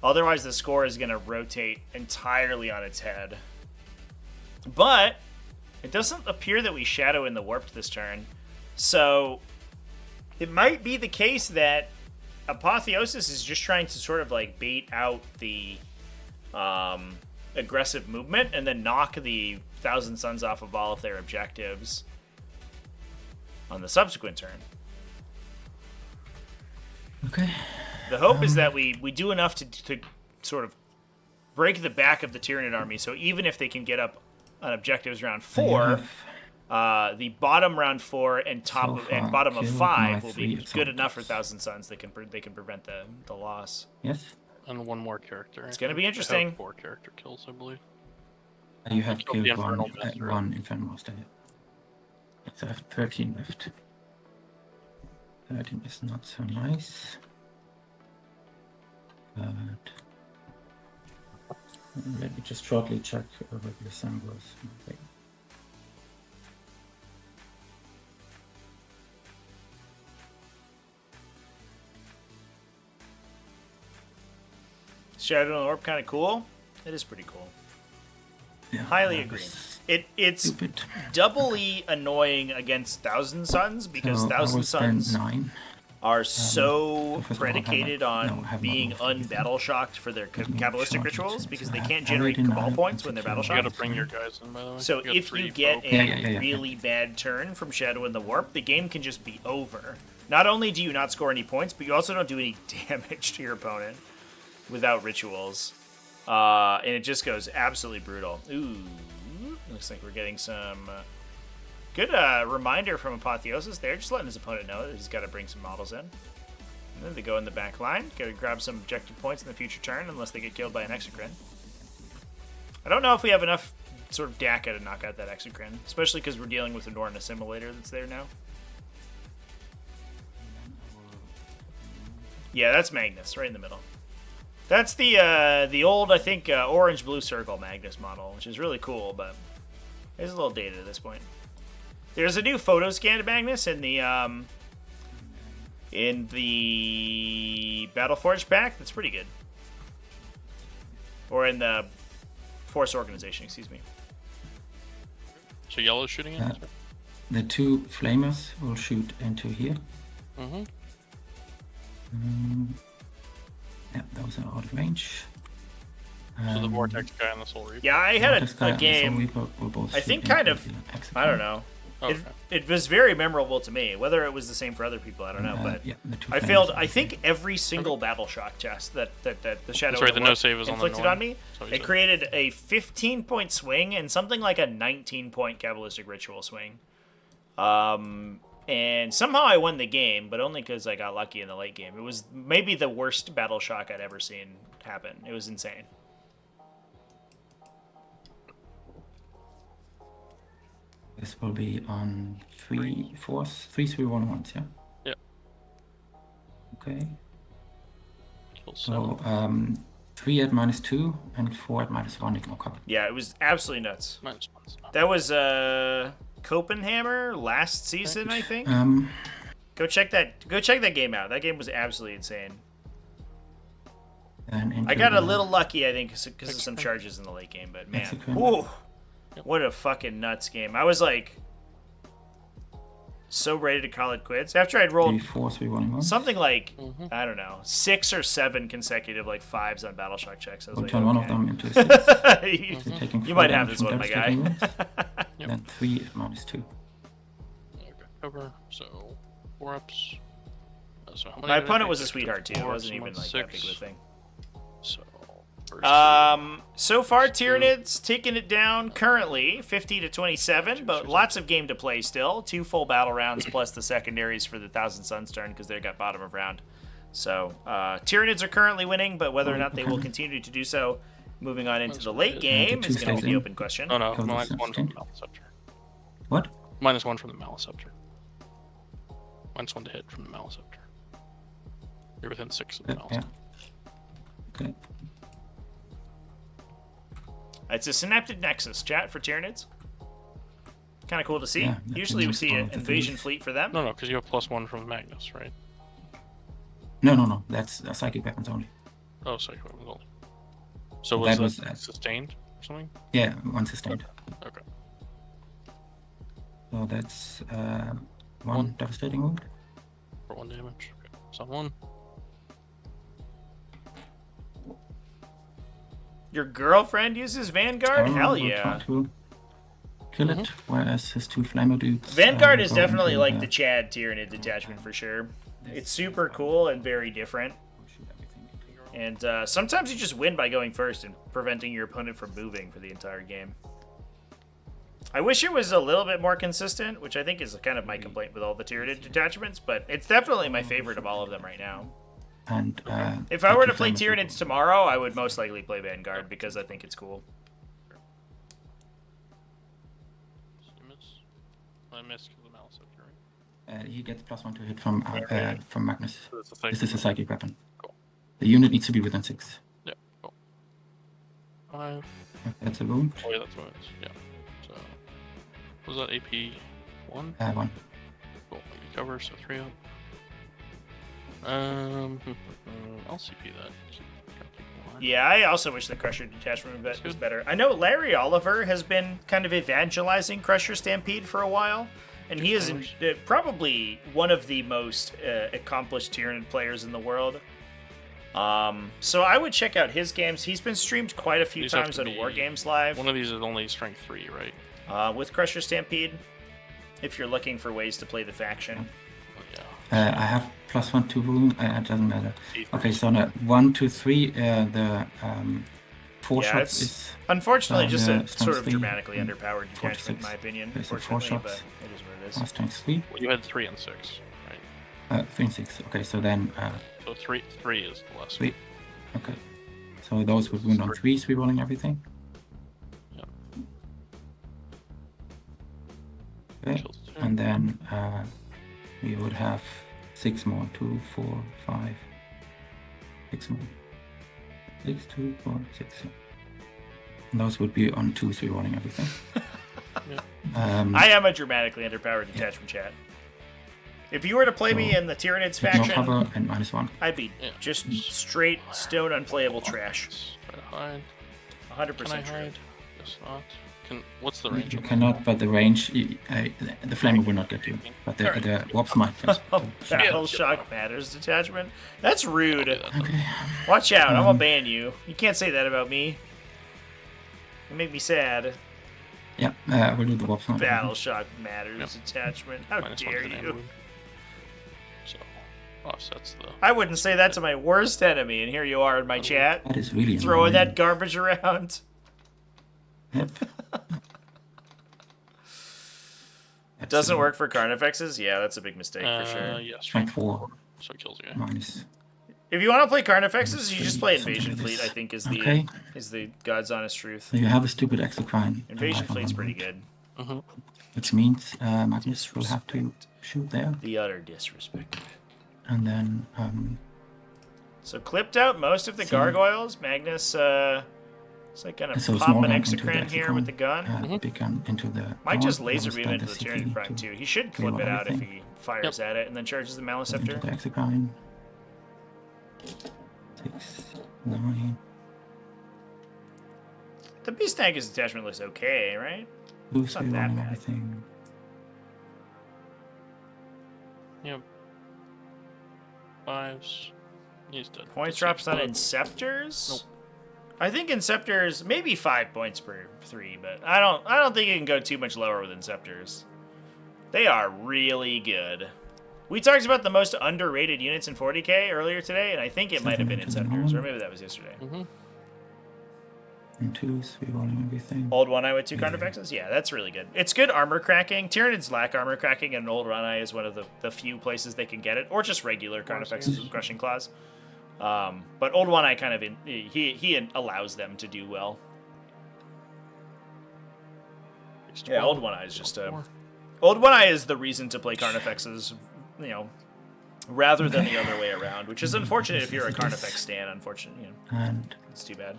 Otherwise the score is going to rotate entirely on its head. But it doesn't appear that we shadow in the warped this turn. So it might be the case that Apotheosis is just trying to sort of like bait out the aggressive movement and then knock the Thousand Suns off of all of their objectives on the subsequent turn. Okay. The hope is that we do enough to sort of break the back of the Tyranid army, so even if they can get up on objectives round 4, the bottom round 4 and bottom of 5 will be good enough for Thousand Suns. They can prevent the loss. Yes. And one more character. It's going to be interesting. 4 character kills, I believe. You have Killed the killed one Infernal Infernal Master. Yes, I have 13 left. 13 is not so nice. But let me just shortly check what the sun was. Okay. Shadow and Orb kind of cool. It is pretty cool. Yeah, Highly agree. It's stupid. doubly annoying against Thousand Suns because Thousand Suns 9. are so first of all, predicated on being unbattle shocked for their Kabbalistic rituals because they can't generate Cabal points when they're battle You gotta shocked. bring your guys in, by the way. So You got if 3 you get folk. a really bad turn from Shadow in the Warp, the game can just be over. Not only do you not score any points, but you also don't do any damage to your opponent without rituals. And it just goes absolutely brutal. Ooh, looks like we're getting some good reminder from Apotheosis there, just letting his opponent know that he's got to bring some models in. And then they go in the back line, got to grab some objective points in the future turn unless they get killed by an Exocrine. I don't know if we have enough sort of DACA to knock out that Exocrine, especially because we're dealing with a Norn Assimilator that's there now. Yeah, that's Magnus, right in the middle. That's the old, I think, orange-blue circle Magnus model, which is really cool, but it's a little dated at this point. There's a new photo scan of Magnus in the Battleforge pack that's pretty good. Or in the Force Organization, excuse me. So yellow's shooting in? The 2 flamers will shoot into here. Mm-hmm. Yeah, those are out of range. So the Vortex guy and the Soul Reaper. Yeah, I had This a guy and the Soul game. Reaper will both I shoot think into kind of. the I don't Execute. know. Okay. It was very memorable to me. Whether it was the same for other people, I don't know. But yeah, the two I flames. failed. I think every single battle shock test that the Shadow That's right, of the War no save was on the inflicted Norn. on me. That's what he It said. created a 15-point swing and something like a 19-point Kabbalistic Ritual swing. And somehow I won the game, but only because I got lucky in the late game. It was maybe the worst battle shock I'd ever seen happen. It was insane. This will be on 3 4s, 3 3 1 1s, yeah. Yeah. Okay. Kill 7. So 3 at -2 and 4 at -1 ignore cover. Yeah, it was absolutely nuts. -1's not. That was Copenhammer last season, I think. Go check that game out. That game was absolutely insane. And I got a little lucky, I think, because of some charges in the late game. But man, Execute. whew, what a fucking nuts game! I was like so ready to call it quits after I'd rolled 3 4 3 1 1. something like I don't know 6 or 7 consecutive like 5s on battle shock checks. I was We'll like, turn one of okay. them into a 6. you, Taking you 4 might have damage this from one, my guy. devastating wounds. Yep. Then 3 at -2. Okay, cover. So 4 ups. So how many My did I opponent take? was a sweetheart too. It 4 wasn't ups, even like 6. that big of a thing. So first So far, Tyranids taking it down currently 50 to 27, but lots of game to play still. 2 full battle rounds plus the secondaries for the Thousand Suns turn because they got bottom of round. So Tyranids are currently winning, but whether or not they will continue to do so moving on into the late game is going to be the open question. Oh no, Kill the -1 from the Substance. Maleceptor. What? -1 from the Maleceptor. -1 to hit from the Maleceptor. You're within 6 of the Yeah. Maleceptor. Okay. It's a Synaptic Nexus chat for Tyranids. Kind of cool to see. Yeah, that Usually we means see all an of the invasion things. fleet for them. No, because you have +1 from Magnus, right? No. That's psychic weapons only. Oh, sorry, what was only. So That was was, that sustained or something? Yeah, 1 sustained. Okay. So that's 1 One. devastating wound. For 1 damage. Okay. So 1. Your girlfriend uses Vanguard? Hell will yeah. try to kill it, whereas his 2 flammer dudes. Vanguard will is go definitely into like the Chad Tyranid detachment for sure. It's super cool and very different. shoot everything into your- And sometimes you just win by going first and preventing your opponent from moving for the entire game. I wish it was a little bit more consistent, which I think is kind of my complaint with all the Tyranid detachments, but it's definitely my favorite of all of them right now. And If I were the to play flammers will Tyranids tomorrow, I would most likely play Vanguard because I think it's cool. You miss. I missed because of the Maleceptor, right? He gets +1 to hit from Magnus. So that's a This is a psychic weapon. Cool. The unit needs to be within 6. Yeah, cool. 5. That's a wound. Oh yeah, that's what it is. Yeah. So, was that AP 1? 1. Cool. You cover, so 3 up. I'll CP that. Yeah, I also wish the Crusher detachment was better. I know Larry Oliver has been kind of evangelizing Crusher Stampede for a while, and he is probably one of the most accomplished Tyranid players in the world. So I would check out his games. He's been streamed quite a few These have times to on be- War Games Live One of these is only strength 3, right? with Crusher Stampede, if you're looking for ways to play the faction. Oh, yeah. I have +1 to wound. It doesn't matter. Okay, so no, 1 to 3. The 4 Yeah, shots it's is unfortunately just the a sort strength of 3 dramatically and underpowered 4 to detachment, in 6. my opinion. Okay, so 4 Unfortunately, shots. but it is what it is. plus strength 3. Well, you had 3 and 6, right? 3 and 6. Okay, so then So 3 is the less. 3. Okay, so those would wound on 3s, rerolling everything. Yeah. Okay, Kills 2. and then we would have 6 more. 2, 4, 5, 6 more. 6, 2, 4, 6. And those would be on 2s, rerolling everything. I am a dramatically underpowered detachment chat. If you were to play me So, in the Tyranids No faction, cover and -1. I'd be Yeah. just straight stone unplayable trash. Try to hide. 100% Can I true. hide? Guess not. What's the range? You on that? cannot, but the range, the flamer will not get you. But the warps might. Yes. Oh, Battle Shock Matters detachment? That's rude. I'll do that then. Okay. Watch out, I'm gonna ban you. You can't say that about me. You make me sad. Yeah, we'll do the warp zone. Battle shock matters attachment. How -1 dare to the you? wound. So offsets the. I wouldn't say that to my worst enemy, and here you are in my chat, That is really throwing annoying. that garbage around. Yep. Doesn't work for Carnifexes? Yeah, that's a big mistake for sure. Yes. Strength 4 So it kills you. minus. If you want to play Carnifexes, you just play Something Invasion like Fleet, this. I think is Okay. the God's honest truth. So you have a stupid exocrine. Invasion alive on Fleet's one pretty wound, good. Which means Magnus will have to shoot there. The utter disrespect. And then, So clipped out most of the gargoyles. Magnus, it's like gonna so pop small an gun into the exocrine here with the gun. big gun into the. Might just north, laser and beam into the stand Tyranid CP Prime to too. He should clear clip it out if everything. he fires at it and then charges the Into Maleceptor. the exocrine. 6, 9. The Beast Tanker's attachment looks okay, right? Boost not that reroll bad. everything. Yep. 5s. He's dead. Points That's drops on it. Inceptors. Nope. I think Inceptors maybe 5 points per 3, but I don't think you can go too much lower with Inceptors. They are really good. We talked about the most underrated units in 40k earlier today, and I think it might have been Seven into the Inceptors, or north. maybe that was yesterday. And 2s, rerolling everything. Old One Eye with 2 Carnifexes? Yeah, that's really good. It's good armor cracking. Tyranids lack armor cracking, and Old One Eye is one of the few places they can get it, or just regular Carnifexes with Crushing Claws. But Old One Eye kind of he allows them to do well. Yeah, Old One Eye is just Old One Eye is the reason to play Carnifexes, you know, rather than the other way around, which is unfortunate if you're a Carnifex stan. Unfortunate, you know, And it's too bad.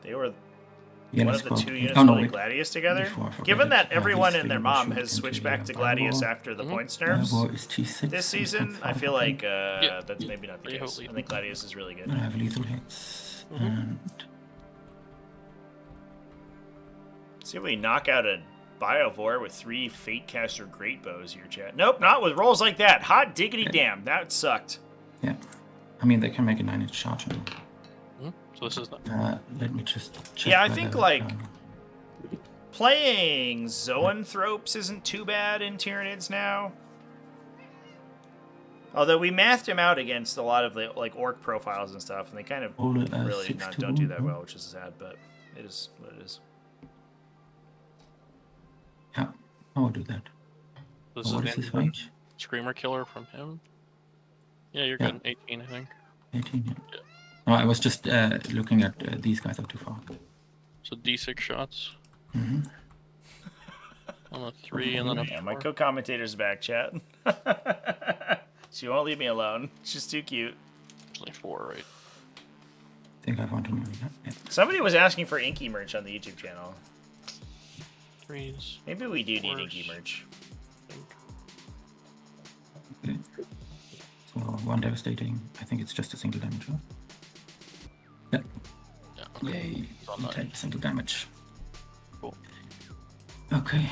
They were yeah, one let's of the go. 2 units Oh, no, playing wait. Gladius together. Before I forget Given it, that everyone these and their three will mom shoot has into switched the back to Gladius firewall. after the points nerfs Firewall is T6. this season, I and feel 5, like Yeah. that's maybe not the They case. hope I think Gladius is really good. I have lethal hits. And See if we knock out a Biovore with 3 Fatecaster Great Bows here, chat. Nope, not with rolls like that. Hot diggity damn, that sucked. yeah, I mean they can make a 9-inch charge. So this is not. Let me just check. Yeah, I whether, think, like, Playing Zoanthropes isn't too bad in Tyranids now. Although we mathed him out against a lot of the like orc profiles and stuff, and they kind of really 6 to don't do that wound. well, which is sad, but it is what it is. Yeah, I will do that. This What is is the his range? Screamer Killer from him. Yeah, you're Yeah. good. 18, I think. 18. Yeah. No, I was just looking at these guys are too far. So D6 shots. Mm-hmm. On a 3 and then a 4. Yeah, my co-commentator's back, chat. She won't leave me alone. She's too cute. Actually 4, right? I think I want to know that. Yeah. Somebody was asking for Inky merch on the YouTube channel. 3s. Maybe we do need Fours. Inky merch. I think. Okay. So 1 devastating. I think it's just a single damage. Huh? Yeah. Yeah, okay. Yay. It's on You that. take single damage. Cool. Okay.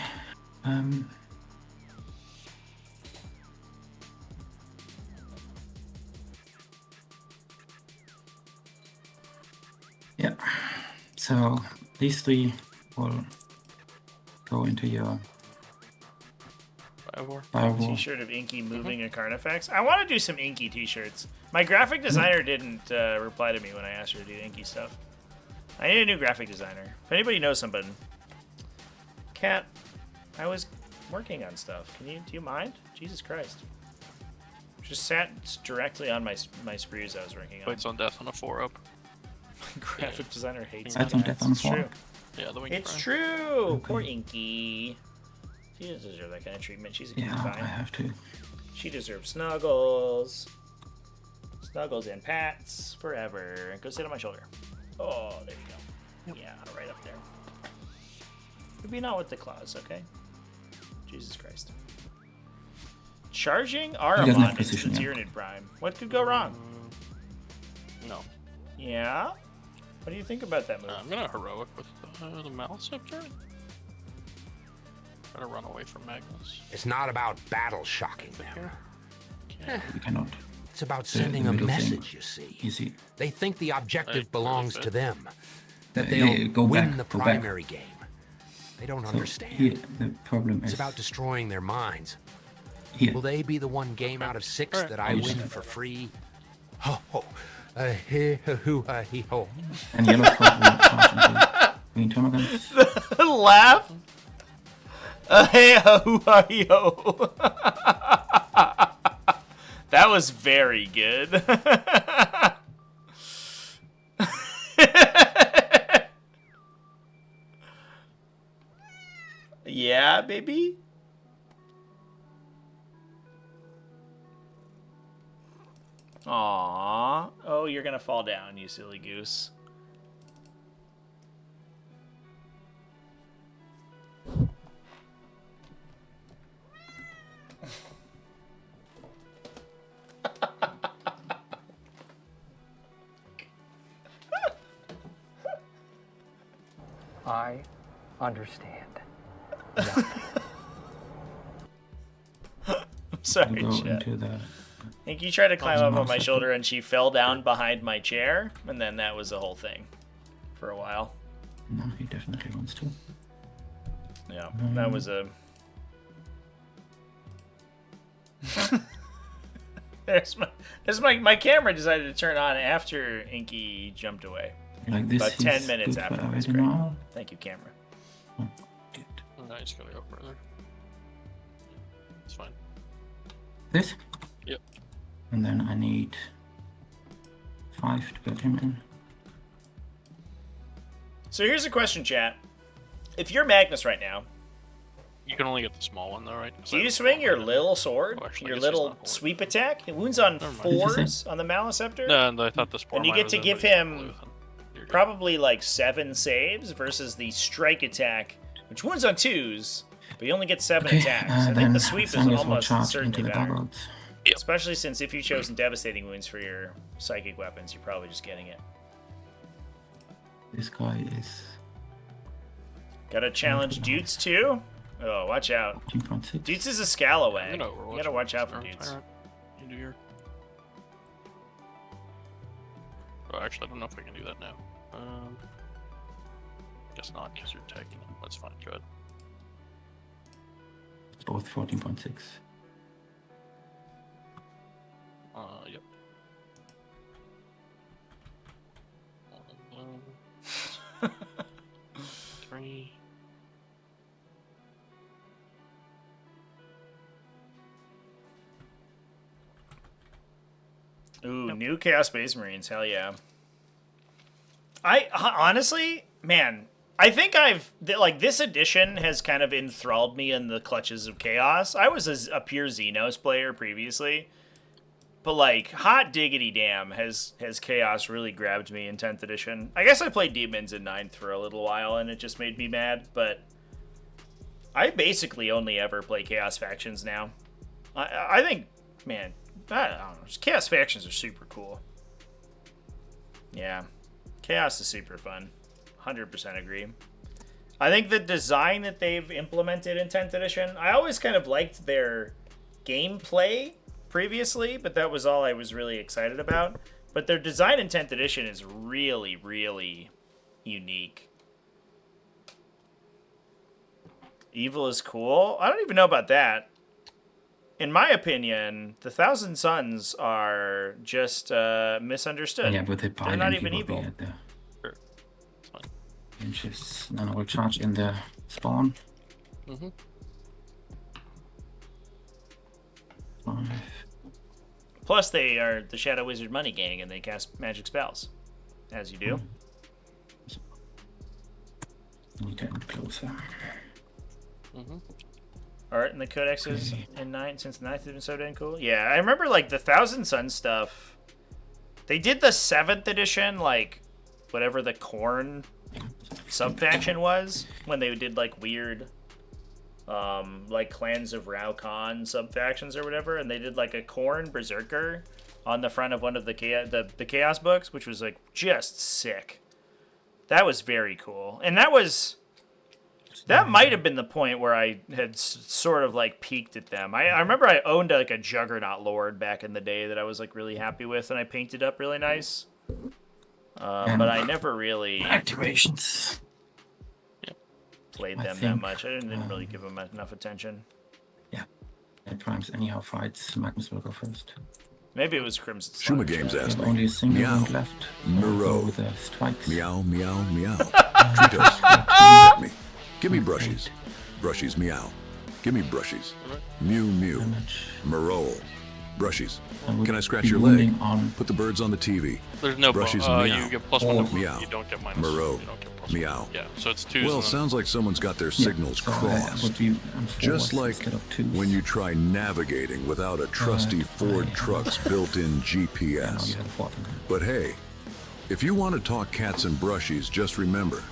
Yeah. So these 3 will go into your 5-4. firewall. T-shirt of Inky moving a Carnifex. I want to do some Inky T-shirts. My graphic designer didn't reply to me when I asked her to do Inky stuff. I need a new graphic designer. If anybody knows somebody, Kat, I was working on stuff. Do you mind? Jesus Christ! Just sat directly on my sprues I was working on. Fights on death on a 4-up. Graphic designer hates Fights me. on death on It's four. true. Yeah, the wing It's prime. true. Okay. Poor Inky. She doesn't deserve that kind of treatment. She's a cutie Yeah, I pie. have to. She deserves snuggles. Snuggles and pats forever. Go sit on my shoulder. Oh, there you go. Yeah, right up there. Maybe not with the claws, okay? Jesus Christ. Charging doesn't have Aramon into precision, the yeah. Tyranid Prime. What could go wrong? No. Yeah? What do you think about that move? I'm gonna heroic with the Maleceptor. Try to run away from Magnus. It's not about battle shocking Fit them. here. Yeah. We cannot. It's It's about sending a middle message, thing. you see. You see. They think the objective belongs to them. That Yeah, they'll go win back, the go back. primary game. They don't So understand. here, the problem It's is about destroying their minds. here. Will they be the one game out of 6 Alright. that I win for free? Ho ho. He hoo he ho. And yellow card will charge into green termagants. Laugh. Hey ho ho. That was very good. Yeah, baby. Aww. Oh, you're gonna fall down, you silly goose. I understand. Sorry, Go Chet. into the. I think you tried to climb up on my shoulder and she fell down behind my chair, and then that was the whole thing for a while. No, he definitely wants to. Yeah, that was a... there's my camera decided to turn on after Inky jumped away. Like this. About 10 is minutes good for after. That's already great. now. Thank you, camera. Oh, good. No, I just gotta go further. It's fine. This. Yep. And then I need 5 to get him in. So here's a question, chat. If you're Magnus right now, You can only get the small one though, right? 'Cause do I you have a swing small your one. little sword, Oh, actually, I your guess he's little not holding sweep attack? It wounds on Never mind. 4s on the Maliceptor? No, and I thought the spore And you mine get was to in, give but he's not him blue, then you're good. Probably like 7 saves versus the strike attack, which wounds on 2s, but you only get 7 Okay, attacks. I think then the sweep is Sangus will almost charge certainly into the better. gargoyles. Especially since if you've chosen devastating wounds for your psychic weapons, you're probably just getting it. This guy is Gotta challenge Dutes too? Oh, watch out. 14.6. Dutes is a scalawag. I'm gonna You Overwatch gotta watch out for Tyrant. Dutes. You do your... Oh, actually, I don't know if I can do that now. Guess not, because you're tagging them. That's fine, go ahead. Both 14.6. Yep. One, 3. Ooh, new Chaos Space Marines, hell yeah. Honestly, man, I think this edition has kind of enthralled me in the clutches of Chaos. I was a pure Xenos player previously, but like, hot diggity damn, has Chaos really grabbed me in 10th edition. I guess I played Demons in 9th for a little while, and it just made me mad, but I basically only ever play Chaos factions now. I think, man, I don't know, Chaos factions are super cool. Yeah. Chaos is super fun. 100% agree. I think the design that they've implemented in 10th edition, I always kind of liked their gameplay previously, but that was all I was really excited about. But their design in 10th edition is really, really unique. Evil is cool? I don't even know about that. In my opinion, the Thousand Suns are just misunderstood. Yeah, with the They're not pilot, even he will be evil. at the Sure. It's fine. inches. Then I will charge in the spawn. Mm-hmm. 5. Plus, they are the Shadow Wizard Money Gang, and they cast magic spells, as you do. Need to get closer. Mm-hmm. Art and the Codexes in 9 since the 9th have been so damn cool. Yeah, I remember like the Thousand Suns stuff. They did the 7th edition, like whatever the Corn sub-faction was, when they did like weird like Clans of Rao-Khan sub-factions or whatever, and they did like a Corn Berserker on the front of one of the Chaos books, which was like just sick. That was very cool. And that was That might have been the point where I had sort of like peaked at them. I remember I owned like a Juggernaut Lord back in the day that I was like really happy with, and I painted up really nice. But I never really activations. played them that much. I didn't really give them enough attention. Yeah. And Primes anyhow fights. Magnus will go first. Maybe it was Crimson Shuma Sludge. Games We asked have me. only a single Meow. wound left. So Moreau. we'll go with the strikes. Meow, meow, meow. Tritos. Pet me. Give me brushies. Brushies, meow. Give me brushies. Mew, mew. Damage. Marole. Brushies. would Can I scratch be your leg? wounding on- Put the birds on the TV. There's no Brushies, bonus. meow. You get +1 to Meow. You don't get minus. Moreau. You don't get +1. Meow. Yeah, so it's 2s. Well, and then- sounds like someone's got their Yeah, signals so, crossed. would be on Just 4s like instead of 2s. when you try navigating without a trusty Ford right. truck's built-in Now GPS. you have a 14. But hey, if you want to talk cats and brushies, just remember,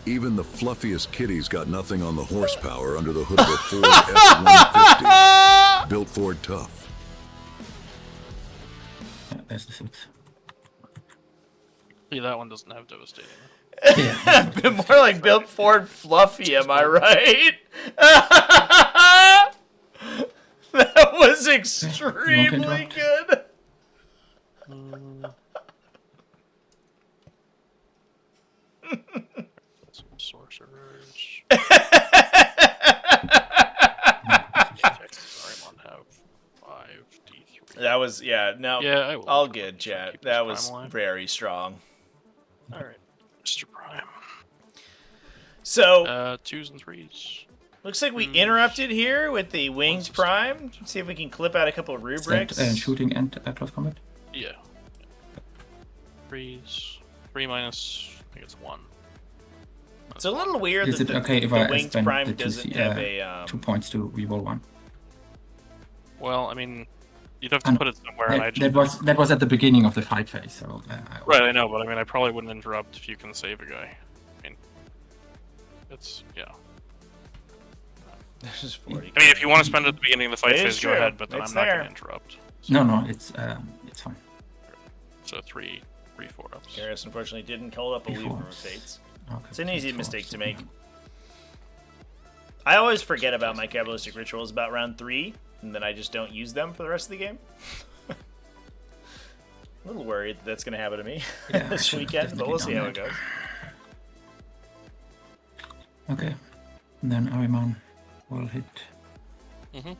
even the fluffiest kitty's got nothing on the horsepower under the hood of a Ford F-150. Built Ford tough. Yeah, there's the 6. Yeah, that one doesn't have devastating. Yeah. More like Built Ford Fluffy, am I right? That was extremely interrupt? good. Some sorcerers. Tyranids have 5d3. That was, yeah, no, Yeah, I will. all good, chat. Keep That this was Prime alive. very strong. All right, Mr. Prime. So, 2s and 3s. looks like we interrupted here with the Winged Prime. Let's see if we can clip out a couple of rubrics. Shooting and close combat. Yeah. 3s. 3 minus. I think it's 1. It's a little weird Is that it okay if I the Winged spend Prime the doesn't 2 have a... 2 points to reroll 1? Well, I mean, you'd have to put it somewhere, and I just. That was at the beginning of the fight phase, so Right, I know, but I mean, I probably wouldn't interrupt if you can save a guy. I mean, it's yeah. This is 40. I mean, if you want to spend it at the beginning of the fight It is phase, go true. ahead, but then It's I'm not there. going to interrupt. No, it's fine. So 3 4-ups. Garrus unfortunately didn't hold up a Before. Weaver of Fates. Okay, It's an so easy 4, mistake to so, make. yeah. I always forget about my Kabbalistic rituals about round 3, and then I just don't use them for the rest of the game. A little worried that's going to happen to me Yeah, I this should have weekend, but we'll see how it definitely goes. Okay, and then Ariman will hit Mm-hmm.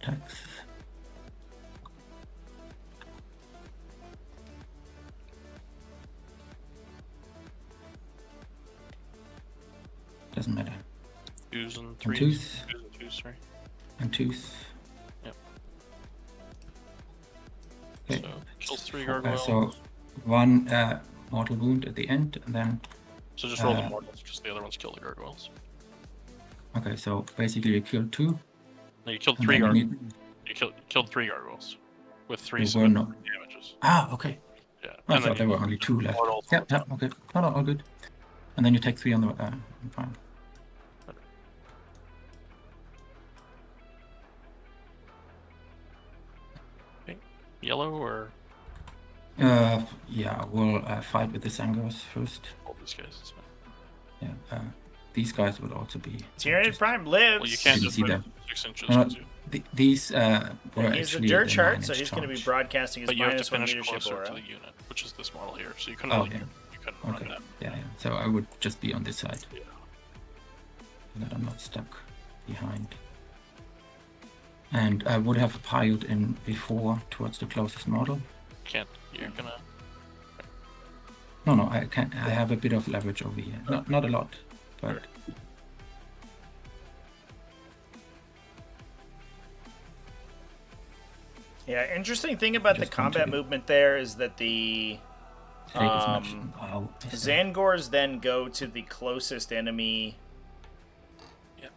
attacks. Doesn't matter. 2s and And 3s. 2s 2s and 2s, sorry. and 2s. Yep. Okay. So, kills 3 So gargoyles. 1 mortal wound at the end, and then So just roll the mortals, just the other ones kill the gargoyles. okay. So basically, you kill 2. No, you killed and 3 then you gargoyles. need- You killed 3 gargoyles. With 3 There were no- damages. Ah, okay. Yeah. I and thought there you- were only 2 left. mortals Yeah, on top. okay. No, all good. And then you take 3 on the fine. Yellow or Yeah, we'll fight with the Sangos first. all these guys? It's fine. Yeah, these guys would also be. Tyranid Prime lives. Well, you can't Didn't just see put them. 6 inches. No, 'cause you- These were He's a actually dirt the chart, so 9-inch he's going to be charge. broadcasting his But you have to -1 finish leadership closer aura. to the unit, which is this model here. So you couldn't Oh, really, yeah. you couldn't run Okay. that. Yeah. So I would just be on this side, Yeah. so that I'm not stuck behind. And I would have piled in before towards the closest model. Can't. You're gonna. No, I can. I have a bit of leverage over here. Not a lot, but Yeah, interesting thing about the Just going to combat the- movement there is that the take as much. Um, Wow, is that- Zangors then go to the closest enemy Yeah.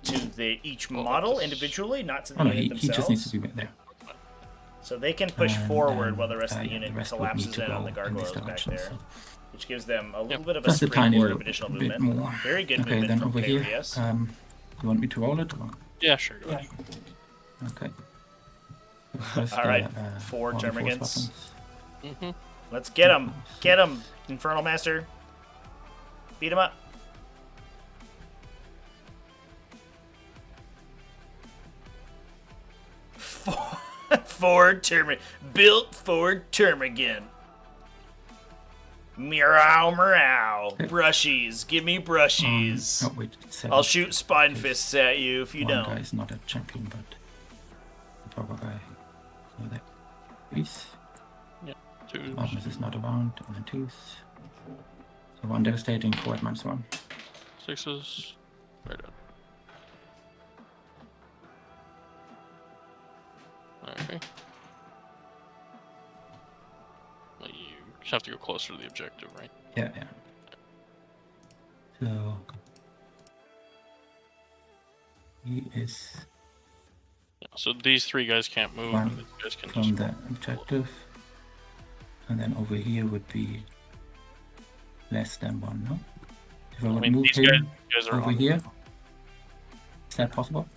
to each Well, model that's- individually, not to the Oh no, unit he themselves. just needs to be there. So they can push And, forward while the rest of the yeah, unit rest would collapses need to in on go the in this gargoyles back direction, there, so- which gives them a little Yep. bit of a Just a tiny springboard little of additional bit movement. more. Very good Okay, movement then from over here. Peleus. You want me to roll it? Or? Yeah, sure. Go ahead. Okay. First, All right, 4 termagants. Let's get him! Get him, Infernal Master! Beat him up. Ford Term built Ford Termagant. Meow meow. Brushies. Give me brushies. Oh, wait, it's 7. I'll shoot spine fists at you if you One don't. guy is not a champion, but the proper guy. So that please. Yeah. 2s. Magnus is not around, and then 2s. So 1 devastating, 4 at -1. 6s. Right on. Okay. Well, you just have to go closer to the objective, right? Yeah, yeah. So he is Yeah, so these 3 guys can't move, One and these guys can from just. the objective, and then over here would be less than 1, no? If I would move these him guys are over on. here, is that possible?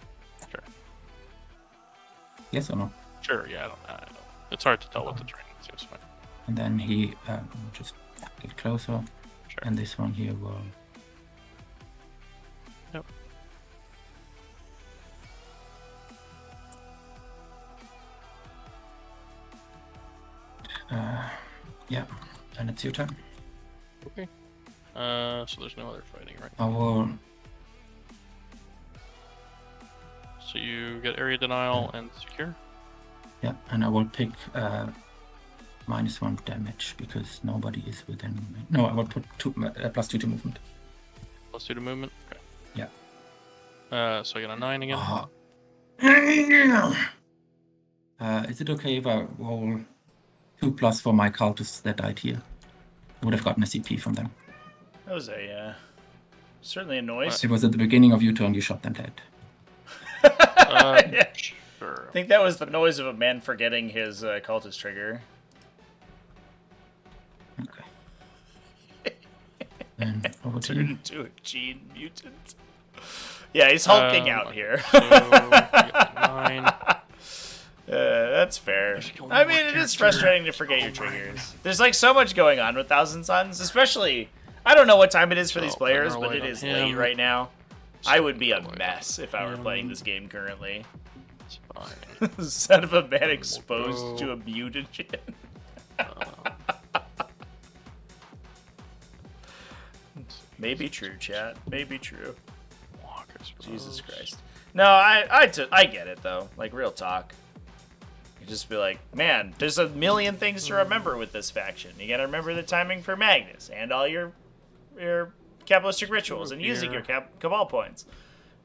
Sure. Yes or no? Sure, yeah, I don't know. It's hard to tell what the terrain seems fine. And then he just get closer, Sure. and this one here will. Yep. Yeah, and it's your turn. Okay. So there's no other fighting, right? I will. So you get area denial and secure. Yeah, and I will pick -1 damage because nobody is within. No, I will put +2 to movement. +2 to movement. Okay. Yeah. So I get a 9 again. Is it okay if I roll 2+ for my cultists that died here? I would have gotten a CP from them. That was a certainly a noise. It was at the beginning of your turn. You shot them dead. Yeah. Sure. I think that was the noise of a man forgetting his cultist trigger. Okay. Then over to Turned you. into a gene mutant. Yeah, he's hulking out here. So you get 9. That's fair. There's only I one mean, it is character. frustrating to forget your triggers. There's like so much going on with Thousand Suns, especially. I don't know what time it is for these So, players, put but our it light is on late him. right now. I would be a Light on mess if I were him. playing this game currently. It's fine. Son of a man exposed to a mutagen. Maybe true, chat. Maybe true. Walk, I suppose. Jesus Christ. No, I get it though. Like real talk. You just be like, man, there's a million things to remember with this faction. You gotta remember the timing for Magnus and all your Kabbalistic rituals and using your Cabal points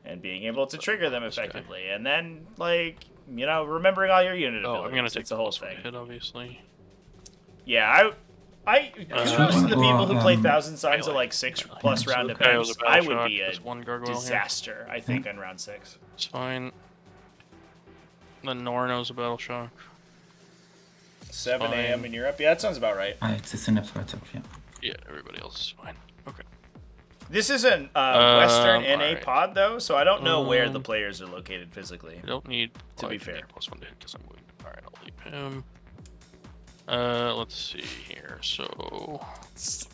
and being able to trigger them effectively. And then like, you know, remembering all your unit Oh, abilities. I'm gonna take it's a whole +1 thing. hit, obviously. Yeah, kudos to the people who play Thousand Suns at like 6+ round Okay, events. was a battle I would shock. be a There's 1 gargoyle here. disaster, I think, on round 6. It's fine. The Norno's a battle shock. 7 Fine. a.m. in Europe. Yeah, that sounds about right. It's a synapse by itself, yeah. Yeah, everybody else is fine. Okay. This is an Western NA alright. pod, though, so I don't know where the players are located physically. I don't need To be I can fair. get +1 to hit because I'm wounded. Alright, I'll leave him. Let's see here. So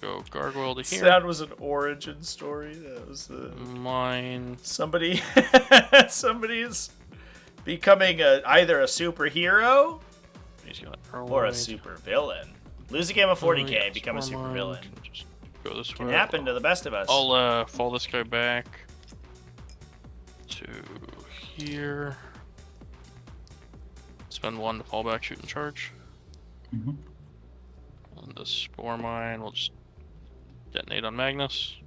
go gargoyle to here. That was an origin story. That was Mine. somebody is becoming either a superhero He's got or a super villain. Lose a game of 40k, yeah, become a super Stormwind. villain. Just go this Can way. happen to the best of us. I'll fall this guy back to here. Spend 1 to fall back, shoot and charge. Mm-hmm. And the spore mine will just detonate on Magnus.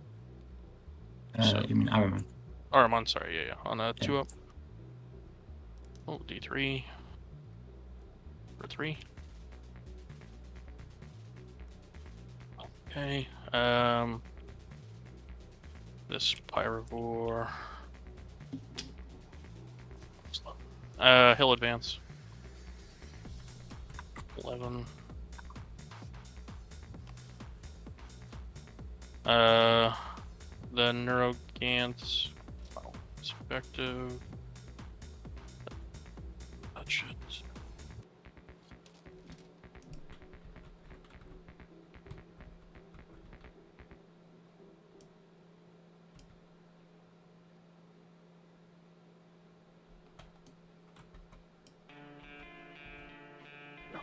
You mean Ironman? Or I'm on, sorry, yeah. On a 2 up. Oh, D3. For 3. Okay. This Pyrovore. He'll advance. 11. The Neurogants. Oh, it's effective. That shit.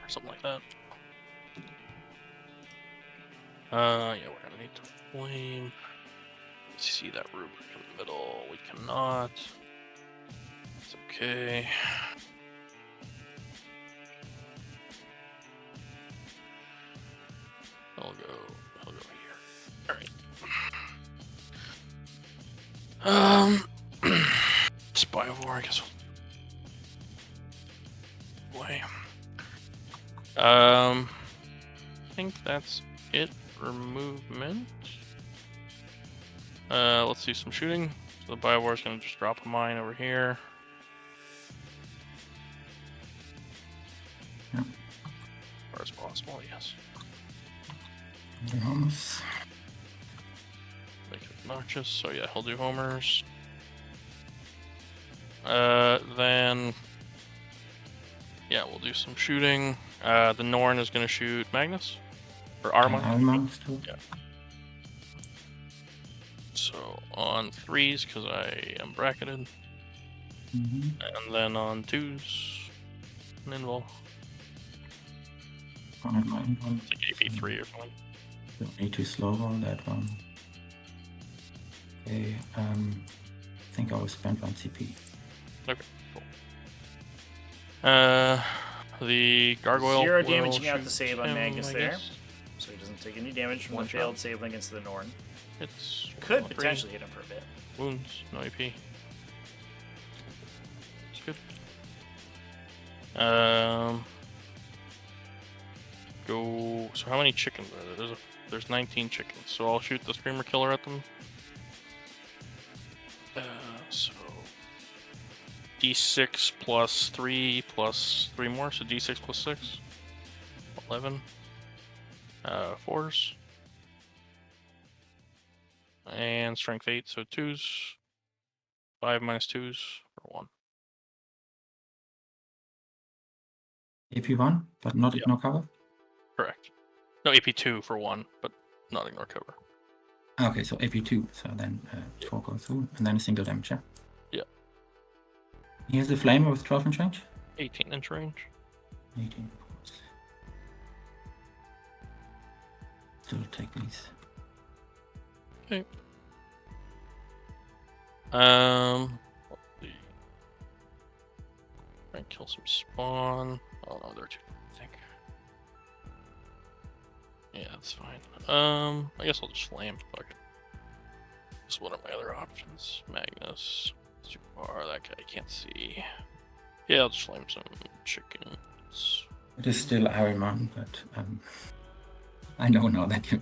or something like that. Yeah, we're gonna need to flame. Let's see that rubric in the middle. We cannot. It's okay. I'll go here. Alright. Spyvor, I guess we'll play. I think that's it for movement. Let's do some shooting. So the Biowar is going to just drop a mine over here. Yeah. As far as possible, yes. Homers. Make it obnoxious. So yeah, he'll do homers. Then yeah, we'll do some shooting. The Norn is going to shoot Magnus or Armor. Armor still. Yeah. So on 3s, because I am bracketed. Mm-hmm. And then on 2s, Ninval. It's like AP3 or something. Don't need to slow roll that one. Okay, I think I will spend 1 CP. Okay, cool. The Gargoyle 0 will damaging out shoot the save on him, Magnus I there. guess. So he doesn't take any damage from One the failed shot. save against the Norn. It's Could 1-3. potentially hit him for a bit. Wounds, no AP. It's good. Go. So how many chickens are there? There's 19 chickens. So I'll shoot the Screamer Killer at them. So D6 plus 3 plus 3 more. So D6 plus 6. 11. 4s. And strength 8, so 2s. 5 minus 2s for 1. AP1, but not Yeah. ignore cover? Correct. No, AP2 for 1, but not ignore cover. Okay, so AP2, so then 4 go through, and then a single damage, yeah? Yeah. He has the flamer with 12 inch range? 18 inch range. 18. Still take these. Okay. Let's see. Try and kill some spawn. Oh no, they're too, I think. Yeah, that's fine. I guess I'll just flame. Fuck it. Just what are my other options? Magnus. Too far. That guy can't see. Yeah, I'll just flame some chickens. It is still Ahriman, but I know now that you...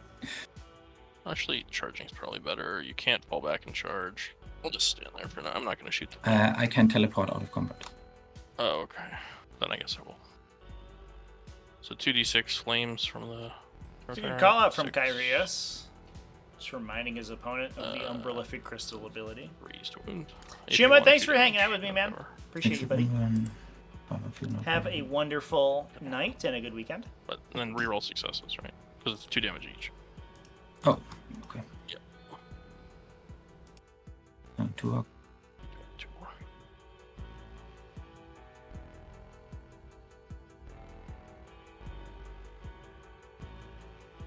Actually, charging is probably better. You can't fall back and charge. I'll just stand there for now. I'm not going to shoot the... I can teleport out of combat. Oh, okay. Then I guess I will. So 2d6 flames from the... It's a good call out from 6. Kyrios. Just reminding his opponent of the Umbralific Crystal ability. Raised wound. Shima, AP1, thanks for 2 hanging out damage, with me, no man. cover. Appreciate you, buddy. Battlefield, no Have problem. a wonderful night and a good weekend. But then reroll successes, right? Because it's 2 damage each. Oh, okay. Yep. 2 up. 2 more.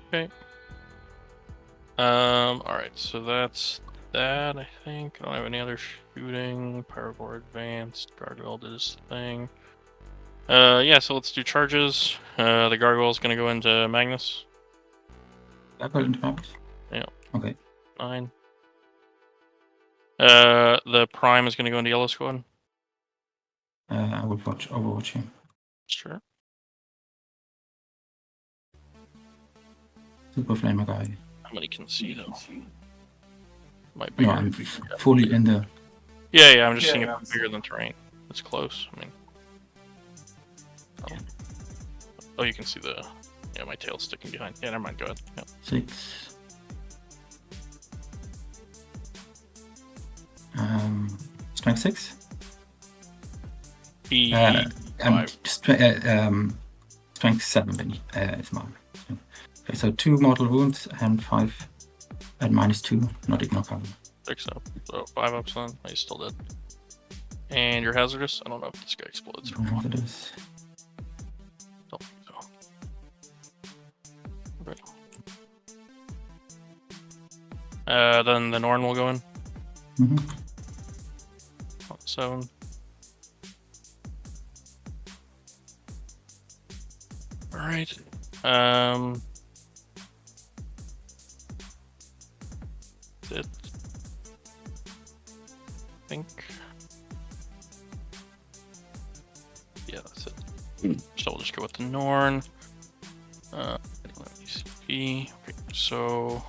Okay. Alright, so that's that, I think. I don't have any other shooting. Pyrocore advanced. Gargoyle did his thing. Yeah, so let's do charges. The Gargoyle's gonna go into Magnus. Apple into Magnus? Yeah. Okay. 9. The Prime is gonna go into Yellow Squad. I will overwatch him. Sure. Super Flamer guy. How many can see though? Might No, be. I'm fully in the... Yeah, I'm just seeing if it's bigger than terrain. It's close. I mean. Oh, you can see the. Yeah, my tail's sticking behind. Yeah, never mind. Go ahead. Yeah. 6. Strength 6? Strength 7 is mine. Okay, so 2 mortal wounds and 5 at -2, not ignore cover. 6 up. So 5 up, son. He's still dead. And you're hazardous? I don't know if this guy explodes or I don't know what. what it is. Don't think so. Then the Norn will go in. Mm-hmm. 7. Alright. It. I think. Yeah, that's it. So we'll just go with the Norn. ECP. Okay, so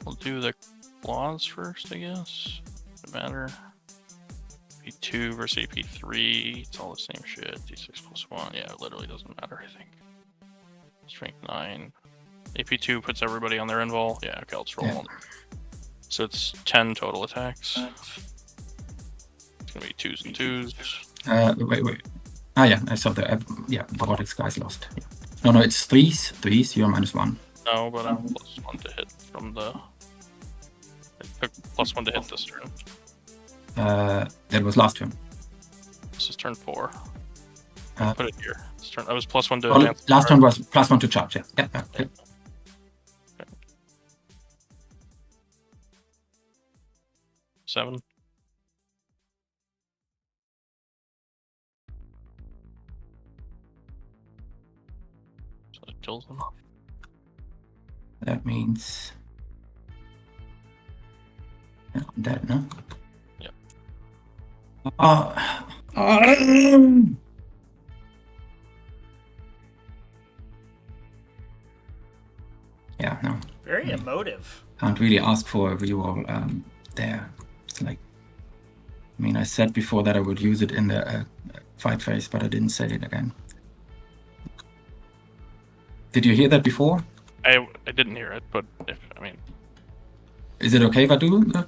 we'll do the claws first, I guess. Doesn't matter. AP2 versus AP3, it's all the same shit. D6 plus 1, yeah, it literally doesn't matter, I think. Strength 9. AP2 puts everybody on their invul. Yeah, okay, let's roll on. So it's 10 total attacks. It's gonna be 2s and 2s. Wait. Ah, yeah, I saw the robotics guys lost. Yeah. No, it's 3s. 3s, you're -1. No, but I'm +1 to hit from the. It took +1 to hit this turn. That was last turn. This is turn 4. Uh, Put it here. This turn, I was +1 to Oh, advance. last turn was +1 to charge. Yeah. Okay. 7. So it kills them. That means that, no? Yep. Yeah, no. Very emotive. Can't really ask for a reroll there. It's like, I mean, I said before that I would use it in the fight phase, but I didn't say it again. Did you hear that before? I didn't hear it, but Is it okay if I do the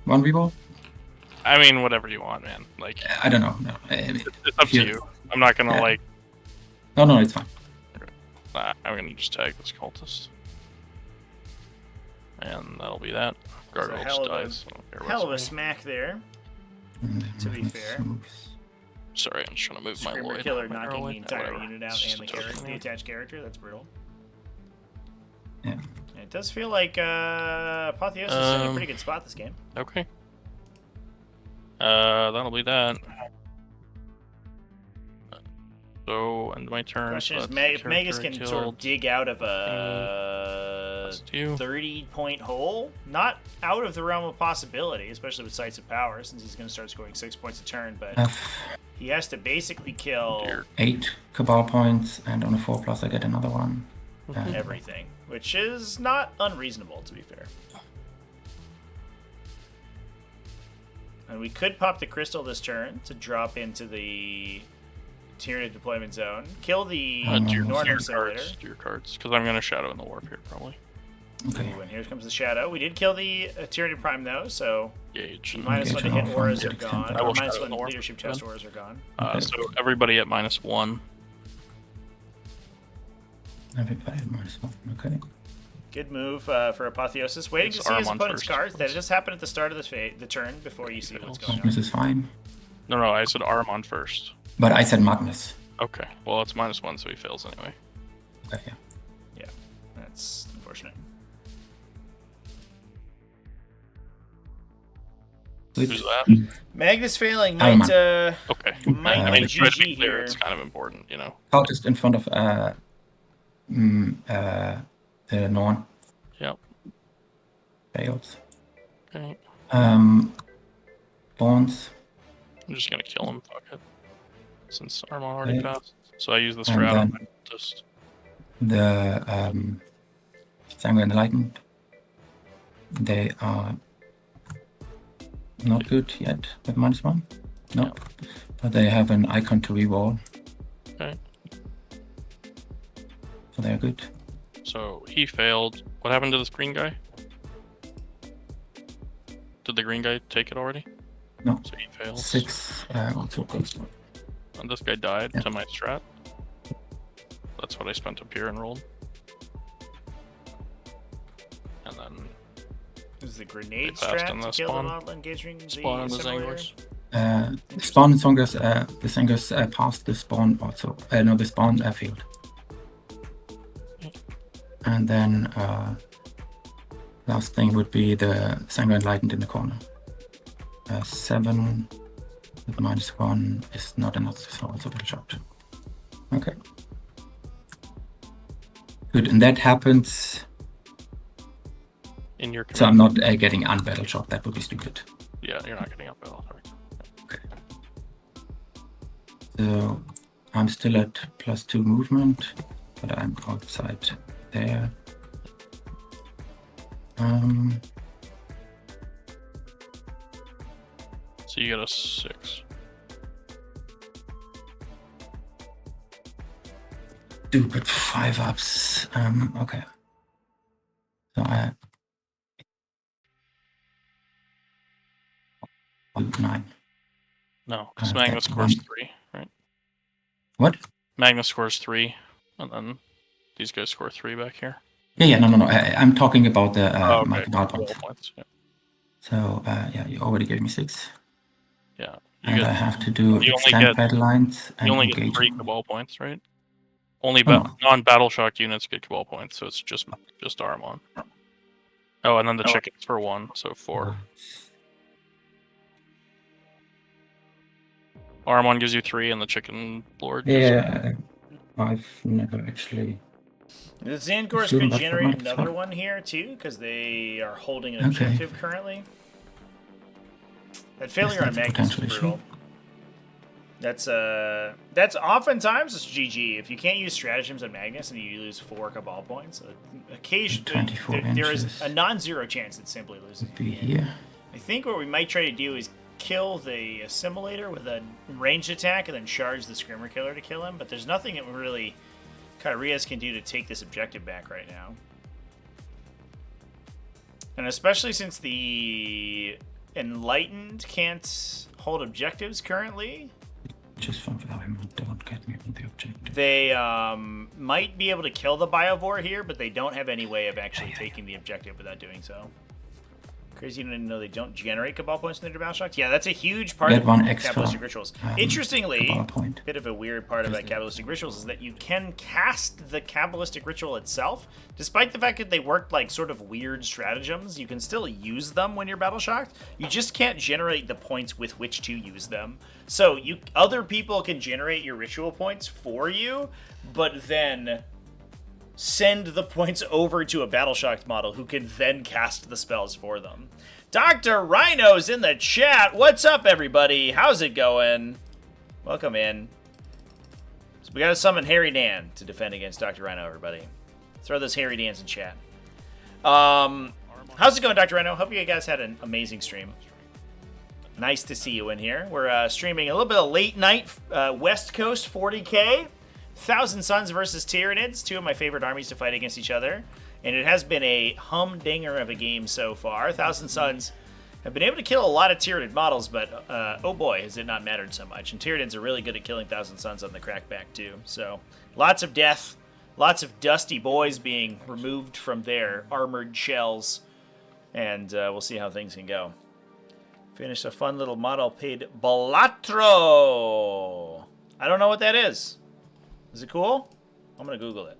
one reroll? I mean, whatever you want, man. Like, I don't know. No. it's up to you. I'm not gonna like. No, it's fine. Nah, I'm gonna just tag this cultist, and that'll be that. Gargoyle just dies. Hell of a smack there. To be fair. Sorry, I'm just trying to move my Screamer Lloyd. Killer my knocking the Lloyd, entire whatever. unit out It's and just a token. the attached character. That's brutal. Yeah. It does feel like Apotheosis is in a pretty good spot this game. Okay. That'll be that. So, end my turn. Question so is, that's if the Magus character can sort of killed. dig out of a That's you. 30-point hole, not out of the realm of possibility, especially with Sights of Power, since he's going to start scoring 6 points a turn, but he has to basically kill Dear. 8 Cabal points, and on a 4+ I get another one. everything, which is not unreasonable, to be fair. And we could pop the crystal this turn to drop into the Tyranid deployment zone, kill the Do your Norn cards. Facilitator. Do your cards. Because I'm going to Shadow in the Warp here, probably. Okay. Ooh, and here comes the Shadow. We did kill the Tyranid Prime, though, so Gauge. -1 to Okay, hit so auras I'll are find gone. it. I will Or Shadow in -1 the Warp leadership then. test auras are gone. So everybody at -1. Everybody at -1. Okay. Good move for Apotheosis. Waiting It's to see his Armon opponent's first, cards. That please. just happened at the start of the turn before you see what's going Magnus on. is fine. No, I said Armon first. But I said Magnus. Okay. Well, it's -1, so he fails anyway. Okay, yeah. Yeah, that's unfortunate. Good. Who's that? Magnus failing Armon. might Okay. might I be mean, try to GG be clear. here. It's kind of important, you know. Cultist in front of the Norn. Yep. Fails. Okay. Bonds. I'm just gonna kill him. Fuck it. Since Armon already Okay. passed. So I use the And strat on then- my just. The Sanguine Enlightened. They are not good yet with -1. No. Yeah. But they have an icon to reroll. Okay. So they're good. So he failed. What happened to this green guy? Did the green guy take it already? No. So he fails. 6 also goes. And this guy died Yeah. to my strat. That's what I spent up here and rolled. And then Is the grenade They passed strat on to the kill spawn. the model engaging the spawn on the assimilator? Zanglers. Spawn and Songus, the Zangus passed the spawn also. No, the spawn field. And then last thing would be the Sanguine Enlightened in the corner. 7 with -1 is not enough, so also battle shocked. Okay. Good, and that happens. In your So I'm command. not getting unbattle shocked. That would be stupid. Yeah, you're not getting up battle. Okay. So I'm still at +2 movement, but I'm outside there. So you get a 6. Stupid 5-ups. Okay. So I 9. No, because Uh, Magnus that scores one. 3, right? What? Magnus scores 3, and then these guys score 3 back here. Yeah, no. I'm talking about the my Okay. command Roll points. points. Yeah. So yeah, you already gave me 6, Yeah. and I have to do you only extend get- battle lines and You only get engage. 3 Cabal points, right? Only Oh, no. non-battle shock units get Cabal points, so it's just Armon. Oh, and then the chickens for 1, so 4. Armon gives you 3, and the chicken lord gives Yeah, I've never actually. The Zangors Shoot 'em could up for generate Mike's another one. one here too, because they are holding an Okay. objective currently. That failure on that's a Magnus is potential issue. brutal. That's oftentimes it's GG. If you can't use stratagems on Magnus and you lose 4 Cabal points, occasionally 24 there is inches. a non-zero chance it's simply losing. Be here. I think what we might try to do is kill the assimilator with a ranged attack and then charge the Scrimmer Killer to kill him, but there's nothing that really Kairias can do to take this objective back right now. And especially since the Enlightened can't hold objectives currently, Just from value, don't get me on the objective. they might be able to kill the Biovore here, but they don't have any way of actually taking the objective without doing so. Crazy to know they don't generate Cabal points in their battle shocks. Yeah, that's a huge part Get of one extra, Cabalistic Rituals. Interestingly, Cabal point. a bit of a weird part about Cabalistic Rituals is that you can cast the Cabalistic Ritual itself. Despite the fact that they work like sort of weird stratagems, you can still use them when you're battle shocked. You just can't generate the points with which to use them. So other people can generate your ritual points for you, but then send the points over to a battle shocked model who can then cast the spells for them. Dr. Rhino's in the chat. What's up, everybody? How's it going? Welcome in. So we gotta summon Harry Dan to defend against Dr. Rhino, everybody. Throw those Harry Dans in chat. How's it going, Dr. Rhino? Hope you guys had an amazing stream. Nice to see you in here. We're streaming a little bit of late night West Coast 40K. Thousand Suns versus Tyranids, 2 of my favorite armies to fight against each other. And it has been a humdinger of a game so far. Thousand Suns have been able to kill a lot of Tyranid models, but oh boy, has it not mattered so much. And Tyranids are really good at killing Thousand Suns on the crackback too. So lots of death, lots of dusty boys being removed from their armored shells. And we'll see how things can go. Finished a fun little model paid Balatro. I don't know what that is. Is it cool? I'm gonna Google it.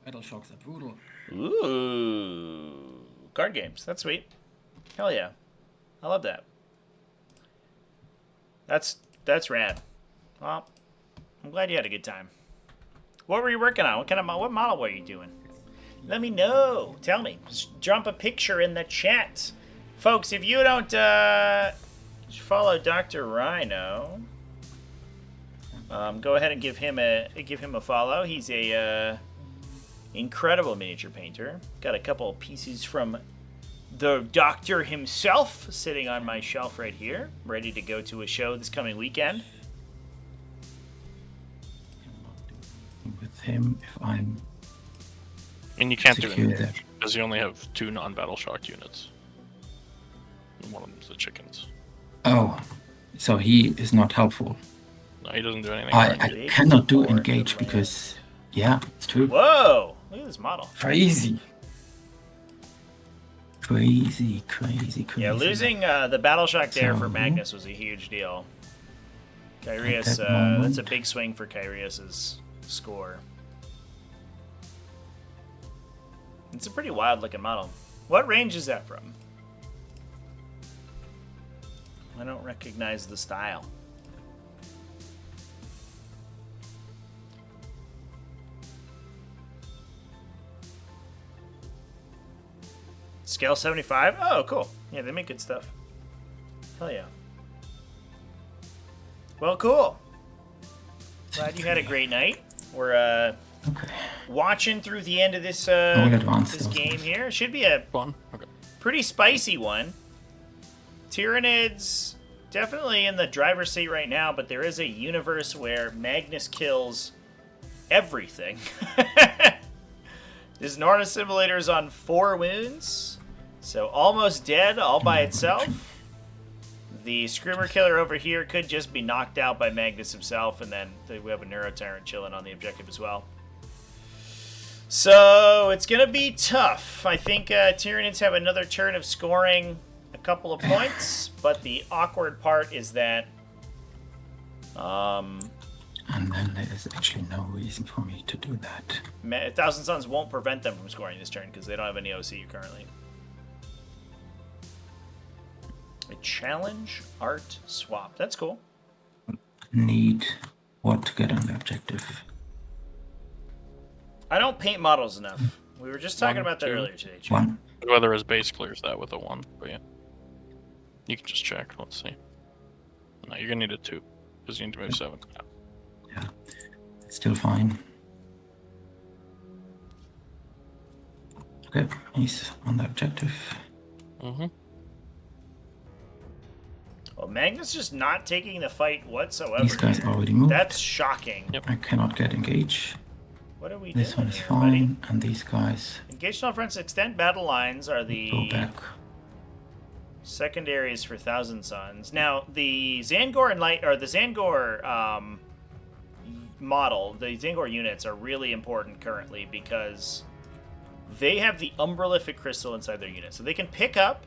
Battle shocks are brutal. Ooh, card games. That's sweet. Hell yeah, I love that. That's rad. Well, I'm glad you had a good time. What were you working on? What model were you doing? Let me know. Tell me. Just drop a picture in the chat, folks. If you don't follow Dr. Rhino. Go ahead and give him a follow. He's a incredible miniature painter. Got a couple of pieces from the doctor himself sitting on my shelf right here, ready to go to a show this coming weekend. With him, if I'm. And you can't do Secure anything that. because you only have 2 non-battle shocked units. And one of them's the chickens. Oh, so he is not helpful. No, he doesn't do anything. I cannot do engage because, yeah, it's true. Whoa! Look at this model. Crazy. Crazy. Yeah, losing the battle shock there for So- Magnus was a huge deal. Kairias, At that moment- that's a big swing for Kairias's score. It's a pretty wild looking model. What range is that from? I don't recognize the style. Scale 75? Oh, cool. Yeah, they make good stuff. Hell yeah. Well, cool. Glad you had a great night. We're watching through the end of this this game here. It should be a Fun. Okay. pretty spicy one. Tyranids definitely in the driver's seat right now, but there is a universe where Magnus kills everything. This Norn Assimilator is on 4 wounds, so almost dead all by itself. The Screamer Killer over here could just be knocked out by Magnus himself, and then we have a Neurotyrant chilling on the objective as well. So it's going to be tough. I think Tyranids have another turn of scoring a couple of points, but the awkward part is that... and then there is actually no reason for me to do that. Thousand Suns won't prevent them from scoring this turn because they don't have any OC currently. A challenge art swap. That's cool. Need what to get on the objective? I don't paint models enough. We were just talking 1, about that 2. earlier today. Jim. 1. Whether his base clears that with a 1, but yeah. You can just check. Let's see. No, you're gonna need a 2 because you need to move 7. Yeah, it's still fine. Okay, he's on the objective. Mm-hmm. Well, Magnus just not taking the fight whatsoever. These guys here. already moved. That's shocking. Yep. I cannot get engaged. What are we This doing one is here, fine, buddy? and these guys Engaged on fronts, extend battle lines are go the back. secondaries for Thousand Suns. Now, the Zangor and Light, or the Zangor model, the Zangor units are really important currently because they have the Umbralific Crystal inside their unit. So they can pick up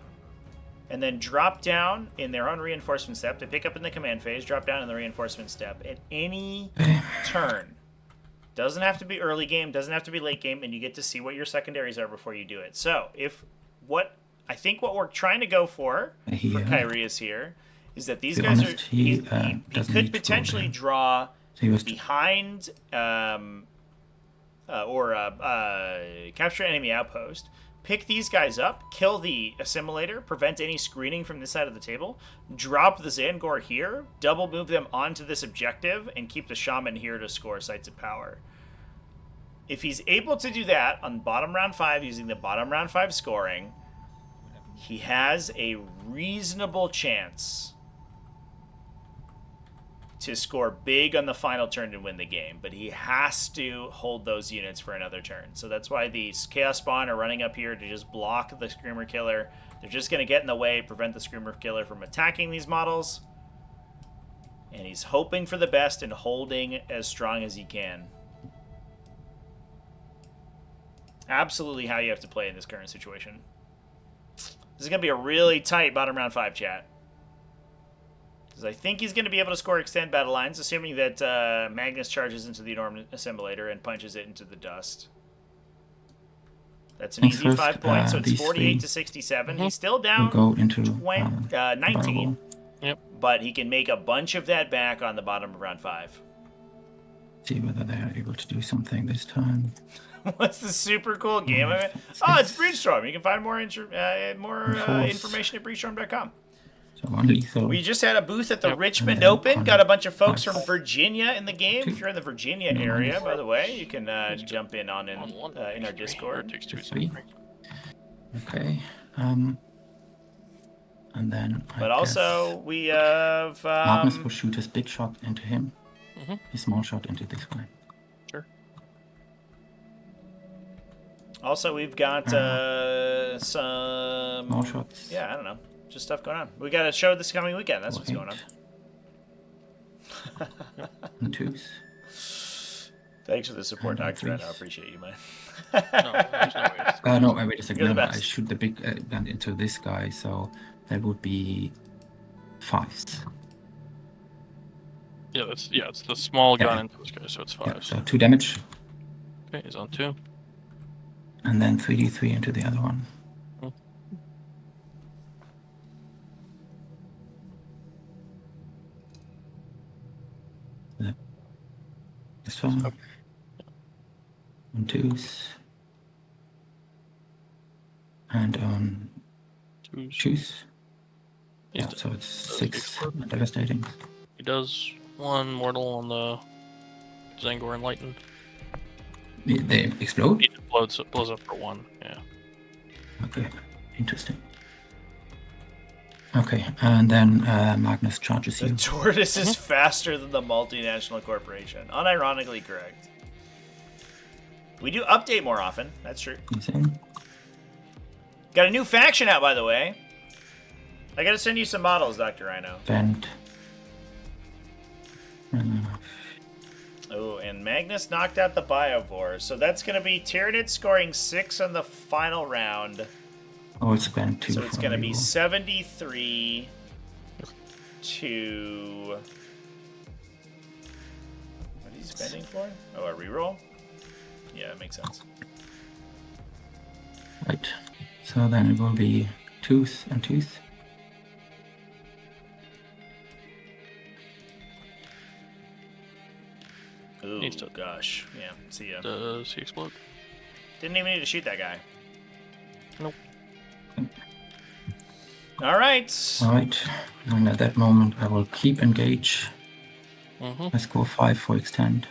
and then drop down in their own reinforcement step. They pick up in the command phase, drop down in the reinforcement step at any turn. Doesn't have to be early game, doesn't have to be late game, and you get to see what your secondaries are before you do it. So, what we're trying to go for Kyrius here is that these guys honest, are he he doesn't could need to go potentially there. draw So he was behind capture enemy outpost, pick these guys up, kill the assimilator, prevent any screening from this side of the table, drop the Zangor here, double move them onto this objective, and keep the shaman here to score sites of power. If he's able to do that on bottom round 5 using the bottom round 5 scoring, he has a reasonable chance to score big on the final turn to win the game, but he has to hold those units for another turn. So that's why the Chaos Spawn are running up here to just block the Screamer Killer. They're just going to get in the way, prevent the Screamer Killer from attacking these models. And he's hoping for the best and holding as strong as he can. Absolutely how you have to play in this current situation. This is going to be a really tight bottom round 5, chat. Because I think he's going to be able to score extend battle lines, assuming that Magnus charges into the Enormous Assimilator and punches it into the dust. That's an easy 5 points, so it's 48 to 67. He's still down go into 19, Yep. but he can make a bunch of that back on the bottom of round 5. See whether they are able to do something this time. What's the super cool game of it? Oh, it's Breachstorm. You can find more information at breachstorm.com. So one lethal. We just had a booth at the Yep. Richmond And then Open. Got a bunch of folks from nice. Virginia in the game. If you're in the Virginia area, by the way, you can jump in On one, in our takes 3, or Discord. it takes 2 3. seconds. Okay. And then But I also we have guess Magnus will shoot his big shot into him. Mhm. His small shot into this guy. Sure. also we've got some Small shots. yeah, I don't know, just stuff going on. We got a show this coming weekend. That's for what's going on. 8. And 2s. Thanks for the support, And Dr. Red. I threes. appreciate you, man. No, there's no way. No, wait a second. You're the No, I best. shoot the big gun into this guy, so that would be 5s. Yeah, it's the small gun Yeah. into this guy, so it's Yeah, 5. so 2 damage, Okay, he's on 2. and then 3d3 into the other one. Hmm. This one. On 2s. And on 2s. 2s. He's Yeah, dead. so it's Does 6 explode? devastating. He does 1 mortal on the Zangor Enlightened. They explode? He blows up for 1, yeah. Okay, interesting. Okay, and then Magnus charges The you. tortoise is faster than the multinational corporation. Unironically correct. We do update more often. That's true. He's in. Got a new faction out, by the way. I gotta send you some models, Dr. Rhino. Bend. Oh, and Magnus knocked out the Biovore. So that's gonna be Tyranids scoring 6 on the final round. Oh, it's bent 2. So it's for gonna be reroll. 73 to... What are you spending for? Oh, a reroll? Yeah, it makes sense. Right. So then it will be tooth and tooth. Ooh, Needs to- gosh. Yeah, see ya. Does he explode? Didn't even need to shoot that guy. Nope. Alright. Alright. And at that moment I will keep engage. Mm-hmm. I score 5 for extend.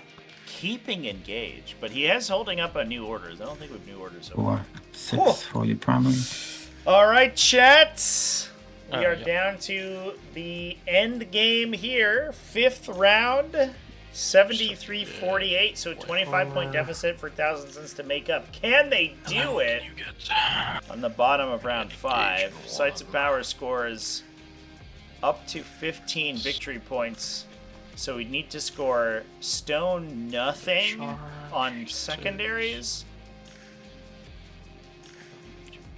Keeping engaged, but he is holding up a new orders. I don't think we've new orders so far. Or 6 Cool. for your primary. Alright, chat. We Oh, are yeah. down to the end game here. 5th round. 73-48, so 25-point deficit for Thousand Suns to make up. Can they do it You get on the bottom of round 5? Engage Sights of one. Power scores up to 15 victory points. So we need to score stone nothing Charge on secondaries.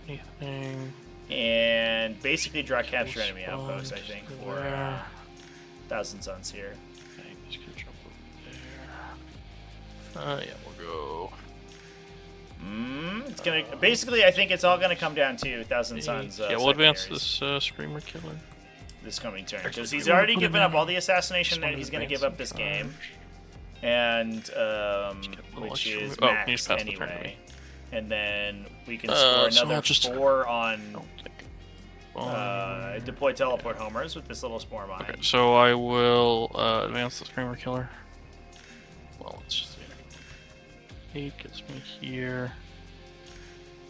anything. And basically draw capture enemy outposts, I think, for There. Thousand Suns here. Okay, just gonna jump over there. Yeah, we'll go. It's gonna basically. I think it's all gonna come down to Thousand Suns. Yeah, we'll advance secondaries this Screamer Killer. this coming turn Actually, because we he's wanna already put him given up in- all the assassination Just that wanna he's gonna advance give up in this charge. game, and get a which little is extra- oh, he's maxed passed the turn to anyway. me. And then we can So score another I'll just- 4 on Don't think. deploy teleport homers with this little spore mine. Okay, so I will advance the Screamer Killer. Well, let's just see. 8 gets me here.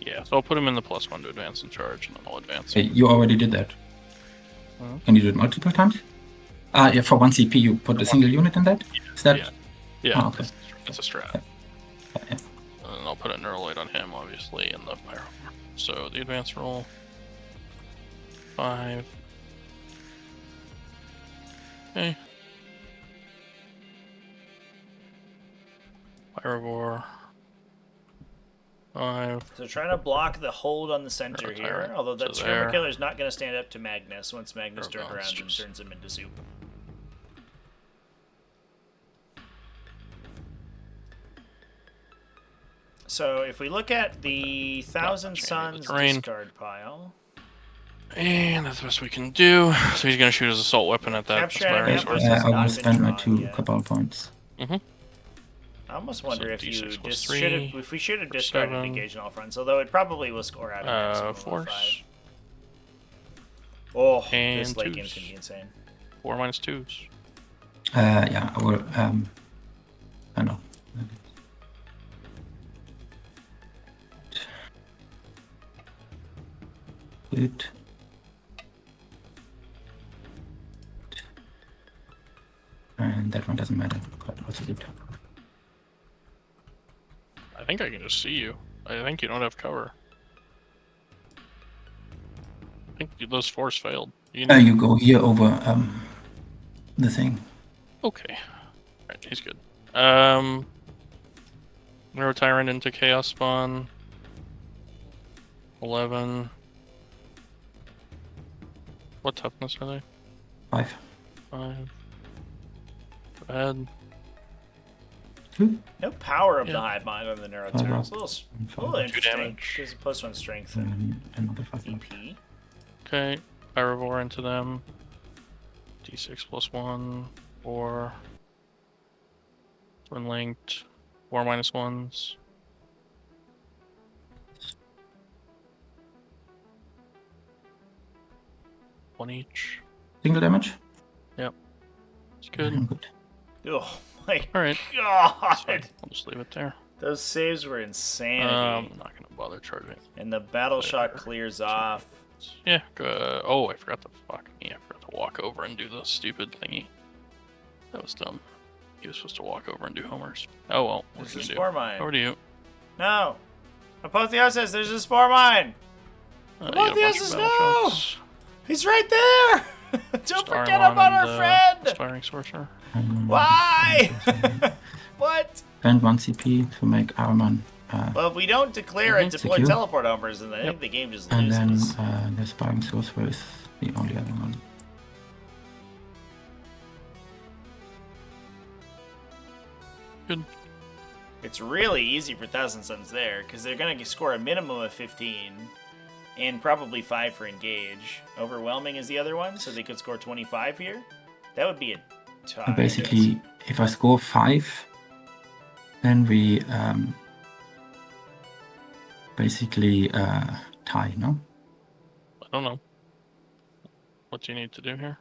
Yeah, so I'll put him in the +1 to advance and charge, and then I'll advance Hey, him. you already did that. Mhm. Can you do it multiple times? Yeah, for 1 CP you put a single unit in that? Is that? Yeah, yeah, Oh, okay. that's a strat. Yeah. And then I'll put a Neuraloid on him, obviously, and the Pyro. So the advance roll. 5. Okay. Pyrovore. 5. So trying to block the hold on the center Right, here, alright. although that So Screamer there. Killer is not going to stand up to Magnus once Magnus There we turns go, around it's and just- turns him into soup. So if we look at the Thousand much, maybe the Suns terrain. discard pile, And that's the best we can do. So he's gonna shoot his assault weapon at that Capture Aspire enemy resource. outpost. has I not will been spend my drawn 2 yet. cabal points. Mm-hmm. I almost wonder So if you D6 plus just 3, should have, if we should have discarded 7. engage on all fronts, although it probably will score out a maximum of 5. Force. Oh, And this late twos. game's gonna be insane. 4 minus 2s. Yeah, I will. I know. Good. And that one doesn't matter. But also good. I think I can just see you. I think you don't have cover. I think those 4s failed. You go here over the thing. Okay. Alright, he's good. Mirror Tyrant into Chaos Spawn. 11. What toughness are they? 5. 5. Go ahead. No power of Yeah. the hive mind on the Five neuroterror. up. It's a little Five up. interesting. damage. Gives a +1 strength and And another 5 up. EP. Okay, Pyrivore into them. D6 +1, 4. Twin linked. 4 -1s. One each. Single damage? It's good. I'm good. Oh my Alright. god! I'll just leave it there. Those saves were insanity. I'm not gonna bother charging. And the battle shot There. clears off. Yeah, oh, I forgot to I forgot to walk over and do the stupid thingy. That was dumb. He was supposed to walk over and do homers. Oh well. What There's can a you do? spore mine. Over to you. No! Apotheosis, there's a spore mine! You get a bunch of Apotheosis, battle no! shots. He's right there! Don't Star forget Armon about our and, friend! Aspiring Sorcerer. Why? What? Spend 1 CP to make Arman. Well, if we don't declare and deploy Secure. teleport homers, then I think the game just And loses. then the Sparring Sorcerer is the only other one. Good. It's really easy for Thousand Suns there, because they're going to score a minimum of 15, and probably 5 for engage. Overwhelming is the other one, so they could score 25 here. That would be a tie. And basically, if I score 5, then we basically tie, no? I don't know. What do you need to do here?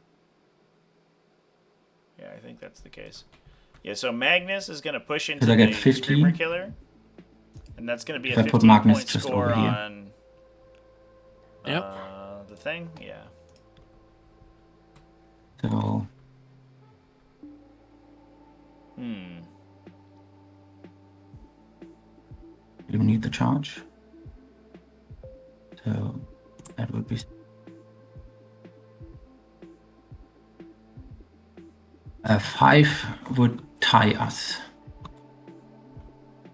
Yeah, I think that's the case. Yeah, so Magnus is going to push into Did I get the 15? Screamer Killer, and that's going to be If a I put 15 Magnus point just score over here. on Yep. the thing. Yeah. So you need the charge. So that would be 5 would tie us.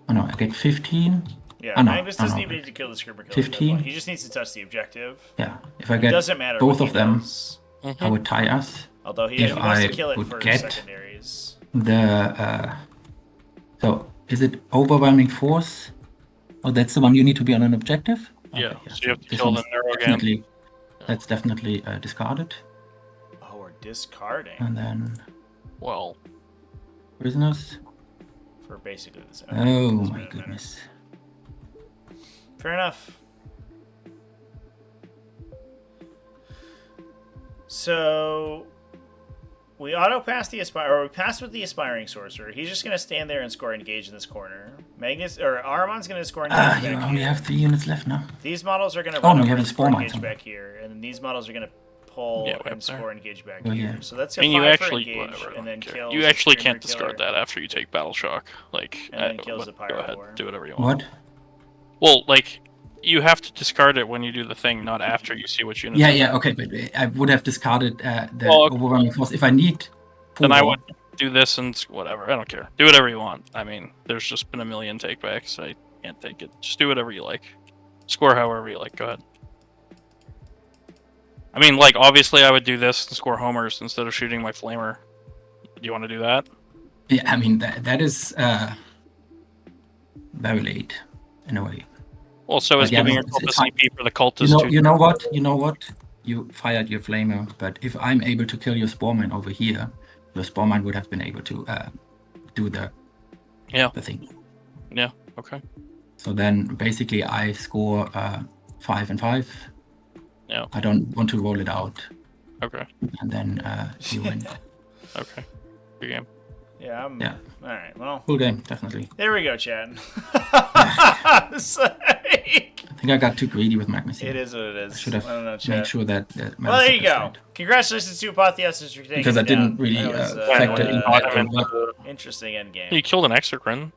Oh no, I get 15. Yeah, Oh, no, Magnus oh, doesn't no. even need to kill the Screamer Killer. 15? He just needs to touch the objective. Yeah, if I It get doesn't matter both what of he them, does. I would tie us. Although he if wants to I kill it would for get secondaries. The so is it overwhelming force? Oh, that's the one you need to be on an objective. Yeah, Okay, so you have to this kill the one's Neurogan. definitely that's definitely discarded. Oh, we're discarding And then Well, prisoners. for basically this. Oh doesn't my really matter. goodness. Fair enough. So we auto pass the we pass with the aspiring sorcerer. He's just gonna stand there and score engage in this corner. Magnus or Aramon's gonna score engage You back only here. have 3 units left now. These models are gonna Oh, run no, over you have and the score spore mine engage somewhere. back here, and then these models are gonna pull Yeah, way and up there. score engage back Oh, here. yeah. So that's a and you 5 for actually engage, whatever, and then okay. kills. You the actually Screamer can't discard Killer. that after you take battle shock. Like, And then kills the go ahead, Pyrivore. do whatever you want. What? Well, like, you have to discard it when you do the thing, not after you see what units. Yeah, are yeah, there. okay, but I would have discarded the Well, okay. overwhelming force if I need. Then I full would do this and whatever. I don't care. Do whatever you want. I mean, there's just been a million takebacks. I can't take it. Just do whatever you like. Score however you like. Go ahead. I mean, like, obviously I would do this and score homers instead of shooting my flamer. Do you want to do that? Yeah, I mean that is very late in a way. Well, so is But yeah, giving no, yourself a it's fine. CP for the cultist You know what? You know what? You fired your flamer, but if I'm able to kill your Sporeman over here, your Sporeman would have been able to do the thing. Yeah, okay. So then basically I score 5 and 5. Yeah. I don't want to roll it out, Okay. and then you win. Okay. Good game. Yeah. Yeah. All right. Well, Full game, definitely. there we go, Chad. I think I got too greedy with Magnus here. It is what it is. I should have I don't know, made Chad. sure that. Well, there you Magnus go. was Congratulations to Apotheosis for taking Because it I didn't down. really That was, factor in interesting end game. You killed an Exocrine.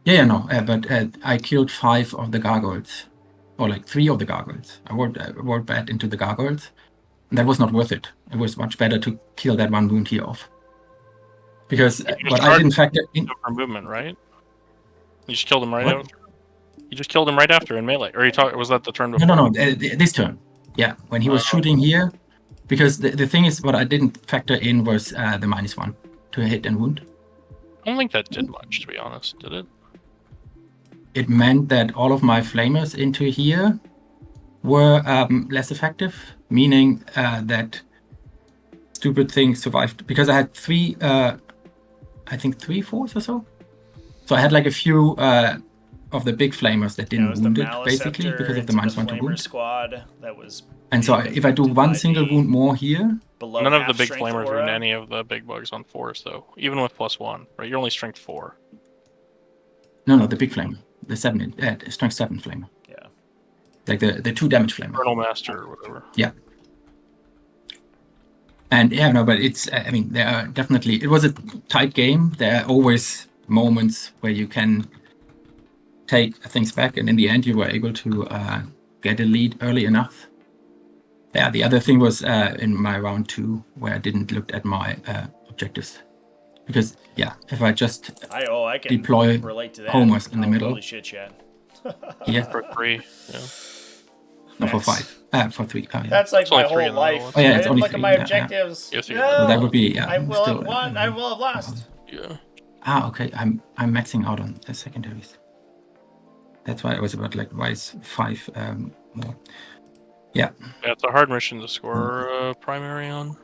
Yeah, no, but I killed 5 of the gargoyles, or like 3 of the gargoyles. I rolled bad into the gargoyles, and that was not worth it. It was much better to kill that one wound here off. Because what I didn't factor in. For movement, right? You just killed him right What? after. You just killed him right after in melee, or was that the turn before? No, this turn. Yeah, when he was shooting here, because the thing is, what I didn't factor in was the -1 to hit and wound. I don't think that did much, to be honest. Did it? It meant that all of my flamers into here were less effective, meaning that stupid thing survived because I had three force or so. So I had like a few of the big flamers that didn't wound it, basically, because of the -1 to wound. Squad that was. And so if I do one single wound more here, none of the big flamers wound any of the big bugs on force, though. Even with +1, right? You're only strength 4. No, the big flamer, the strength 7 flamer. Yeah. Like the 2 damage flamer. Infernal Master or whatever. Yeah. And yeah, no, but it's, I mean, there are definitely, it was a tight game. There are always moments where you can take things back, and in the end, you were able to get a lead early enough. Yeah, the other thing was in my round 2, where I didn't look at my objectives. Because, yeah, if I just I can deploy relate to that. homers in the middle. Holy shit, Chad. Yeah. For 3, yeah. No, for 5. For 3. Oh, yeah. That's like It's my only 3 whole in the life. middle. Oh, yeah, I it's didn't only look 3, at my yeah, yeah. objectives. Yes, you No, did. So that would be, yeah. I will still, have won. I will have lost. Yeah. Okay. I'm maxing out on the secondaries. That's why I was about like, why is 5 more? Yeah. Yeah, it's a hard mission to score primary on.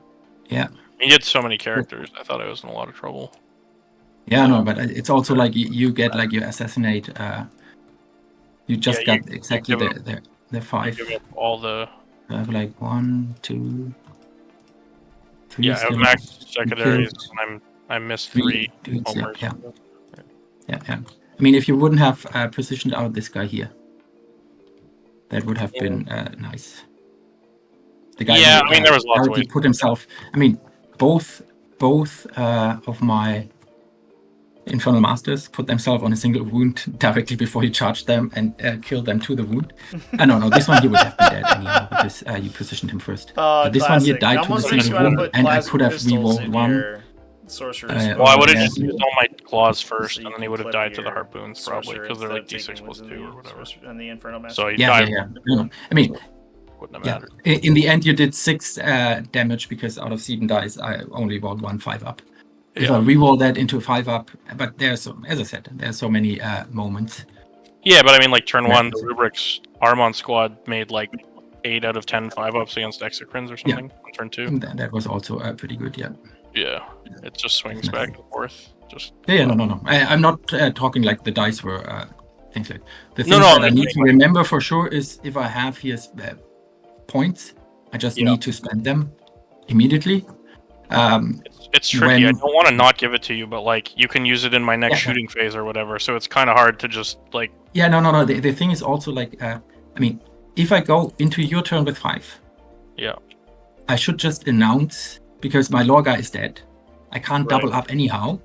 Yeah. You get so many characters. I thought I was in a lot of trouble. Yeah, no, but it's also like you get like your assassinate. You just Yeah, got exactly the You 5. give up all the. I have like 1, 2, 3. Yeah, I have still. max secondaries, and I missed 3 dudes, homers. Yeah. I mean, if you wouldn't have positioned out this guy here, that would have been nice. The guy Yeah, who, I mean, there was lots of already ways. put himself. I mean, both of my Infernal Masters put themselves on a single wound directly before you charged them and killed them to the wound. No, this one he would have been dead anyhow because you positioned him first. But this one here died to the Almost makes single you want to wound, put and I plasma could have crystals rerolled in one. your sorcerer's. Well, I would have yeah. just used all my claws first, So you and then can he would have clip died to the your harpoons probably sorcerer because they're like instead of D6 taking + 2 or the whatever. sorcerer and the Infernal Master. So he Yeah. died. No. I mean, Wouldn't have yeah. mattered. In the end, you did 6 damage because out of 7 dice, I only rolled 1 5-up. If I re-roll that into 5-up, but there's so, as I said, there's so many moments. Yeah, but I mean, like turn Yeah. 1, the Rubrik's Armon squad made like 8 out of 10 5-ups against Exocrines or something on turn 2. And that was also pretty good, yeah. Yeah, it just swings back and forth. Just Yeah, no. I'm not talking like the dice were things like the things No, that I I'm need saying, to like- remember for sure is if I have here points, I just Yeah. need to spend them immediately. It's tricky. I when- don't want to not give it to you, but like you can use it in my next Yeah. shooting phase or whatever. So it's kind of hard to just like. Yeah, no. The thing is also like, I mean, if I go into your turn with 5, Yeah. I should just announce because my lore guy is dead. I can't Right. double up anyhow.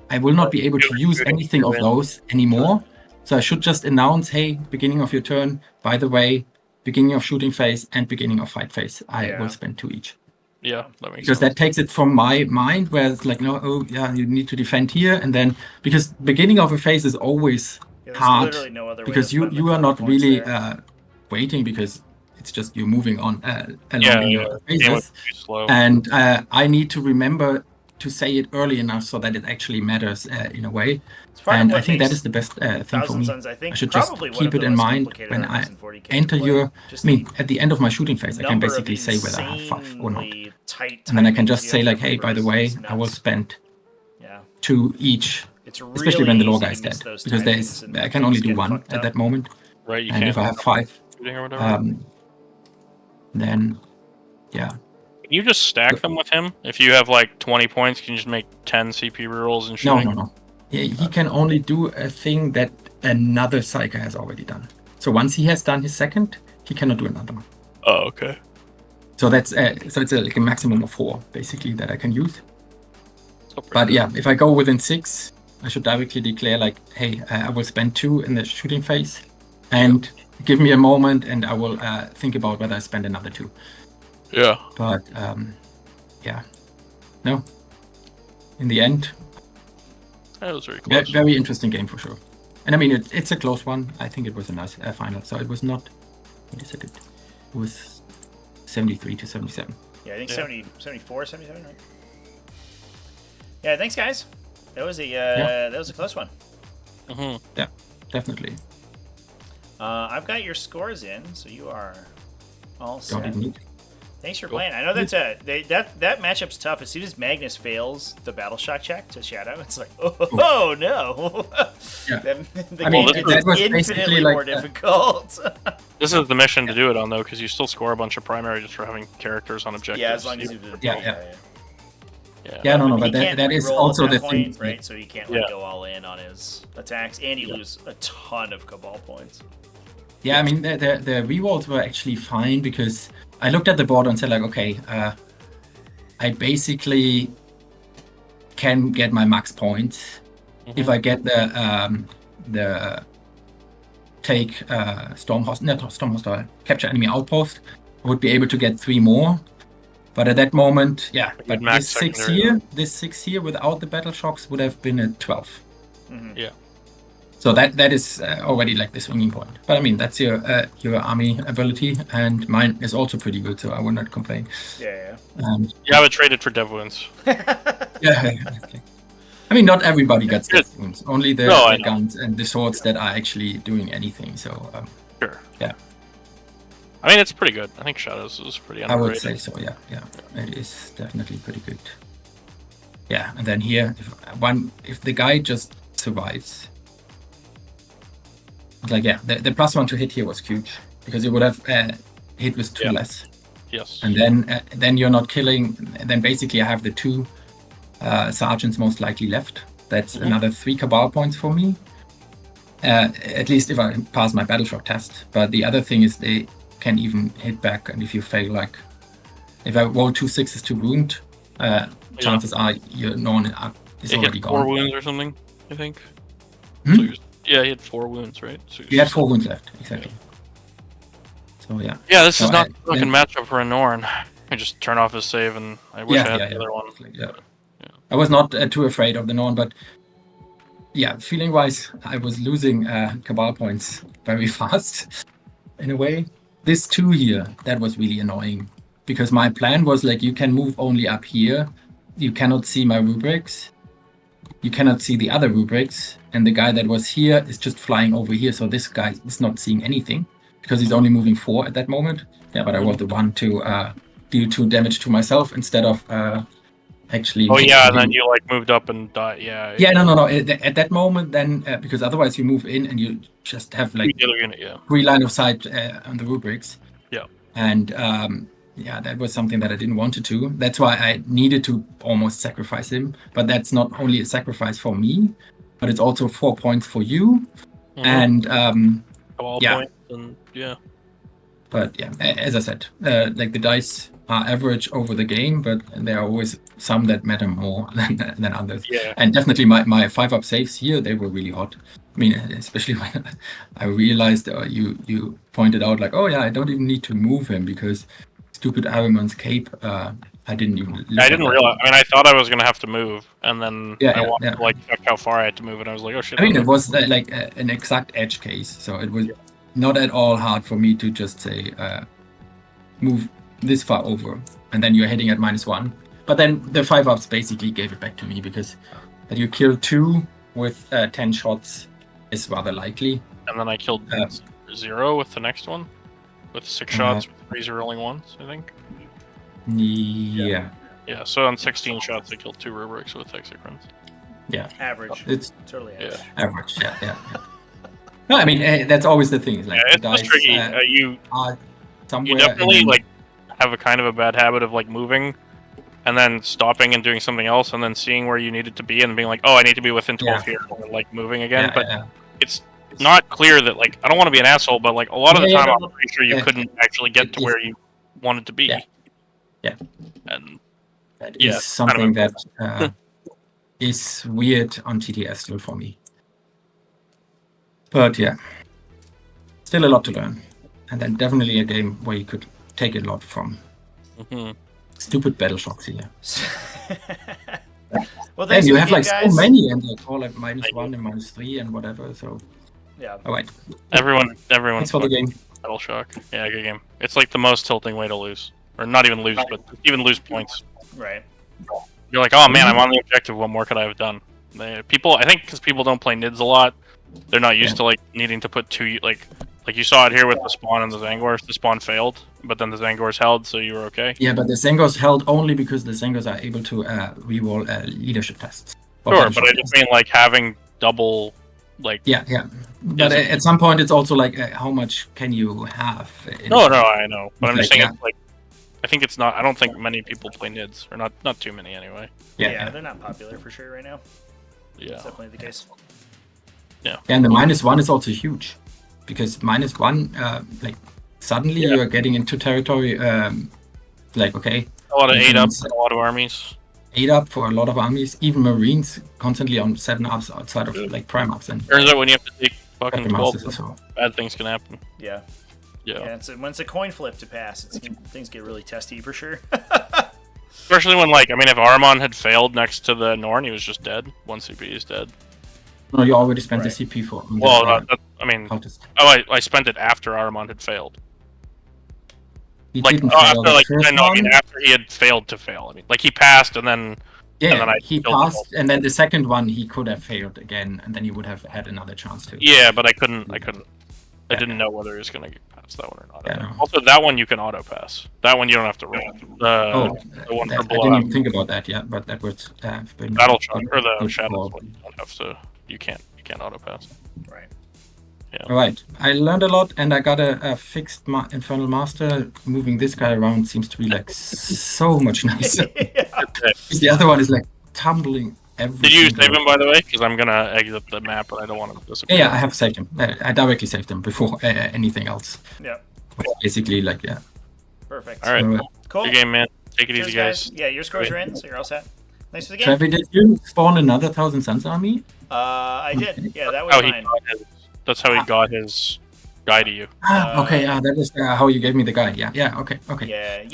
I will not be able to use anything of those anymore. So I should just announce, hey, beginning of your turn, by the way, beginning of shooting phase and beginning of fight phase, I will spend 2 each. Yeah, that makes Because sense. that takes it from my mind where it's like, no, oh yeah, you need to defend here. And then, because beginning of a phase is always There's hard literally no other way because to spend the you are not points really there. waiting because it's just you're moving on along Yeah, in yeah. your It phases. was too slow. And I need to remember to say it early enough so that it actually matters in a way. It's part of And what I think that makes is the best thing for Thousand me. Suns, I think, I should just probably one keep of it the in less mind complicated when armies I in 40K to enter play. your. Just I mean, the at the end of my shooting phase, I can number of basically say whether I have 5 or not. insanely tight And then I can timings just you say have like, to hey, by the reverse way, is I will nuts. spend Yeah. 2 each, It's especially when the really lore easy guy's to dead, miss those because timings and I can only things do get 1 fucked at up. that moment. Right, you And can't. if I have 5, Shooting or whatever. then yeah. Can you just stack them with him? If you have like 20 points, can you just make 10 CP rerolls and shooting? No. He can only do a thing that another Psyker has already done. So once he has done his second, he cannot do another one. Oh, okay. So that's it's like a maximum of 4 basically that I can use. So pretty But good. yeah, if I go within 6, I should directly declare like, hey, I will spend 2 in the shooting phase, and give me a moment, and I will think about whether I spend another 2. Yeah. But yeah, no. In the end, That was very close. very interesting game for sure. And I mean, it's a close one. I think it was a nice final. So it was not. What is it? It was 73 to 77. Yeah, I think Yeah. 70, 74, 77, right? Yeah, thanks, guys. That was a that was a close one. Yeah, definitely. I've got your scores in, so you are all Don't set. even need. Thanks for playing. I know that's that matchup's tough. As soon as Magnus fails the battle shock check to Shadow, it's like, oh no. Yeah. Then the I mean, game that was gets basically infinitely like more difficult. This is the mission to do it on though, because you still score a bunch of primary just for having characters on objectives. Yeah, as long as you do the Yeah. Yeah. Yeah, no, He but can't that is reroll also at the that thing. point, right? So he can't Yeah. go all in on his attacks, and you lose a ton of Cabal points. Yeah, I mean, the rerolls were actually fine because I looked at the board and said, like, okay, I basically can get my max points if I get the take capture enemy outpost. I would be able to get 3 more. But at that moment, yeah, but max this 6 secondary, here without the battle shocks would have been a 12. Yeah. So that is already like the swinging point. But I mean, that's your army ability, and mine is also pretty good, so I would not complain. Yeah. Yeah, I would trade it for dev wounds. Yeah, okay. I mean, not everybody gets Good. death wounds. Only the No, I know. guns and the swords that are actually doing anything. So Sure. yeah, I mean, it's pretty good. I think Shadows is pretty I would underrated. say so. Yeah, it is definitely pretty good. Yeah, and then here, if the guy just survives, like the +1 to hit here was huge because you would have hit with 2 less. Yes. And then you're not killing. And then basically I have the 2 sergeants most likely left. That's another 3 Cabal points for me. At least if I pass my battle shock test. But the other thing is they can even hit back, and if you fail, like if I roll 2 6s to wound, chances are your Norn is He already hit 4 gone. wounds or something, I think. Hmm? So yeah, he had 4 wounds, right? So You had 4 wounds left, exactly. So yeah. Yeah, this is So not I- a fucking matchup for a Norn. I just turn off his save, and I wish I had the other one. Yeah. I was not too afraid of the Norn, but yeah, feeling wise, I was losing Cabal points very fast in a way. This 2 here, that was really annoying because my plan was like, you can move only up here. You cannot see my rubrics. You cannot see the other rubrics. And the guy that was here is just flying over here. So this guy is not seeing anything because he's only moving 4 at that moment. Yeah, but I was the one to deal 2 damage to myself instead of actually. Oh yeah, and then you like moved up and died. Yeah. Yeah, no. At that moment, then because otherwise you move in and you just have like The other unit, yeah. 3 line of sight on the rubrics. Yeah. And yeah, that was something that I didn't want to do. That's why I needed to almost sacrifice him. But that's not only a sacrifice for me, but it's also 4 points for you. And Cabal yeah. points and yeah. But yeah, as I said, like the dice are average over the game, but there are always some that matter more than others. Yeah. And definitely my 5-up saves here, they were really hot. I mean, especially when I realized you pointed out like, oh yeah, I don't even need to move him because stupid Aramon's cape, I didn't even look I didn't at that. realize. I mean, I thought I was gonna have to move, and then I wanted yeah. to like check how far I had to move, and I was like, oh shit. I mean, it was like an exact edge case, so it was not at all hard for me to just say, move this far over, and then you're heading at -1. But then the 5-ups basically gave it back to me because that you kill 2 with 10 shots is rather likely. And then I killed 0 with the next one, with 6 shots, with 3 rolling ones, I think. Yeah. Yeah. So on 16 shots, I killed 2 rubrics with Hexacrins. Yeah. Average. It's Totally average. average. Yeah. No, I mean that's always the thing. Is like Yeah, the it's dice tricky. are somewhere. You definitely and then- like have a kind of a bad habit of like moving, and then stopping and doing something else, and then seeing where you needed to be, and being like, oh, I need to be within 12 here, and like moving again. But it's not clear that like I don't want to be an asshole, but like a lot of the time, I'm pretty sure you couldn't actually get to where you wanted to be. Yeah. And that is something that is weird on TTS still for me. But yeah, still a lot to learn, and then definitely a game where you could take a lot from. Stupid battle shocks here. Well, and you have like guys. so many, and like all like -1 and -3 and whatever. So yeah. All right. Everyone's Thanks for the game. Battle Shock. Yeah, good game. It's like the most tilting way to lose. or not even lose, but even lose points. Right. You're like, oh man, I'm on the objective. What more could I have done? People, I think, because people don't play Nids a lot, they're not used to like needing to put two like you saw it here with the spawn and the Zangors. The spawn failed, but then the Zangors held, so you were okay. Yeah, but the Zangors held only because the Zangors are able to reroll leadership tests. Sure, but I just mean like having double, like. Yeah. But at some point, it's also like, how much can you have? No, I know, but I'm just saying, yeah. it's like, I think it's not. I don't think many people play Nids, or not too many anyway. Yeah, they're not popular for sure right now. Yeah, That's definitely the case. Yeah, and the -1 is also huge, because -1, like suddenly you are getting into territory, like okay, a lot of 8-ups in a lot of armies. 8-up for a lot of armies, even Marines constantly on 7-ups outside of like prime ups and. Turns out when you have to take fucking 12, well. bad things can happen. Yeah. Yeah, when it's a coin flip to pass, things get really testy for sure. Especially when, like, I mean, if Armon had failed next to the Norn, he was just dead. 1 CP is dead. No, you already spent the CP for. Well, I mean, I spent it after Armon had failed. He like didn't after, fail like, the first no, I one. mean after he had failed to fail. I mean, like he passed and then. Yeah, and then he passed, and then the second one he could have failed again, and then he would have had another chance to. Yeah, but I couldn't. I didn't know whether he was gonna get past that one or not. Yeah, no. Also, that one you can auto pass. That one you don't have to roll. The one for I didn't even think about that yet, but that was Battle Shock or the Shadows one. You don't have to. You can't auto pass. Right. Yeah. All right, I learned a lot, and I got a fixed Infernal Master. Moving this guy around seems to be like so much nicer. Because the other one is like tumbling everything. Did you save him, by the way? Because I'm gonna exit the map, and I don't want him to disappear. Yeah, I have saved him. I directly saved him before anything else. Yeah. Basically, like, yeah. Perfect. All right. Cool. Good game, man. Take it Cheers, easy, guys. Yeah, your scores are in, so you're all set. Thanks for the game. Trevi, did you spawn another Thousand Suns army? I did. Yeah, that was mine. That's how he got his guy to you. Okay. That is how you gave me the guy. Yeah. Okay. Yeah.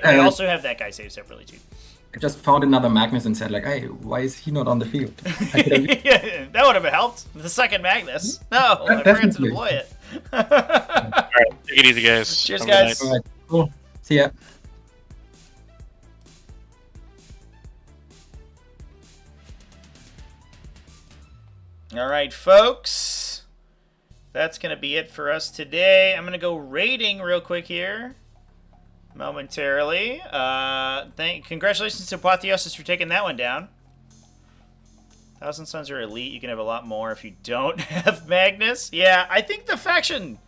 I also have that guy saved separately too. I just found another Magnus and said like, hey, why is he not on the field? Yeah, that would have helped. The second Magnus. No, I forgot to deploy it. All right, take it easy, guys. Cheers, Have a good guys. night. All right, cool. See ya. All right, folks. That's going to be it for us today. I'm going to go rating real quick here. Momentarily. Congratulations to Apotheosis for taking that one down. Thousand Suns are elite. You can have a lot more if you don't have Magnus. Yeah, I think the faction...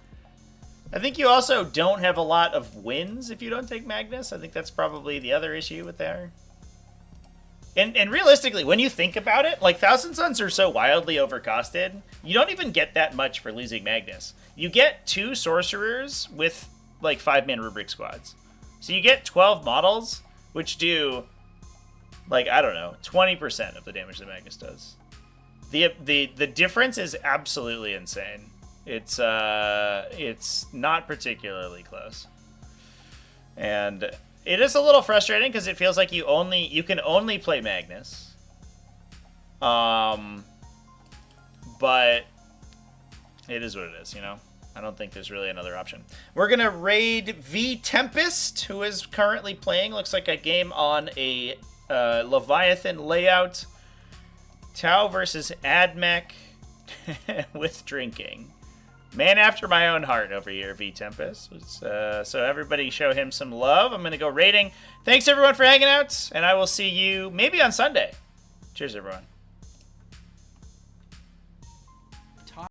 I think you also don't have a lot of wins if you don't take Magnus. I think that's probably the other issue with there. And realistically, when you think about it, like, Thousand Suns are so wildly overcosted, you don't even get that much for losing Magnus. You get 2 sorcerers with, like, 5-man rubric squads. So you get 12 models, which do, like, I don't know, 20% of the damage that Magnus does. The difference is absolutely insane. It's not particularly close. And it is a little frustrating because it feels like you can only play Magnus. But it is what it is, you know? I don't think there's really another option. We're going to raid V Tempest, who is currently playing. Looks like a game on a Leviathan layout. Tau versus Admech with drinking. Man after my own heart over here, V Tempest. So everybody show him some love. I'm going to go raiding. Thanks, everyone, for hanging out, and I will see you maybe on Sunday. Cheers, everyone.